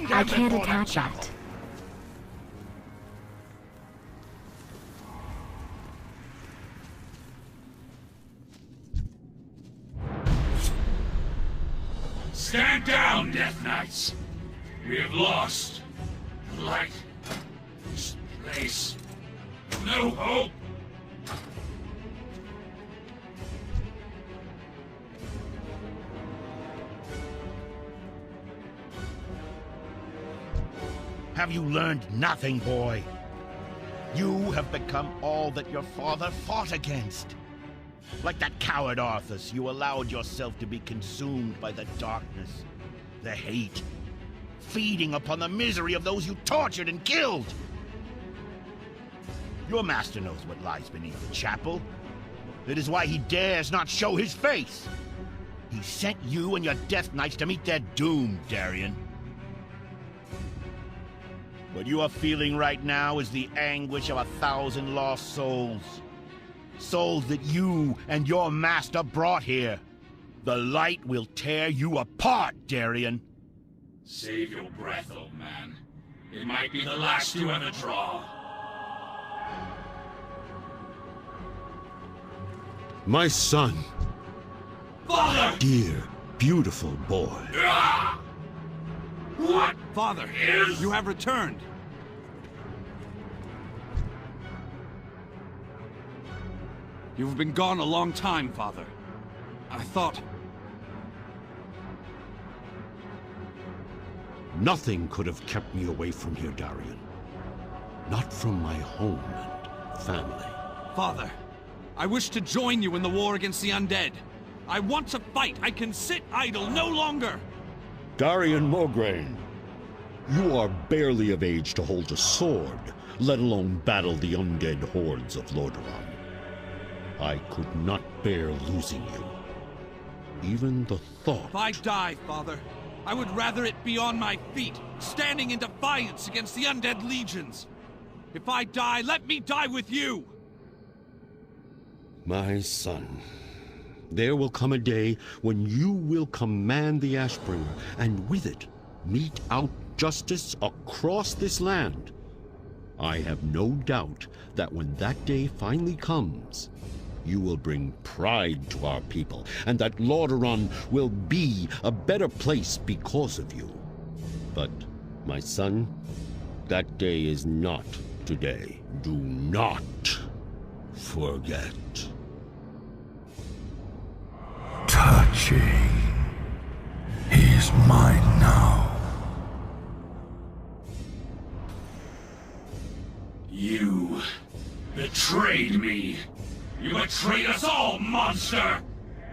I can't attach that. Stand down, Death Knights. We have lost. The light. This place. No hope. Have you learned nothing, boy? You have become all that your father fought against. Like that coward Arthas, you allowed yourself to be consumed by the darkness, the hate, feeding upon the misery of those you tortured and killed. Your master knows what lies beneath the chapel. It is why he dares not show his face. He sent you and your Death Knights to meet their doom, Darien. What you are feeling right now is the anguish of 1,000 lost souls. Souls that you and your master brought here. The light will tear you apart, Darien. Save your breath, old man. It might be the last you ever draw. My son. Father! Dear, beautiful boy. What? Father, you have returned. You've been gone a long time, Father. I thought... Nothing could have kept me away from here, Darien. Not from my home and family. Father, I wish to join you in the war against the undead. I want to fight. I can sit idle no longer. Darien Mograine, you are barely of age to hold a sword, let alone battle the undead hordes of Lordaeron. I could not bear losing you. Even the thought... If I die, Father, I would rather it be on my feet, standing in defiance against the undead legions. If I die, let me die with you! My son, there will come a day when you will command the Ashbringer, and with it, mete out justice across this land. I have no doubt that when that day finally comes, you will bring pride to our people, and that Lordaeron will be a better place because of you. But, my son, that day is not today. Do not forget. Touching. He's mine now. You betrayed me. You betrayed us all, monster!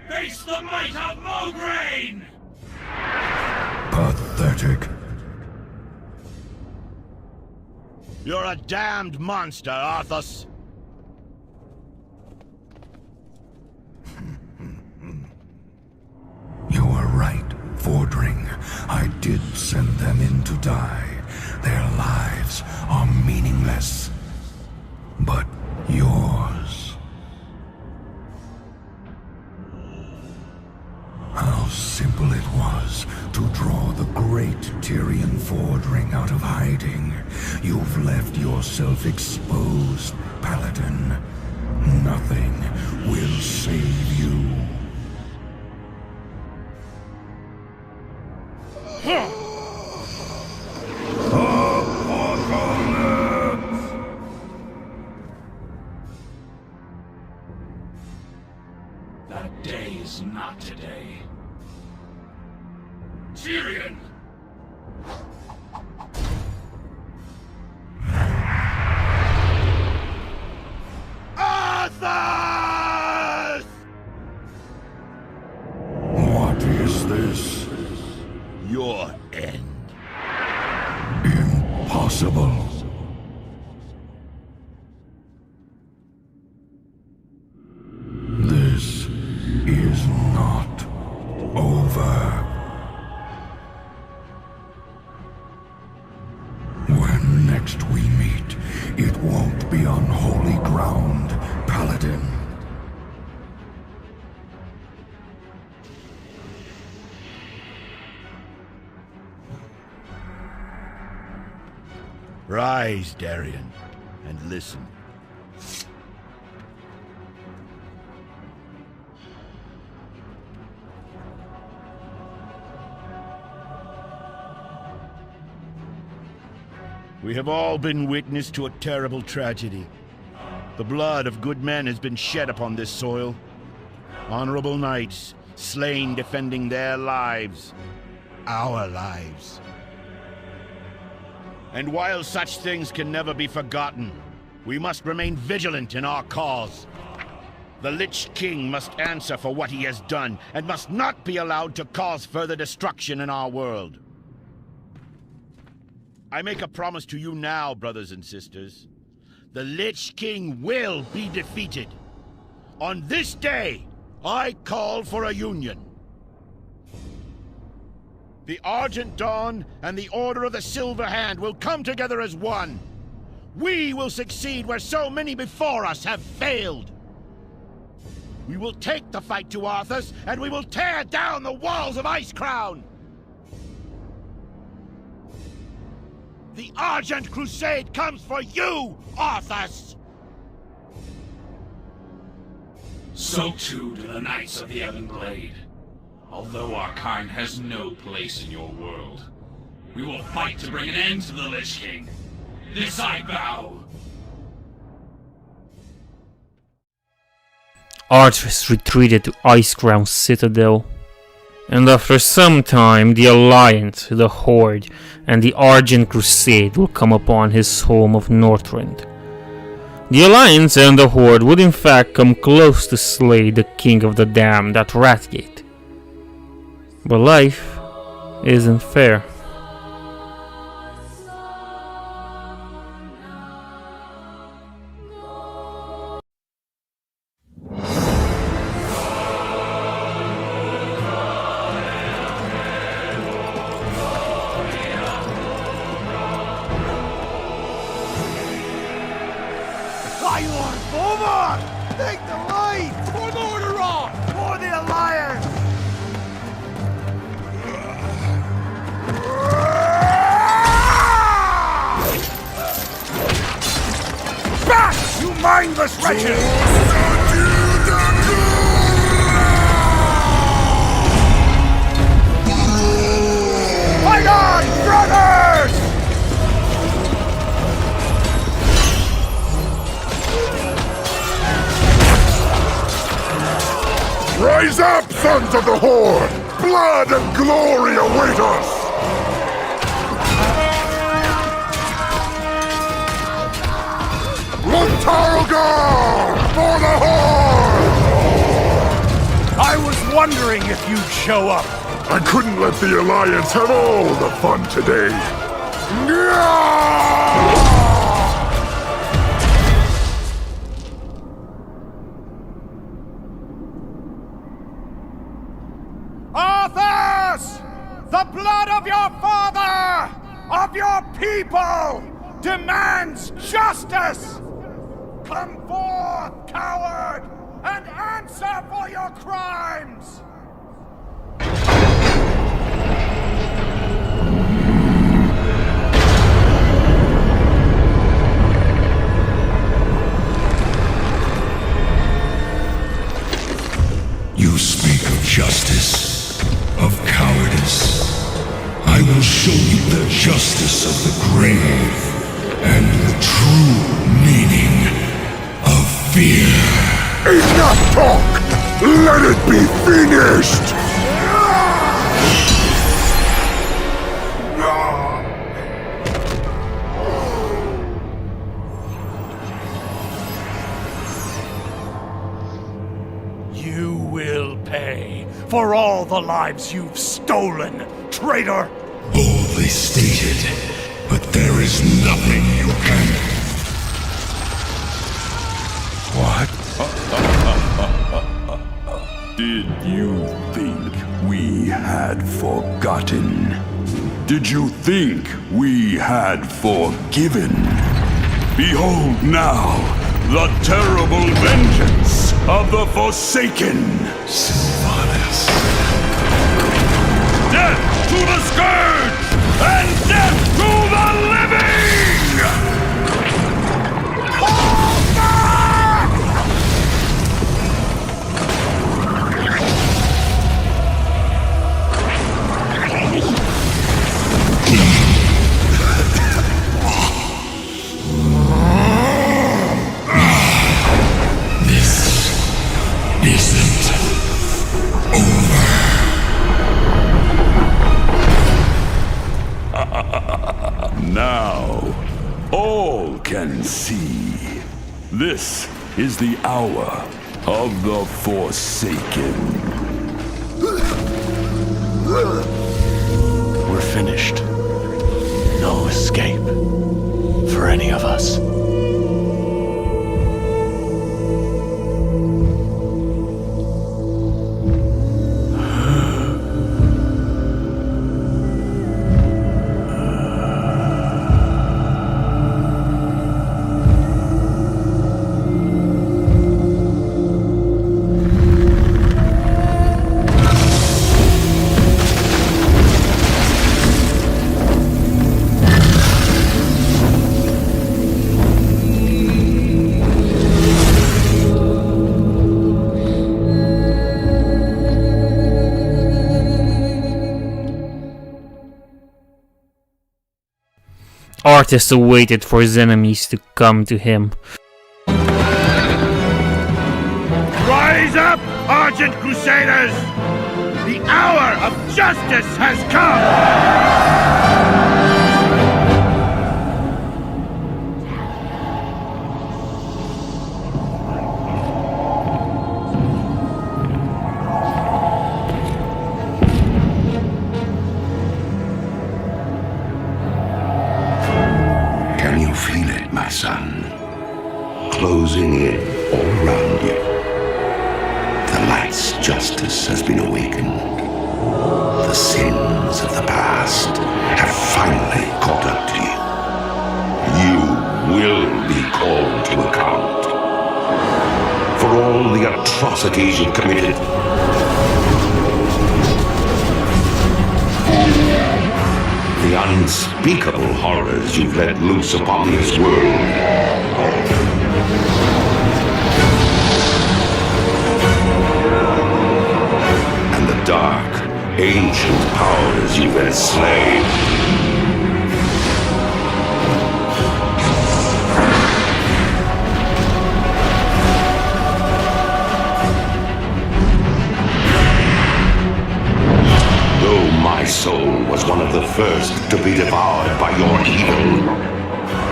Face the might of Mograine! Pathetic. You're a damned monster, Arthas. You were right, Fordring. I did send them in to die. Their lives are meaningless. But yours... How How simple it was to draw the great Tyrian Ford ring out of hiding. You've left yourself exposed, Paladin. Nothing will save you. That day is not today. Tyrion! Arthas! What is this? Your end. Impossible. This is not over. When next we meet, it won't be on holy ground, Paladin. Rise, Darian, and listen. We have all been witness to a terrible tragedy. The blood of good men has been shed upon this soil. Honorable knights, slain defending their lives, our lives. And while such things can never be forgotten, we must remain vigilant in our cause. The Lich King must answer for what he has done, and must not be allowed to cause further destruction in our world. I make a promise to you now, brothers and sisters. The Lich King will be defeated. On this day, I call for a union. The Argent Dawn and the Order of the Silver Hand will come together as one. We will succeed where so many before us have failed. We will take the fight to Arthas, and we will tear down the walls of Icecrown. The Argent Crusade comes for you, Arthas! So too do the Knights of the Everglade. Although our kind has no place in your world, we will fight to bring an end to the Lich King. This I vow. Arthas retreated to Icecrown Citadel, and after some time the Alliance, the Horde, and the Argent Crusade will come upon his home of Northrend. The Alliance and the Horde would in fact come close to slay the King of the Damned at Wrathgate. But life isn't fair. Take the lead! For Morderon! For the Alliance! Back, you mindless wretches! Fight on, brothers! Rise up, sons of the Horde! Blood and glory await us! Montalgar! For the Horde! I was wondering if you'd show up. I couldn't let the Alliance have all the fun today. Arthas! The blood of your father, of your people, demands justice! Come forth, coward, and answer for your crimes! justice of cowardice. I will show you the justice of the grave and the true meaning of fear. Enough talk! Let it be finished! You will pay for all the lives you've stolen, traitor! Boldly stated, but there is nothing you can... What? Did you think we had forgotten? Did you think we had forgiven? Behold now the terrible vengeance of the Forsaken! Sylvanas. Death to the Scourge! And death to the living! Now, all can see. This is the hour of the Forsaken. We're finished. No escape for any of us. Arthas waited for his enemies to come to him. Rise up, Argent Crusaders! The hour of justice has come! Can you feel it, my son? Closing in all around you. The light's justice has been awakened. The sins of the past have finally caught up to you. You will be called to account for all the atrocities you've committed. The unspeakable horrors you've let loose upon this world. And the dark, ancient powers you've enslaved. Though my soul was one of the first to be devoured by your evil,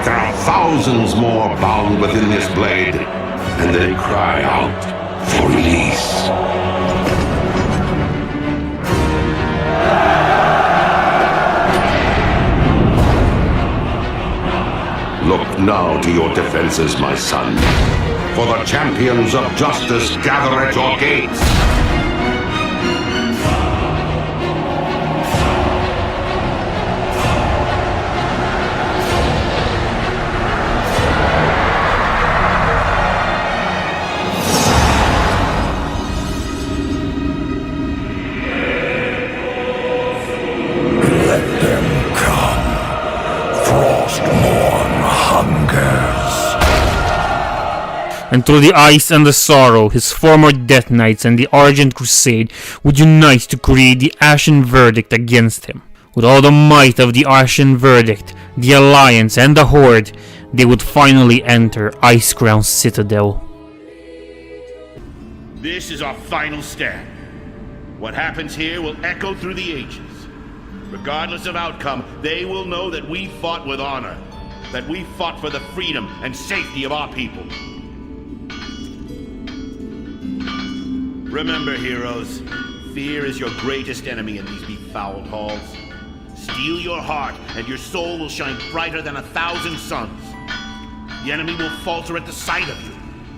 there are thousands more bound within this blade, and they cry out for release. Look now to your defenses, my son, for the champions of justice gather at your gates. And through the ice and the sorrow, his former Death Knights and the Argent Crusade would unite to create the Ashen Verdict against him. With all the might of the Ashen Verdict, the Alliance, and the Horde, they would finally enter Icecrown Citadel. This is our final stand. What happens here will echo through the ages. Regardless of outcome, they will know that we fought with honor, that we fought for the freedom and safety of our people. Remember, heroes, fear is your greatest enemy in these befouled halls. Steel your heart, and your soul will shine brighter than 1,000 suns. The enemy will falter at the sight of you.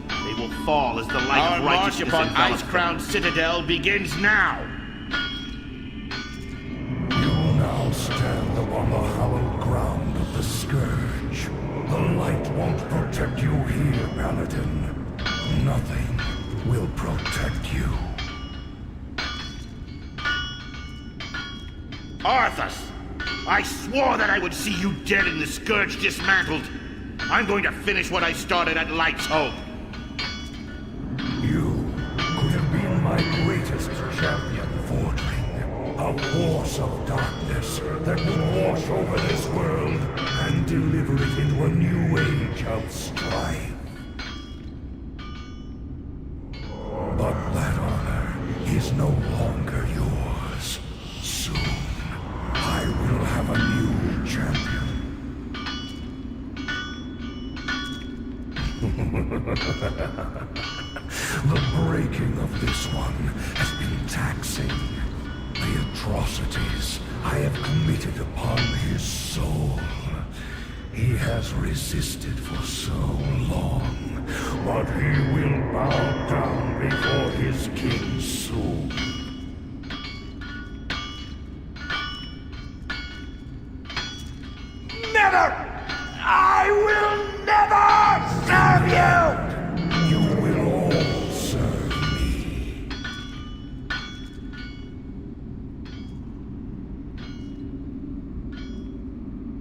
They will fall as the light of righteousness upon Icecrown Citadel begins now. You will now stand upon the hallowed ground of the Scourge. The light won't protect you here, Paladin. Nothing will protect you. Arthas! I swore that I would see you dead and the Scourge dismantled. I'm going to finish what I started at Light's Hope. You could have been my greatest champion, Fordring. A force of darkness that will wash over this world and deliver it into a new age of strife. But that honor is no longer yours. Soon, I will have a new champion. The breaking of this one has been taxing. The atrocities I have committed upon his soul. He has resisted for so long, but he will bow down before his king soon. Never! I will never serve you! You will all serve me.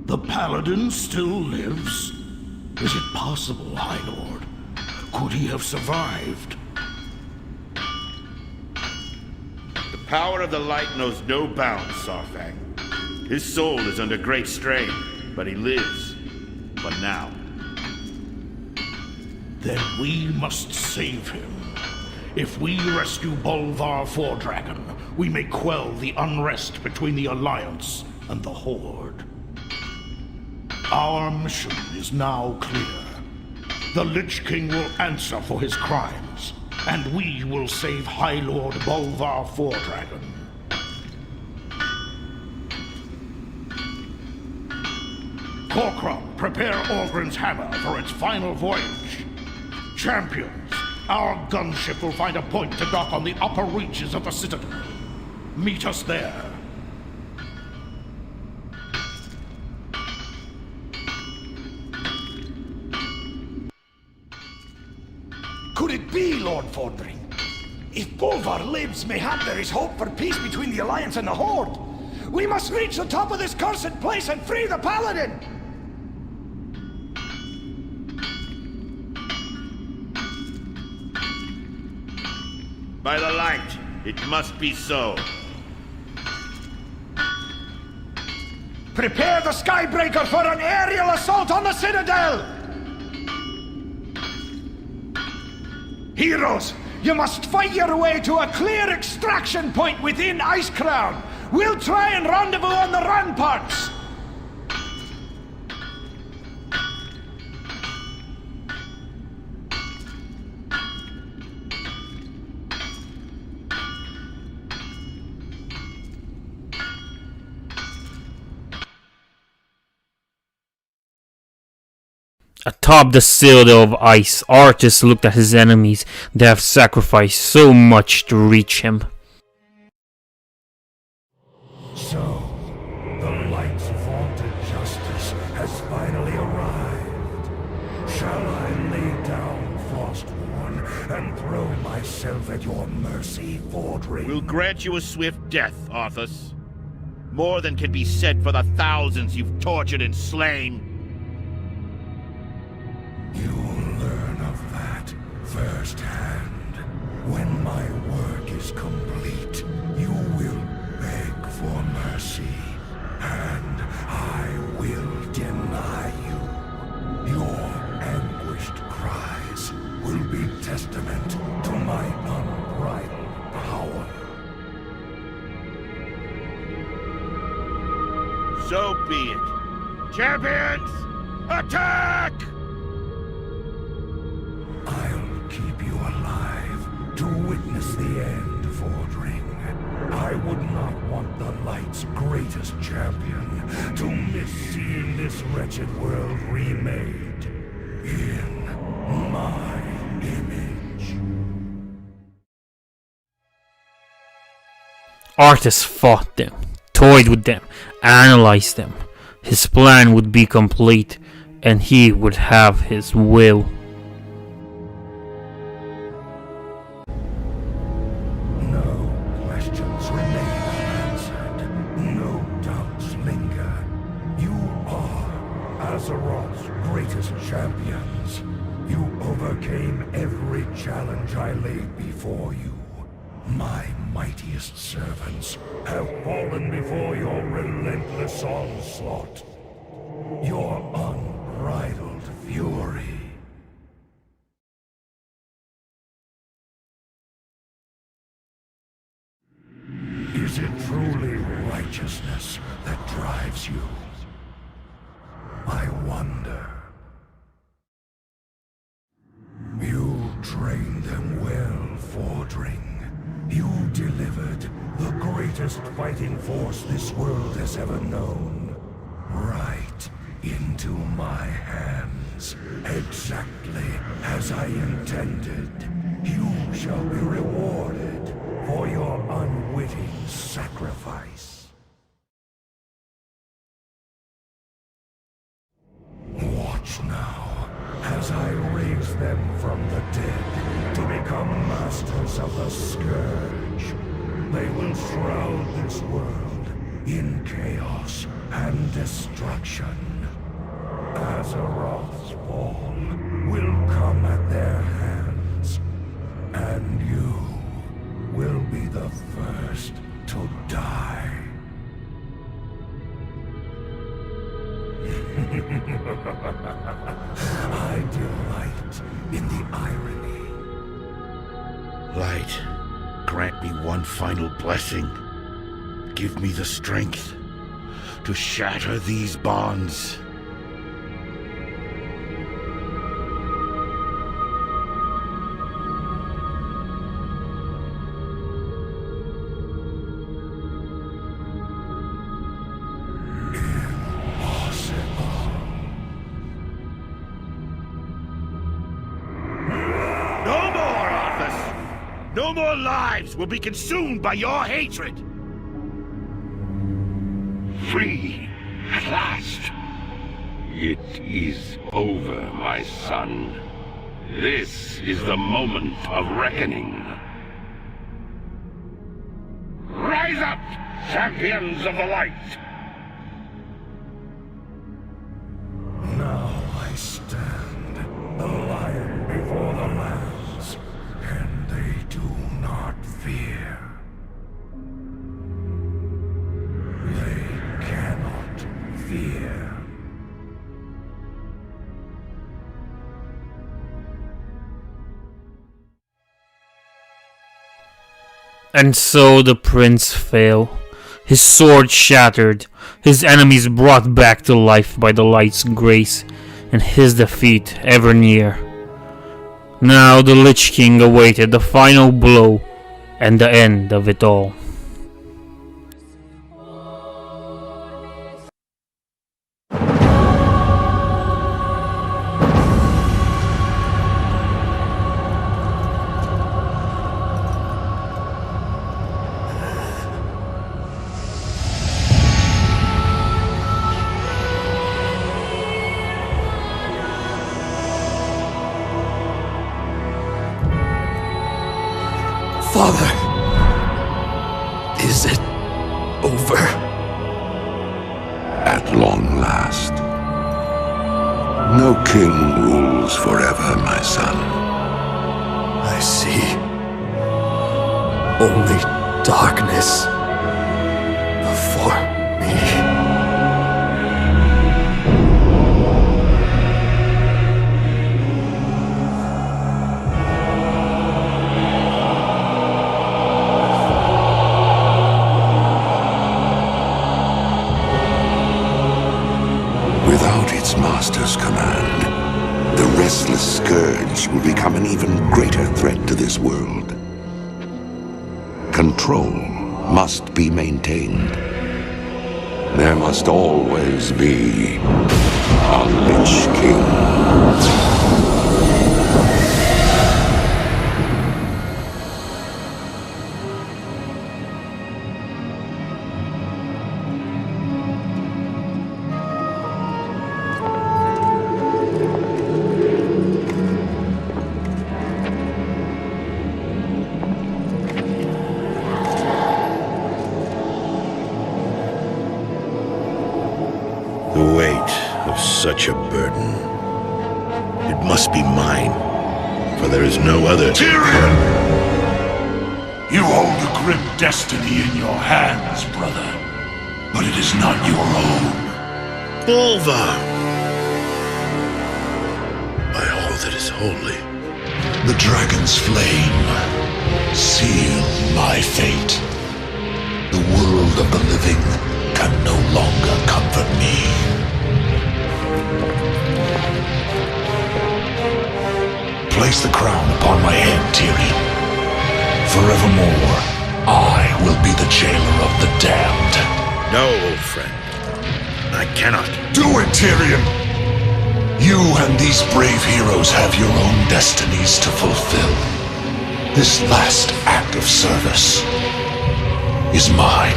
The Paladin still lives? Is it possible, High Lord? Could he have survived? The power of the light knows no bounds, Sarfang. His soul is under great strain, but he lives. For now. Then we must save him. If we rescue Bolvar Fordragon, we may quell the unrest between the Alliance and the Horde. Our mission is now clear. The Lich King will answer for his crimes, and we will save High Lord Bolvar Fordragon. Korkron, prepare Orgrin's hammer for its final voyage. Champions, our gunship will find a point to dock on the upper reaches of the Citadel. Meet us there. Could it be, Lord Fordring? If Bolvar lives, mayhap there is hope for peace between the Alliance and the Horde. We must reach the top of this cursed place and free the Paladin! By the light, it must be so. Prepare the Skybreaker for an aerial assault on the Citadel! Heroes, you must fight your way to a clear extraction point within Icecrown. We'll try and rendezvous on the ramparts. Atop the citadel of ice, Arthas looked at his enemies that have sacrificed so much to reach him. So, the light's vaunted justice has finally arrived. Shall I lay down Frostborn and throw myself at your mercy, Fordring? We'll grant you a swift death, Arthas. More than can be said for the thousands you've tortured and slain. You'll learn of that firsthand. When my work is complete, you will beg for mercy, and I will deny you. Your anguished cries will be testament to my unbridled power. So be it. Champions, attack! I'll keep you alive to witness the end, Fordring. I would not want the Light's greatest champion to miss seeing this wretched world remade in my image. Arthas fought them, toyed with them, analyzed them. His plan would be complete, and he would have his will. No questions remain unanswered. No doubts linger. You are Azeroth's greatest champions. You overcame every challenge I laid before you. My mightiest servants have fallen before your relentless onslaught. Your unbridled fury. Is it truly righteousness that drives you? I wonder. You trained them well, Fordring. You delivered the greatest fighting force this world has ever known, right into my hands, exactly as I intended. You shall be rewarded for your unwitting sacrifice. Watch now, as I raise them from the dead to become masters of the Scourge. They will shroud this world in chaos and destruction. Azeroth's fall will come at their hands, and you will be the first to die. I delight in the irony. Light, grant me one final blessing. Give me the strength to shatter these bonds. No more lives will be consumed by your hatred! Free, at last. It is over, my son. This is the moment of reckoning. Rise up, champions of the light! Now I stand, the lion before the lambs, and they do not fear. They cannot fear. And so the prince fell, his sword shattered, his enemies brought back to life by the light's grace, and his defeat ever near. Now the Lich King awaited the final blow and the end of it all. Father, is it over? At long last. No king rules forever, my son. I see only darkness before me. Without its master's command, the restless scourge will become an even greater threat to this world. Control must be maintained. There must always be a Lich King. The weight of such a burden. It must be mine, for there is no other. Tyrion! You hold a grim destiny in your hands, brother. But it is not your own. Bolvar! By all that is holy. The dragon's flame sealed my fate. The world of the living can no longer comfort me. Place the crown upon my head, Tyrion. Forevermore, I will be the jailer of the damned. No, old friend. I cannot. Do it, Tyrion! You and these brave heroes have your own destinies to fulfill. This last act of service is mine.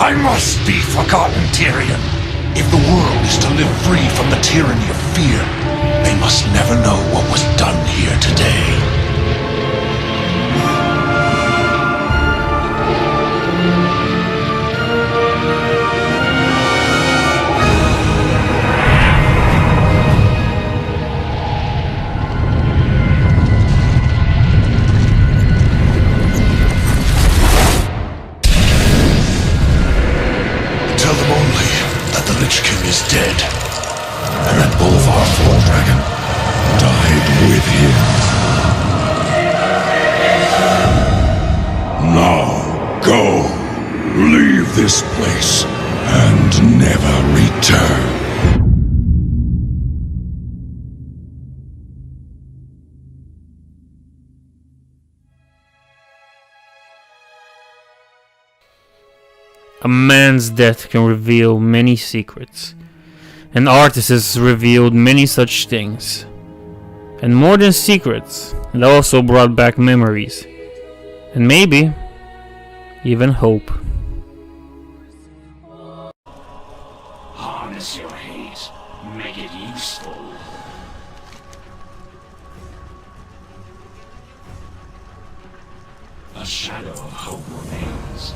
I must be forgotten, Tyrion. If the world is to live free from the tyranny of fear, they must never know what was done here today. Tell them only that the Lich King is dead, and that Bolvar Dragon died with him. Now, go! Leave this place, and never return. A man's death can reveal many secrets, and Arthas has revealed many such things. And more than secrets, it also brought back memories, and maybe even hope. Harness your hate, make it useful. A shadow of hope remains.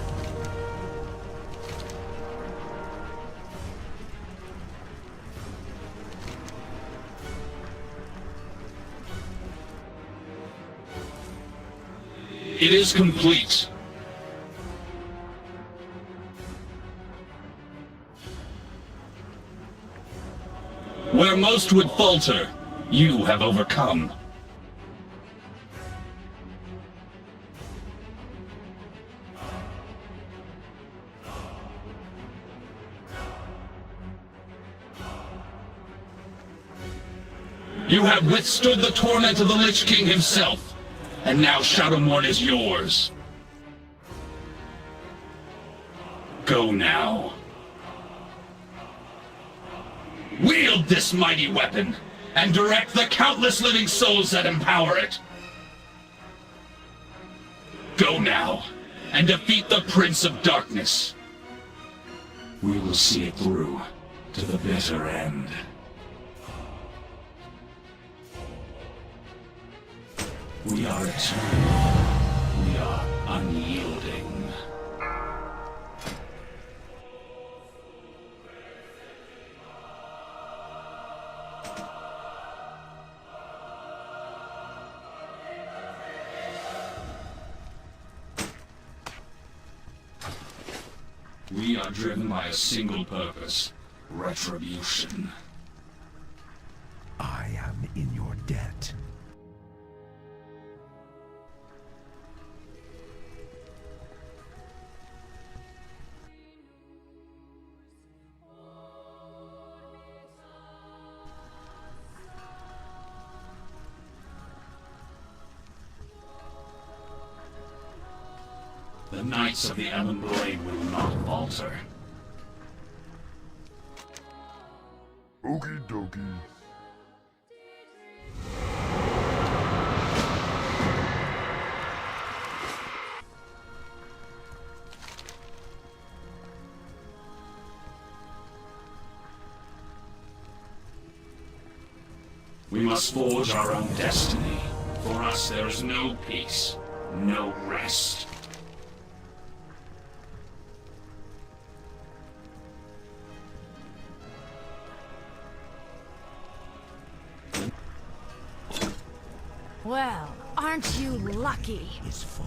It is complete. Where most would falter, you have overcome. You have withstood the torment of the Lich King himself. And now Shadowmourne is yours. Go now. Wield this mighty weapon, and direct the countless living souls that empower it. Go now, and defeat the Prince of Darkness. We will see it through to the bitter end. We are eternal. We are unyielding. We are driven by a single purpose: retribution. I am in your debt. The Knights of the Elven Blade will not falter. Okie dokie. We must forge our own destiny. For us, there is no peace, no rest. Well, aren't you lucky? Is full.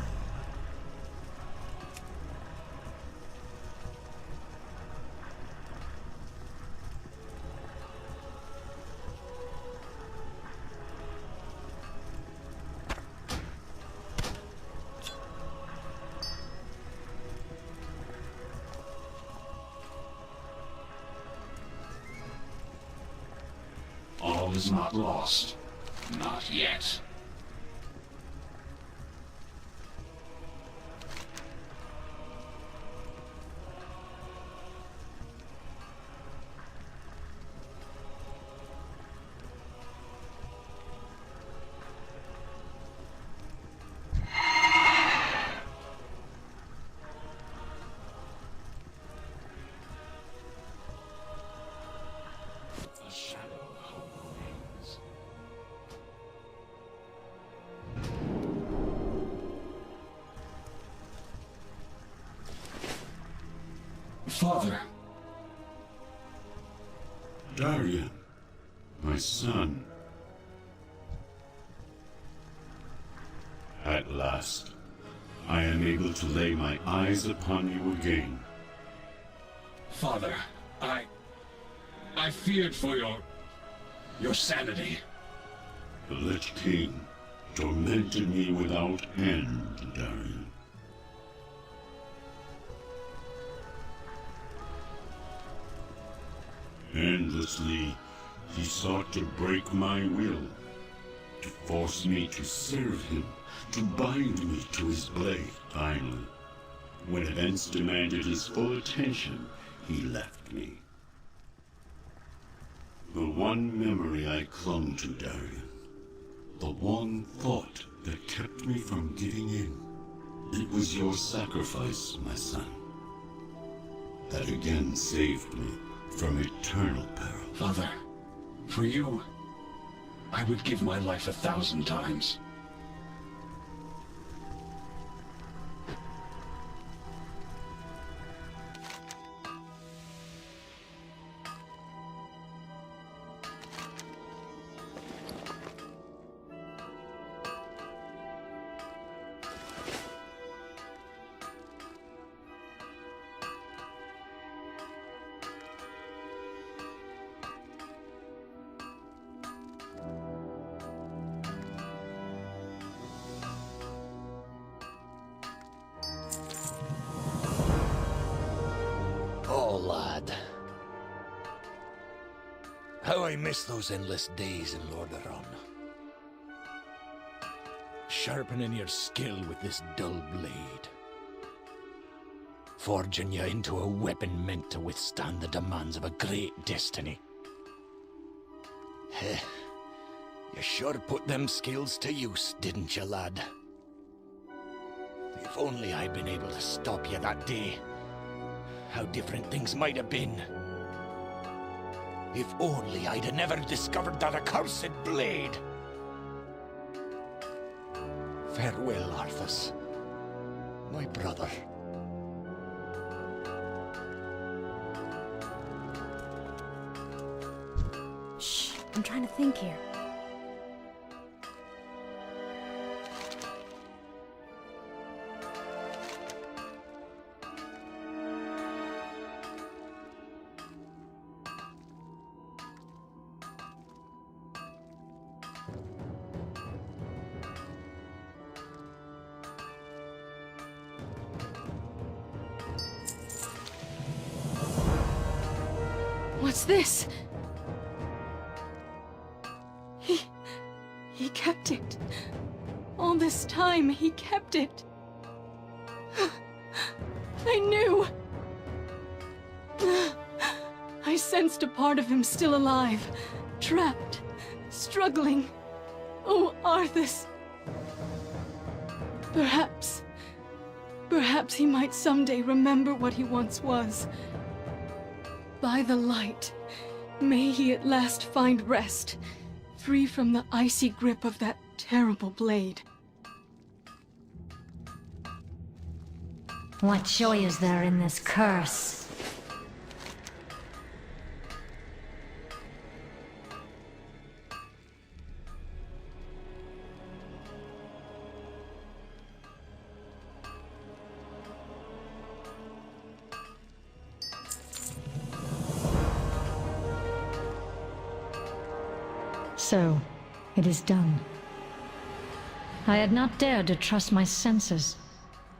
All is not lost. Not yet. A shadow remains. Father. Darian, my son. At last, I am able to lay my eyes upon you again. Father, I feared for your sanity. The Lich King tormented me without end, Darian. Endlessly, he sought to break my will, to force me to serve him, to bind me to his blade. Finally, when events demanded his full attention, he left me. The one memory I clung to, Darian, the one thought that kept me from giving in, it was your sacrifice, my son, that again saved me from eternal peril. Father, for you, I would give my life 1,000 times. Lad. How I miss those endless days in Lordaeron. Sharpening your skill with this dull blade. Forging you into a weapon meant to withstand the demands of a great destiny. Heh. You sure put them skills to use, didn't you, lad? If only I'd been able to stop you that day. How different things might have been. If only I'd have never discovered that accursed blade. Farewell, Arthas. my brother. Shh, I'm trying to think here. What's this? He kept it. All this time, he kept it. I knew. I sensed a part of him still alive, trapped, struggling. Oh, Arthas. Perhaps he might someday remember what he once was. By the light, may he at last find rest, free from the icy grip of that terrible blade. What joy is there in this curse? So, it is done. I had not dared to trust my senses.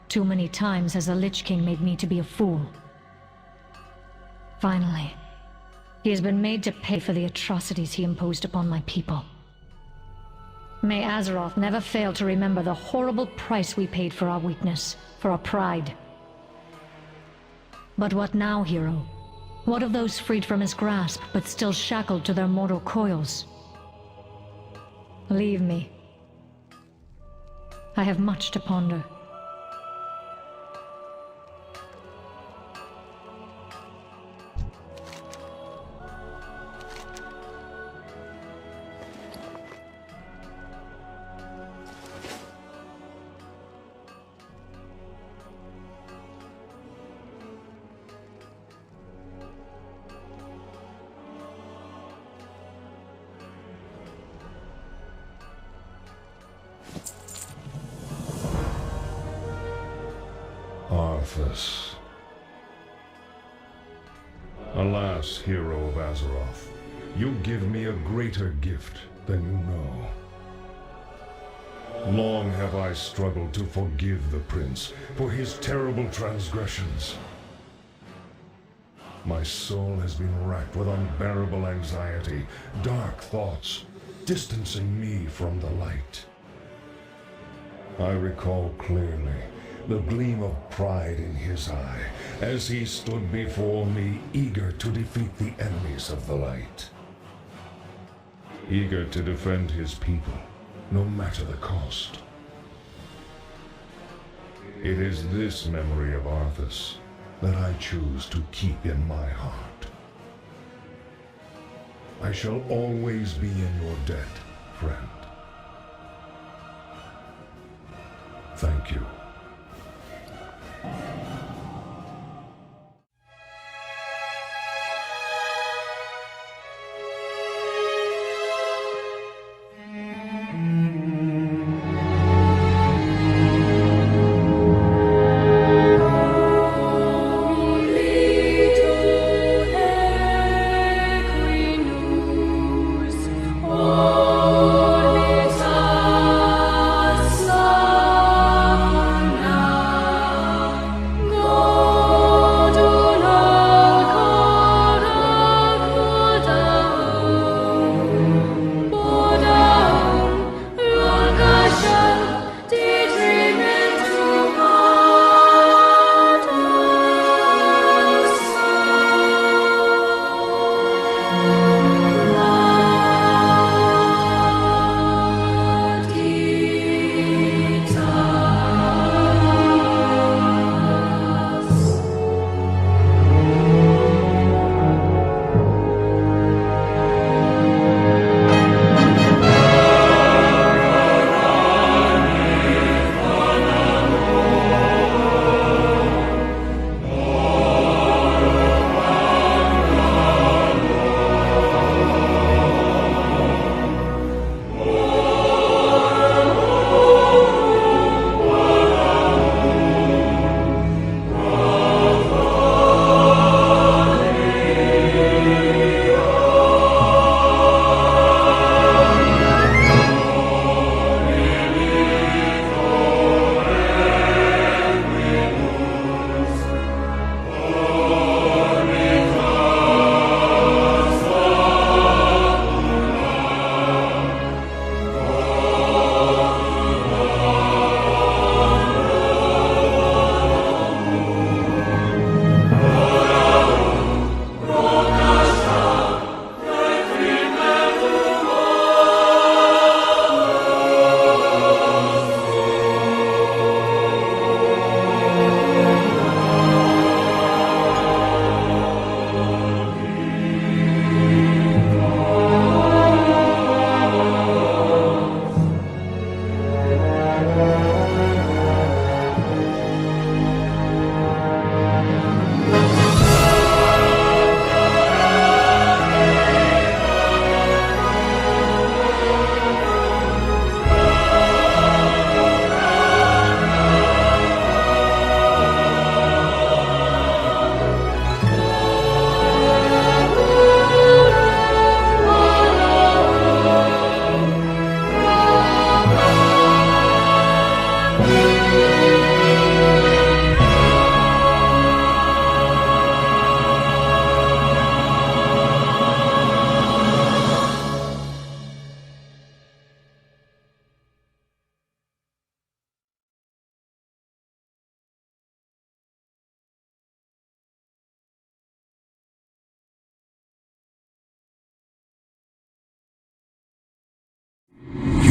Too many times has the Lich King made me to be a fool. Finally, he has been made to pay for the atrocities he imposed upon my people. May Azeroth never fail to remember the horrible price we paid for our weakness, for our pride. But what now, hero? What of those freed from his grasp, but still shackled to their mortal coils? Leave me. I have much to ponder. Arthas. Alas, hero of Azeroth, you give me a greater gift than you know. Long have I struggled to forgive the prince for his terrible transgressions. My soul has been racked with unbearable anxiety, dark thoughts, distancing me from the light. I recall clearly the gleam of pride in his eye as he stood before me, eager to defeat the enemies of the light. Eager to defend his people, no matter the cost. It is this memory of Arthas that I choose to keep in my heart. I shall always be in your debt, friend. Thank you.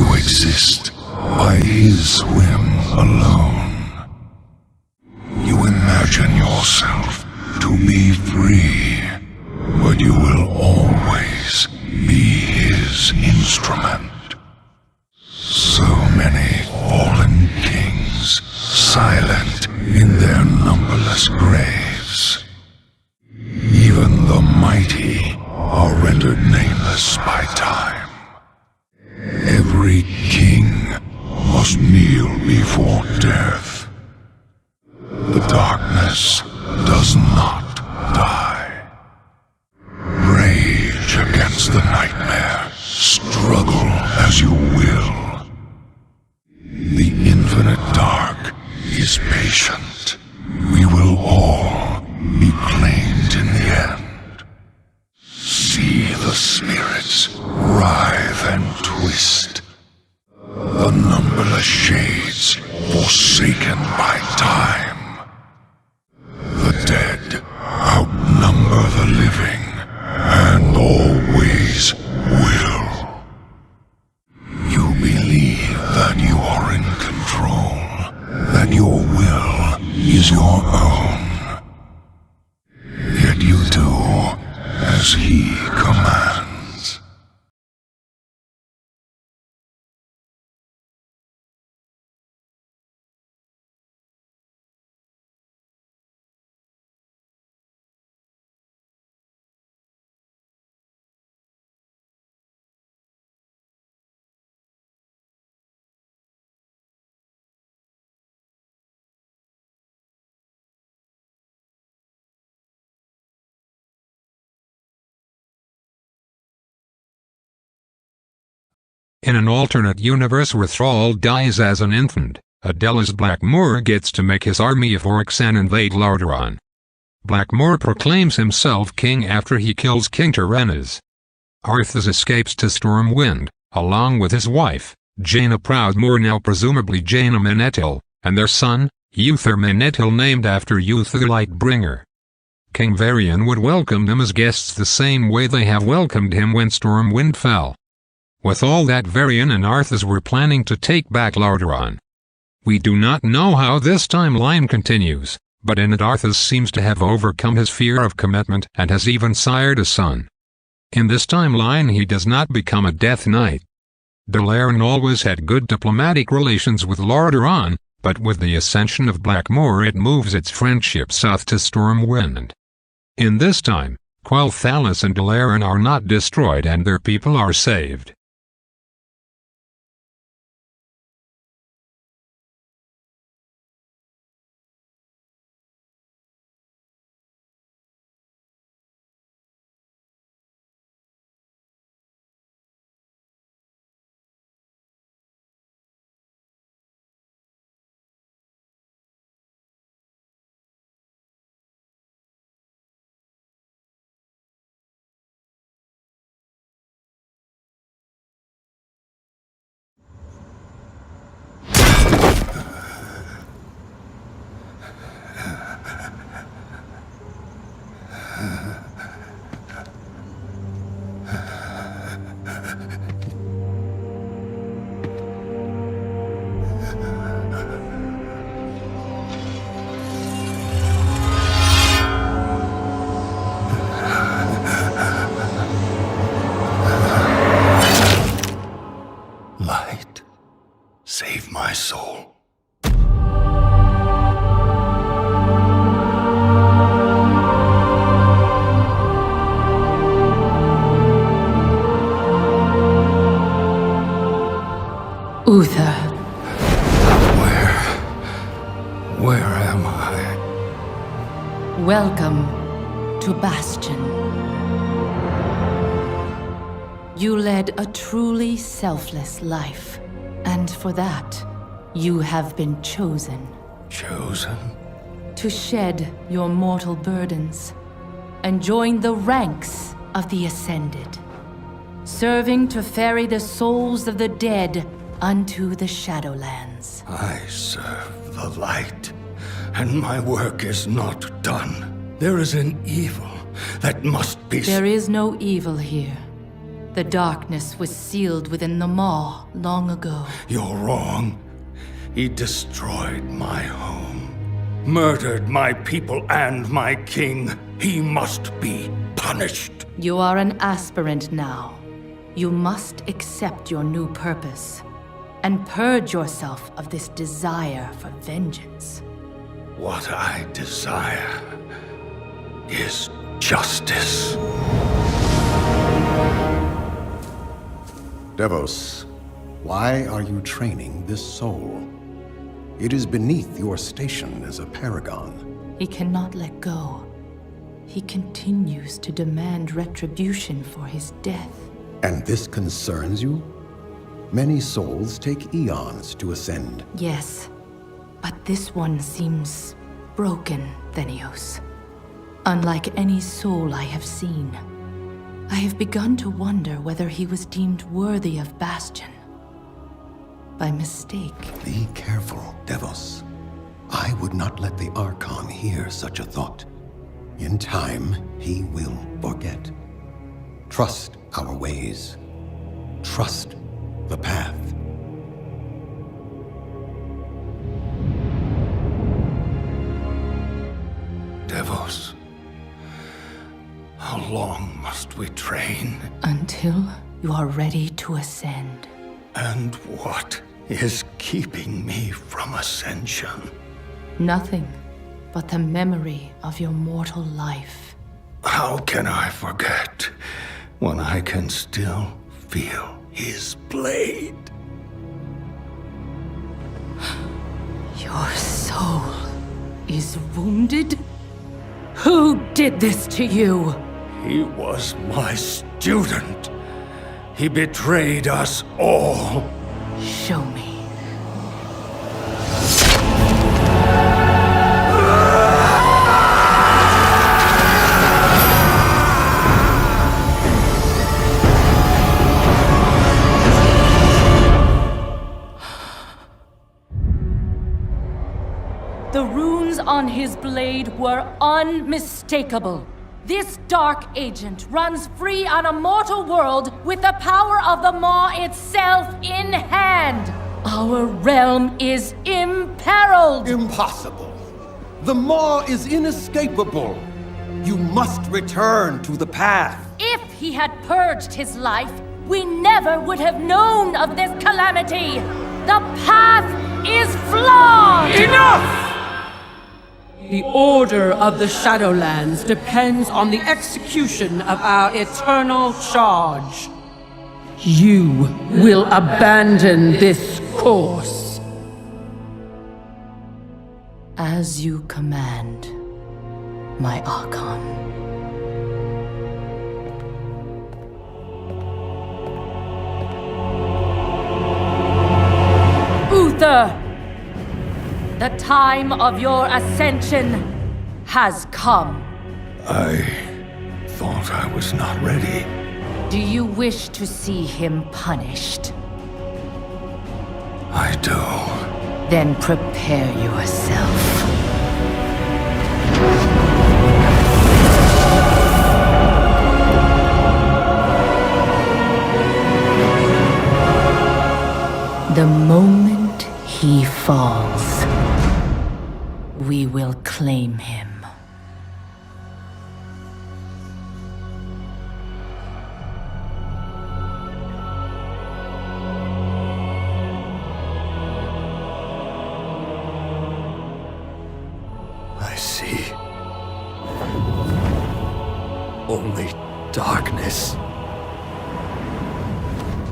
You exist by his whim alone. You imagine yourself to be free, but you will always be his instrument. So many fallen kings, silent in their numberless graves. Even the mighty are rendered nameless by time. Every king must kneel before death. The darkness does not die. Rage against the nightmare. Struggle as you will. The infinite dark is patient. We will all be claimed in the end. See the spirits writhe and twist. The numberless shades forsaken by time. The dead outnumber the living, and always will. You believe that you are in control, that your will is your own. Yet you do as he commands. In an alternate universe where Thrall dies as an infant, Adela's Blackmoor gets to make his army of orcs and invade Lordaeron. Blackmoor proclaims himself king after he kills King Tyranus. Arthas escapes to Stormwind, along with his wife, Jaina Proudmoore, now presumably Jaina Menethil, and their son, Uther Menethil, named after Uther Lightbringer. King Varian would welcome them as guests the same way they have welcomed him when Stormwind fell. With all that, Varian and Arthas were planning to take back Lordaeron. We do not know how this timeline continues, but in it Arthas seems to have overcome his fear of commitment and has even sired a son. In this timeline he does not become a Death Knight. Dalaran always had good diplomatic relations with Lordaeron, but with the ascension of Blackmoor it moves its friendship south to Stormwind. In this time, Quel'Thalas and Dalaran are not destroyed and their people are saved. Light, save my soul. Uther. Where am I? Welcome to Bastion. You led a truly selfless life, and for that, you have been chosen. Chosen? To shed your mortal burdens and join the ranks of the Ascended, serving to ferry the souls of the dead unto the Shadowlands. I serve the light, and my work is not done. There is an evil that must be... There is no evil here. The darkness was sealed within the maw long ago. You're wrong. He destroyed my home, murdered my people and my king. He must be punished. You are an aspirant now. You must accept your new purpose and purge yourself of this desire for vengeance. What I desire is justice. Devos, why are you training this soul? It is beneath your station as a paragon. He cannot let go. He continues to demand retribution for his death. And this concerns you? Many souls take eons to ascend. Yes, but this one seems broken, Thenios. Unlike any soul I have seen. I have begun to wonder whether he was deemed worthy of Bastion. By mistake. Be careful, Devos. I would not let the Archon hear such a thought. In time, he will forget. Trust our ways. Trust the path. Devos, how long must we train? Until you are ready to ascend. And what is keeping me from ascension? Nothing but the memory of your mortal life. How can I forget when I can still feel his blade? Your soul is wounded? Who did this to you? He was my student. He betrayed us all. Show me. The runes on his blade were unmistakable. This dark agent runs free on a mortal world with the power of the Maw itself in hand. Our realm is imperiled. Impossible. The Maw is inescapable. You must return to the path. If he had purged his life, we never would have known of this calamity. The path is flawed. Enough! The order of the Shadowlands depends on the execution of our eternal charge. You will abandon this course. As you command, my Archon. Uther! The time of your ascension has come. I thought I was not ready. Do you wish to see him punished? I do. Then prepare yourself. The moment he falls, we will claim him. I see only darkness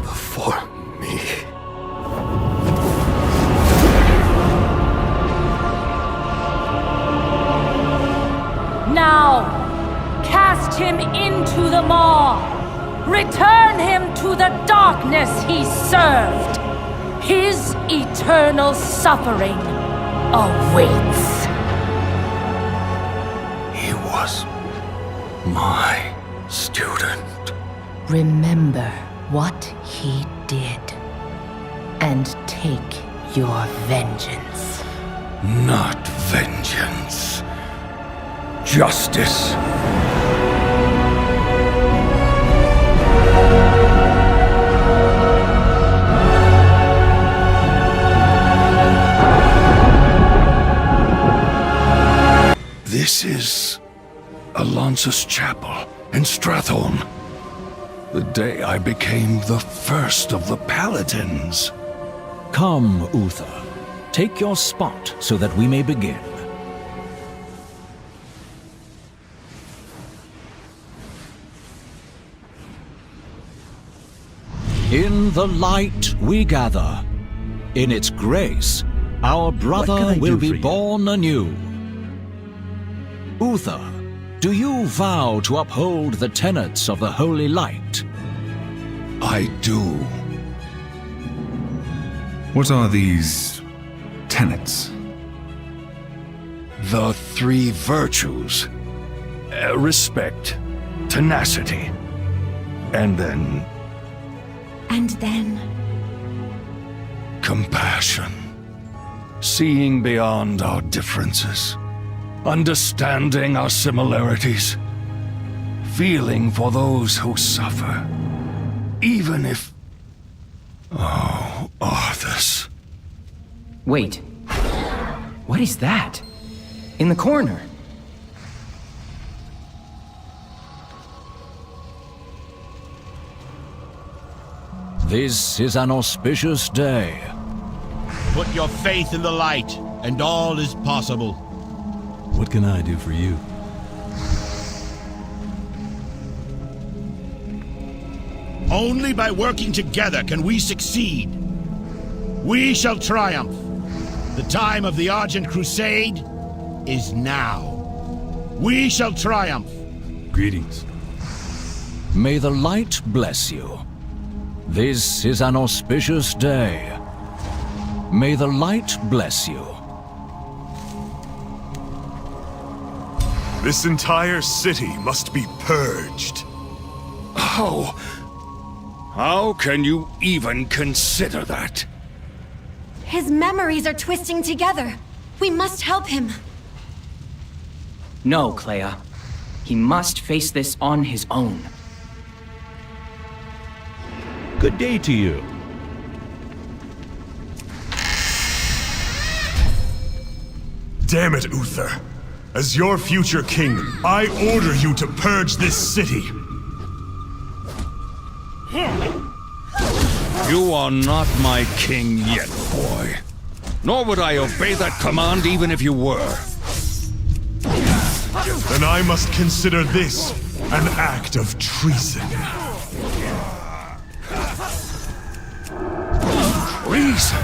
before me. Now, cast him into the maw. Return him to the darkness he served. His eternal suffering awaits. He was my student. Remember what he did, and take your vengeance. Not vengeance. Justice. This is Alonsus Chapel in Stratholme. The day I became the first of the Paladins. Come, Uther. Take your spot so that we may begin. In the light we gather. In its grace, our brother will be born anew. Uther, do you vow to uphold the tenets of the Holy Light? I do. What are these tenets? The three virtues. Respect, tenacity, and then... compassion. Seeing beyond our differences. Understanding our similarities. Feeling for those who suffer. Even if... Oh, Arthas. Wait. What is that? In the corner? This is an auspicious day. Put your faith in the light, and all is possible. What can I do for you? Only by working together can we succeed. We shall triumph. The time of the Argent Crusade is now. We shall triumph. Greetings. May the light bless you. This is an auspicious day. May the light bless you. This entire city must be purged. How can you even consider that? His memories are twisting together. We must help him. No, Clea. He must face this on his own. Good day to you. Damn it, Uther. As your future king, I order you to purge this city. You are not my king yet, boy. Nor would I obey that command even if you were. Then I must consider this an act of treason. Treason?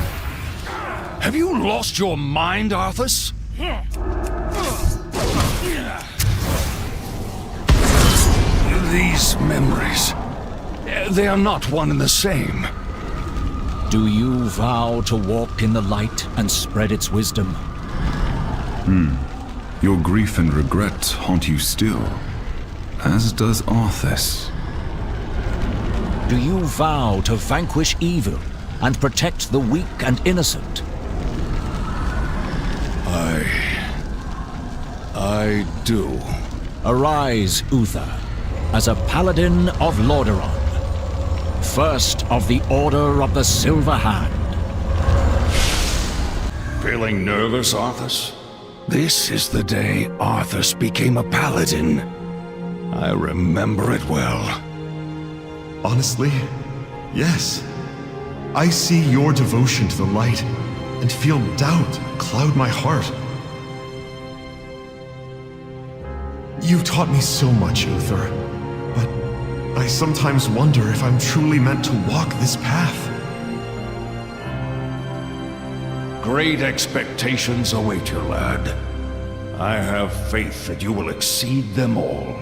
Have you lost your mind, Arthas? These memories, they are not one and the same. Do you vow to walk in the light and spread its wisdom? Your grief and regret haunt you still, as does Arthas. Do you vow to vanquish evil and protect the weak and innocent? I do. Arise, Uther, as a paladin of Lordaeron, first of the Order of the Silver Hand. Feeling nervous, Arthas? This is the day Arthas became a paladin. I remember it well. Honestly, yes. I see your devotion to the light and feel doubt cloud my heart. You've taught me so much, Uther, but I sometimes wonder if I'm truly meant to walk this path. Great expectations await you, lad. I have faith that you will exceed them all.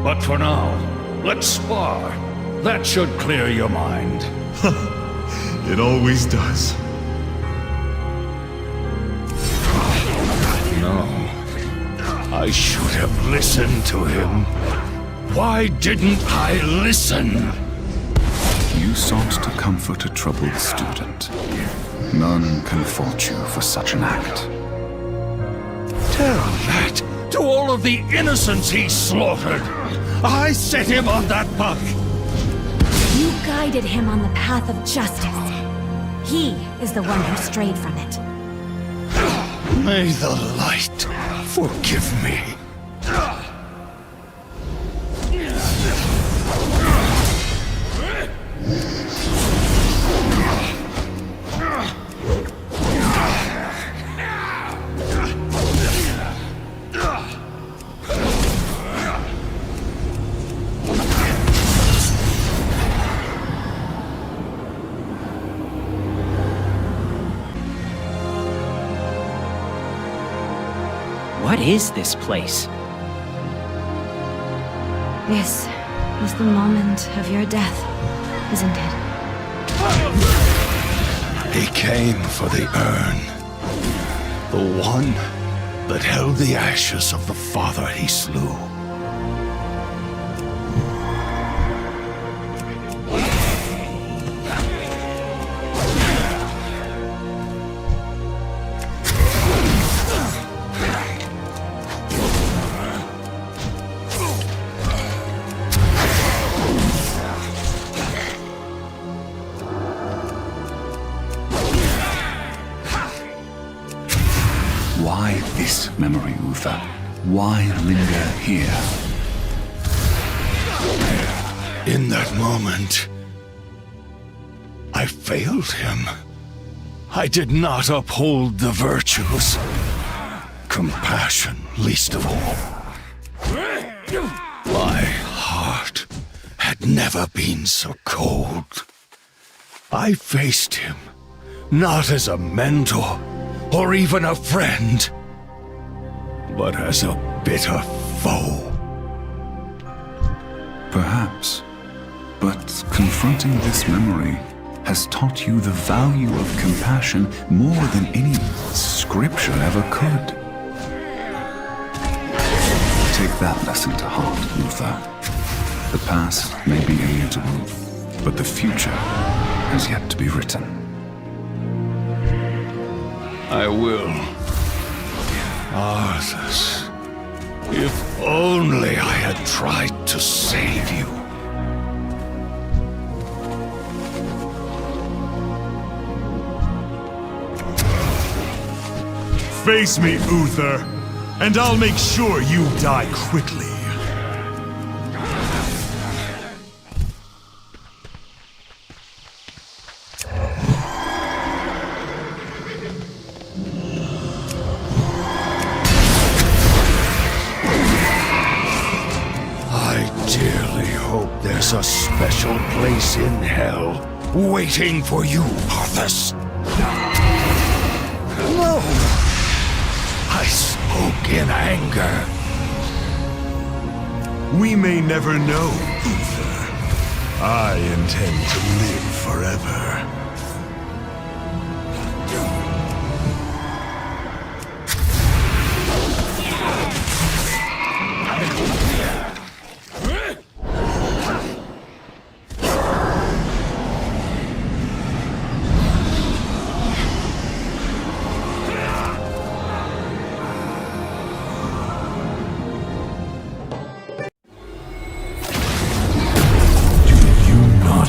But for now, let's spar. That should clear your mind. It always does. No. I should have listened to him. Why didn't I listen? You sought to comfort a troubled student. None can fault you for such an act. Tell that to all of the innocents he slaughtered. I set him on that path. You guided him on the path of justice. He is the one who strayed from it. May the light Forgive me. What is this place? This is the moment of your death, isn't it? He came for the urn. The one that held the ashes of the father he slew. Why this memory, Uther? Why linger here? In that moment, I failed him. I did not uphold the virtues. Compassion, least of all. My heart had never been so cold. I faced him, not as a mentor, or even a friend, but as a bitter foe. Perhaps. But confronting this memory has taught you the value of compassion more than any scripture ever could. Take that lesson to heart, Uther. The past may be immutable, but the future has yet to be written. I will. Arthas, if only I had tried to save you. Face me, Uther, and I'll make sure you die quickly. There's a special place in hell waiting for you, Arthas. No! I spoke in anger. We may never know, Uther. I intend to live forever.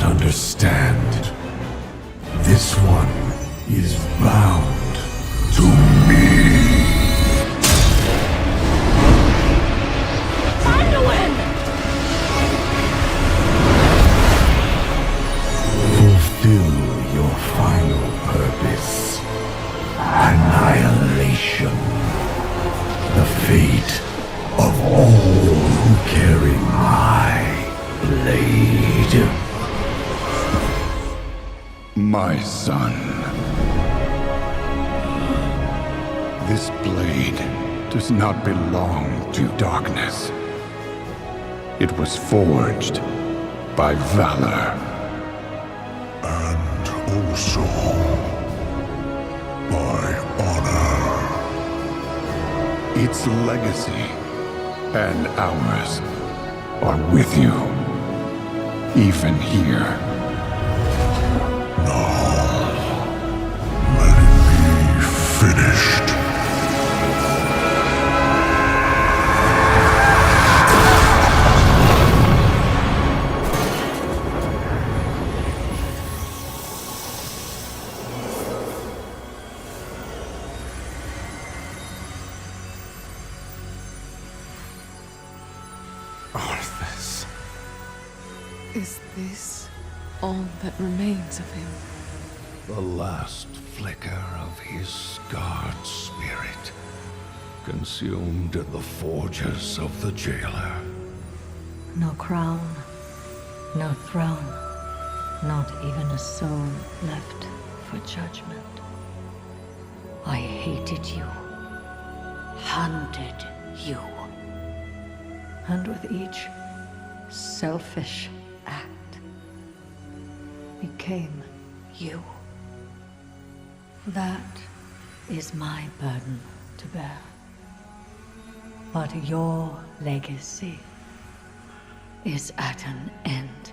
Understand. This one is bound to me. Time to win! Fulfill your final purpose. Annihilation. The fate of all who carry my blade. My son, this blade does not belong to darkness. It was forged by valor. And also by honor. Its legacy and ours are with you, even here. Finished. Arthas. Is this all that remains of him? The last flicker of his scarred spirit, consumed in the forges of the jailer. No crown, no throne, not even a soul left for judgment. I hated you, hunted you, and with each selfish act, became you. That is my burden to bear. But your legacy is at an end.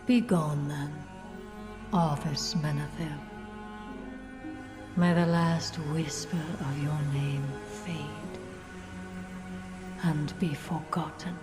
Be gone then, Arthas Menethil. May the last whisper of your name fade and be forgotten.